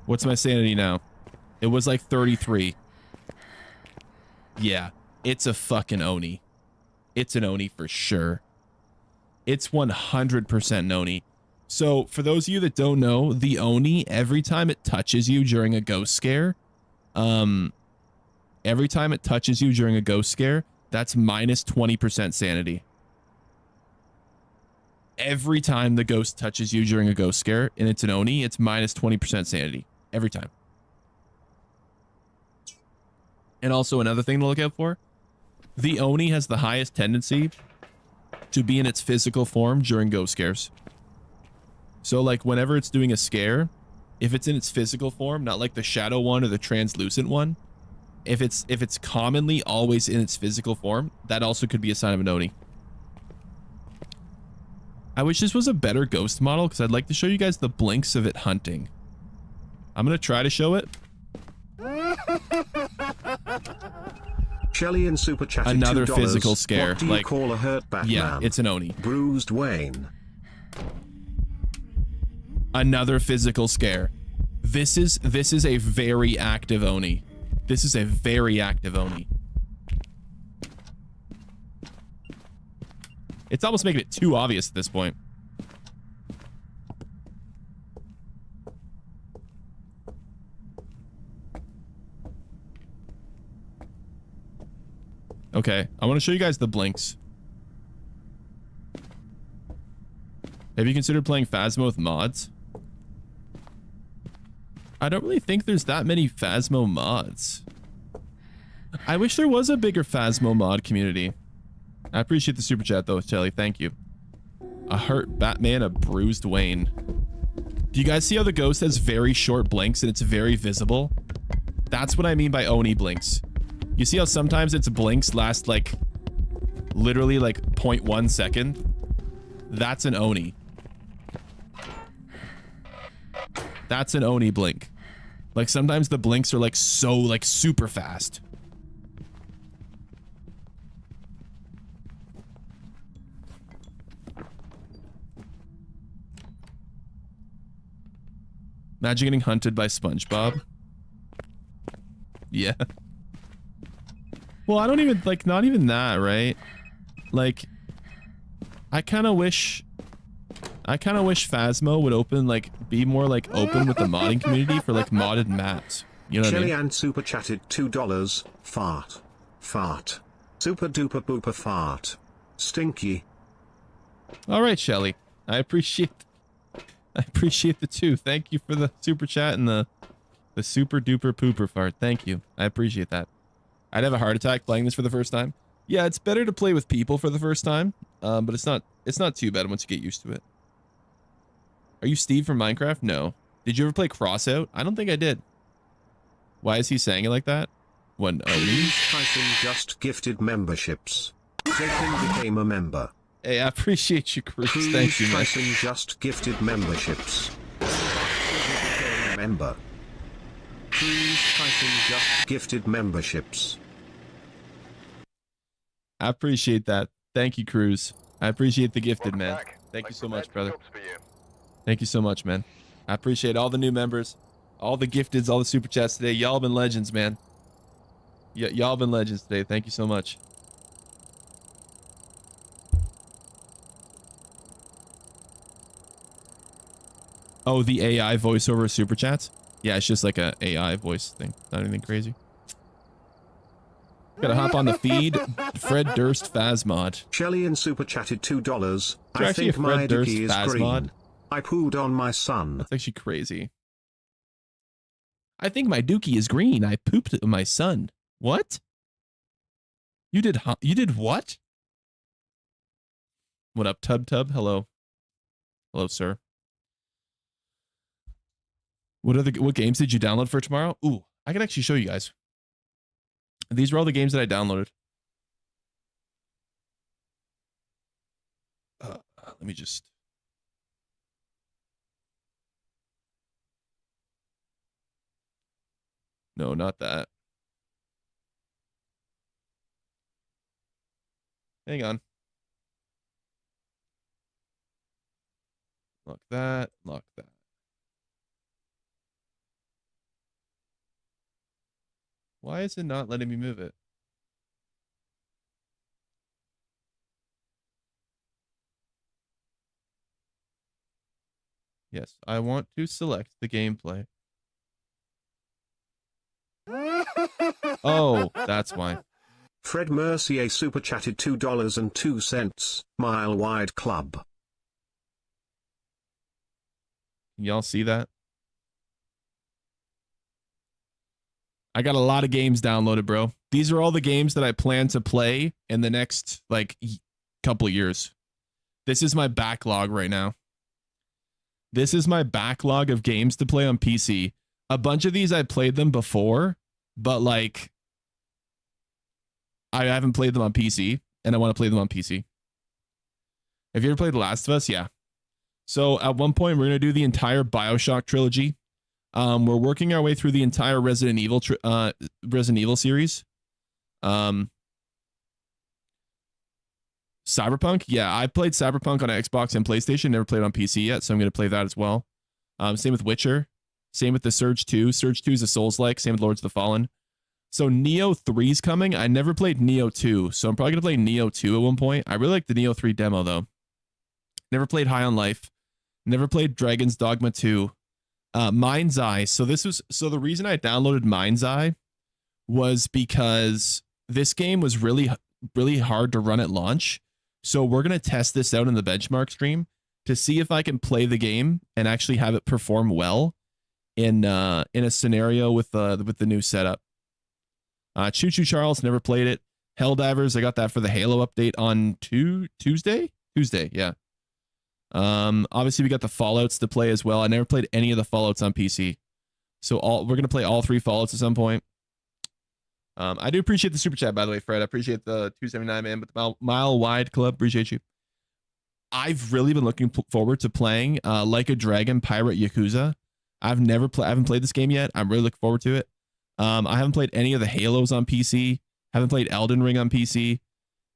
What's my sanity now? It was like 33. Yeah, it's a fucking Oni. It's an Oni for sure. It's 100% an Oni. So for those of you that don't know, the Oni, every time it touches you during a ghost scare, that's minus 20% sanity. Every time the ghost touches you during a ghost scare and it's an Oni, it's minus 20% sanity. Every time. And also another thing to look out for, the Oni has the highest tendency to be in its physical form during ghost scares. So like whenever it's doing a scare, if it's in its physical form, not like the shadow one or the translucent one, if it's commonly always in its physical form, that also could be a sign of an Oni. I wish this was a better ghost model because I'd like to show you guys the blinks of it hunting. I'm going to try to show it. Shelly in super chatted Another $2. physical scare. What do you like, call a hurt Batman? Yeah, it's an Oni. Bruised Wayne. Another physical scare. This is a very active Oni. This is a very active Oni. It's almost making it too obvious at this point. Okay, I want to show you guys the blinks. Have you considered playing Phasmo with mods? I don't really think there's that many Phasmo mods. I wish there was a bigger Phasmo mod community. I appreciate the super chat though, Shelly. Thank you. A hurt Batman, a bruised Wayne. Do you guys see how the ghost has very short blinks and it's very visible? That's what I mean by Oni blinks. You see how sometimes its blinks last like literally like 0.1 second? That's an Oni. That's an Oni blink. Like sometimes the blinks are like so like super fast. Imagine getting hunted by SpongeBob. Yeah. Well, I don't even, like, not even that, right? Like, I kind of wish Phasmo would open, like, be more, like, open with the modding community for, like, modded maps. You know what I Shelly mean? and super chatted $2. Fart. Fart. Super duper booper fart. Stinky. All right, Shelly. I appreciate the two. Thank you for the super chat and the super duper pooper fart. Thank you. I appreciate that. I'd have a heart attack playing this for the first time. Yeah, it's better to play with people for the first time, but it's not too bad once you get used to it. Are you Steve from Minecraft? No. Did you ever play Crossout? I don't think I did. Why is he saying it like that? When Cruz Tyson just gifted memberships. Jason became a member. Hey, I appreciate you, Cruz. Cruz Thank you, man. Tyson just gifted memberships. Member. Cruz Tyson just gifted memberships. I appreciate that. Thank you, Cruz. I appreciate the gifted, Welcome man. back. Thank you Like so we've much, had brother. jobs for you. Thank you so much, man. I appreciate all the new members, all the gifteds, all the super chats today. Y'all been legends, man. Y'all been legends today. Thank you so much. Oh, the AI voiceover super chats? Yeah, it's just like a AI voice thing. Not anything crazy. Gotta hop on the feed. Fred Durst Phasmod. Shelly and super chatted $2. I actually a think my Fred Durst dookie is Phasmod. green. I pooed on my son. That's actually crazy. I think my dookie is green. I pooped on my son. What? You did what? What up, Tub? Hello. Hello, sir. What games did you download for tomorrow? Ooh, I can actually show you guys. These were all the games that I downloaded. Let me just... No, not that. Hang on. Lock that. Lock that. Why is it not letting me move it? Yes, I want to select the gameplay. Oh, that's why. Fred Mercier super chatted $2.02. Mile Wide Club. Can y'all see that? I got a lot of games downloaded, bro. These are all the games that I plan to play in the next, like, couple years. This is my backlog right now. This is my backlog of games to play on PC. A bunch of these I played them before, but, like, I haven't played them on PC, and I want to play them on PC. Have you ever played The Last of Us? Yeah. So at one point, we're going to do the entire BioShock trilogy. We're working our way through the entire Resident Evil series. Cyberpunk? Yeah, I played Cyberpunk on Xbox and PlayStation. Never played on PC yet, so I'm going to play that as well. Same with Witcher. Same with the Surge 2. Surge 2 is a Souls-like. Same with Lords of the Fallen. So Neo 3's coming. I never played Neo 2, so I'm probably going to play Neo 2 at one point. I really like the Neo 3 demo, though. Never played High on Life. Never played Dragon's Dogma 2. Mind's Eye. So the reason I downloaded Mind's Eye was because this game was really, really hard to run at launch. So we're going to test this out in the benchmark stream to see if I can play the game and actually have it perform well in a scenario with the new setup. Choo Choo Charles, never played it. Helldivers, I got that for the Halo update on Tuesday, yeah. Obviously we got the Fallouts to play as well. I never played any of the Fallouts on PC. So we're going to play all 3 Fallouts at some point. I do appreciate the super chat, by the way, Fred. I appreciate the 279, man, but the Mile Wide Club, appreciate you. I've really been looking forward to playing Like a Dragon Pirate Yakuza. I haven't played this game yet. I'm really looking forward to it. I haven't played any of the Halos on PC. Haven't played Elden Ring on PC.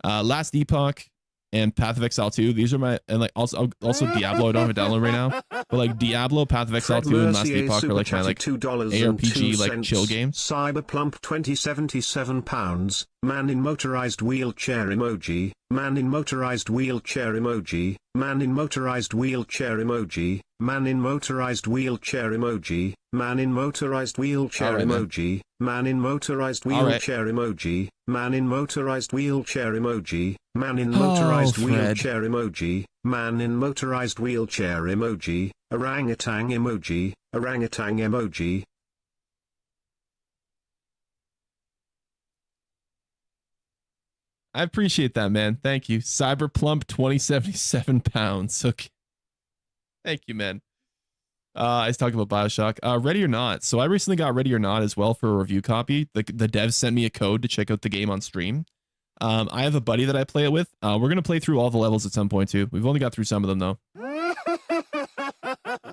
Last Epoch, and Path of Exile 2. These are my, and like also Diablo. I don't have a download right now, but like Diablo, Path of Exile 2, and Last Epoch are like my like ARPG like chill games. Cyberplump 2077 pounds. Man in motorized wheelchair emoji. Man in motorized wheelchair emoji. Man in motorized wheelchair emoji. Man in motorized wheelchair emoji. Man in motorized wheelchair emoji. Man in motorized wheelchair emoji. Man in motorized wheelchair emoji. Man in motorized wheelchair emoji. Man in motorized wheelchair emoji. Orangutan emoji. Orangutan emoji. I appreciate that, man. Thank you. Cyberplump 2077 pounds. Okay. Thank you, man. I was talking about Bioshock. Ready or Not. So I recently got Ready or Not as well for a review copy. The devs sent me a code to check out the game on stream. I have a buddy that I play it with. We're going to play through all the levels at some point too. We've only got through some of them though.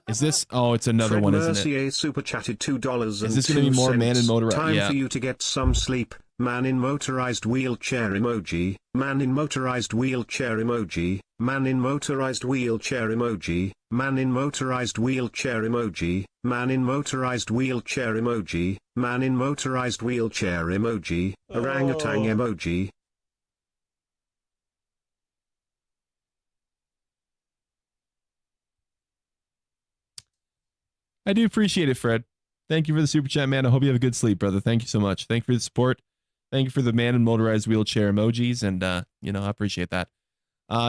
Is this? Oh, it's another Fred one, isn't Mercier it? super chatted $2. Is this going to be more Man in Motorized? Time for you to get some sleep. Man in motorized wheelchair emoji. Man in motorized wheelchair emoji. Man in motorized wheelchair emoji. Man in motorized wheelchair emoji. Man in motorized wheelchair emoji. Man in motorized wheelchair emoji. Orangutan emoji. I do appreciate it, Fred. Thank you for the super chat, man. I hope you have a good sleep, brother. Thank you so much. Thank you for the support. Thank you for the Man in motorized wheelchair emojis, and I appreciate that.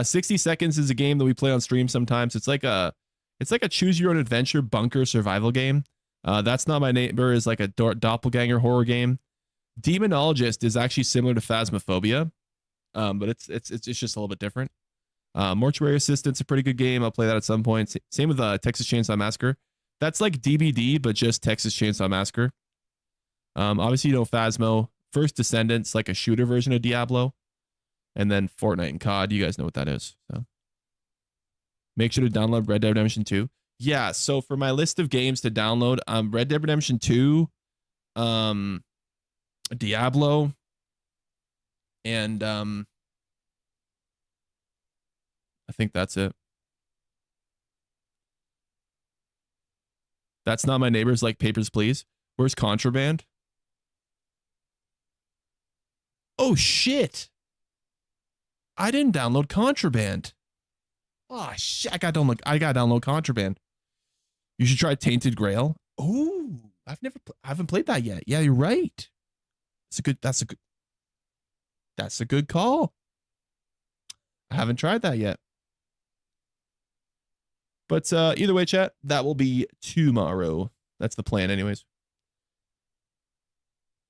60 Seconds is a game that we play on stream sometimes. It's like a choose your own adventure bunker survival game. That's Not My Neighbor is like a doppelganger horror game. Demonologist is actually similar to Phasmophobia, but it's just a little bit different. Mortuary Assistant's a pretty good game. I'll play that at some point. Same with Texas Chainsaw Massacre. That's like DBD, but just Texas Chainsaw Massacre. Obviously, Phasmo. First Descendants, like a shooter version of Diablo. And then Fortnite and COD. You guys know what that is. So make sure to download Red Dead Redemption 2. Yeah, so for my list of games to download, Red Dead Redemption 2, Diablo, and I think that's it. That's Not My Neighbors, like Papers, Please. Where's Contraband? Oh, shit. I didn't download Contraband. Oh, shit. I got to download Contraband. You should try Tainted Grail. Oh, I haven't played that yet. Yeah, you're right. That's a good call. I haven't tried that yet. But either way, chat, that will be tomorrow. That's the plan anyways.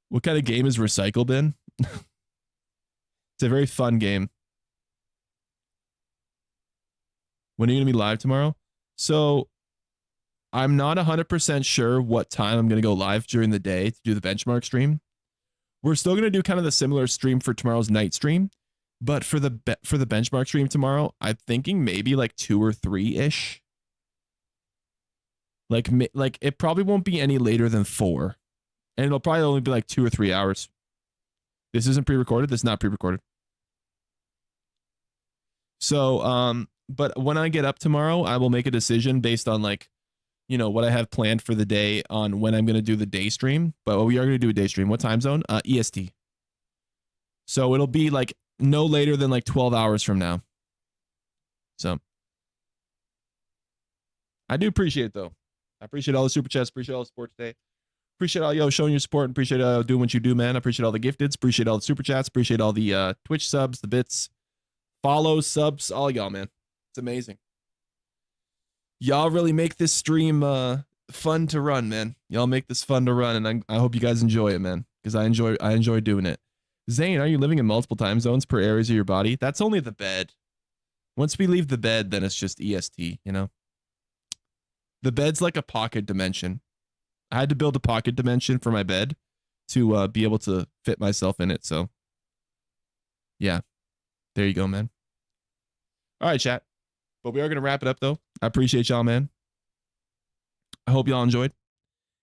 What kind of game is Recycle Bin? It's a very fun game. When are you going to be live tomorrow? So I'm not 100% sure what time I'm going to go live during the day to do the benchmark stream. We're still going to do kind of the similar stream for tomorrow's night stream. But for the benchmark stream tomorrow, I'm thinking maybe like 2 or 3-ish. Like it probably won't be any later than 4. And it'll probably only be like 2 or 3 hours. This isn't pre-recorded. This is not pre-recorded. So, but when I get up tomorrow, I will make a decision based on like, what I have planned for the day on when I'm going to do the day stream. But we are going to do a day stream. What time zone? EST. So it'll be like no later than like 12 hours from now. So I do appreciate it though. I appreciate all the super chats. Appreciate all the support today. Appreciate all y'all showing your support and appreciate doing what you do, man. I appreciate all the gifteds. Appreciate all the super chats. Appreciate all the Twitch subs, the bits, follows, subs, all y'all, man. It's amazing. Y'all really make this stream fun to run, man. Y'all make this fun to run, and I hope you guys enjoy it, man, because I enjoy doing it. Zane, are you living in multiple time zones per areas of your body? That's only the bed. Once we leave the bed, then it's just EST, The bed's like a pocket dimension. I had to build a pocket dimension for my bed to be able to fit myself in it. So, yeah, there you go, man. All right, chat. But we are going to wrap it up, though. I appreciate y'all, man. I hope y'all enjoyed.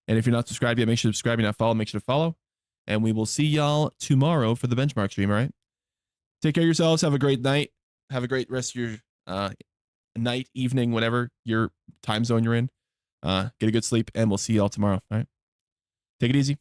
And if you're not subscribed yet, make sure to subscribe. If you're not followed, make sure to follow. And we will see y'all tomorrow for the benchmark stream, all right? Take care of yourselves. Have a great night. Have a great rest of your night, evening, whatever your time zone you're in. Get a good sleep, and we'll see you all tomorrow. All right. Take it easy.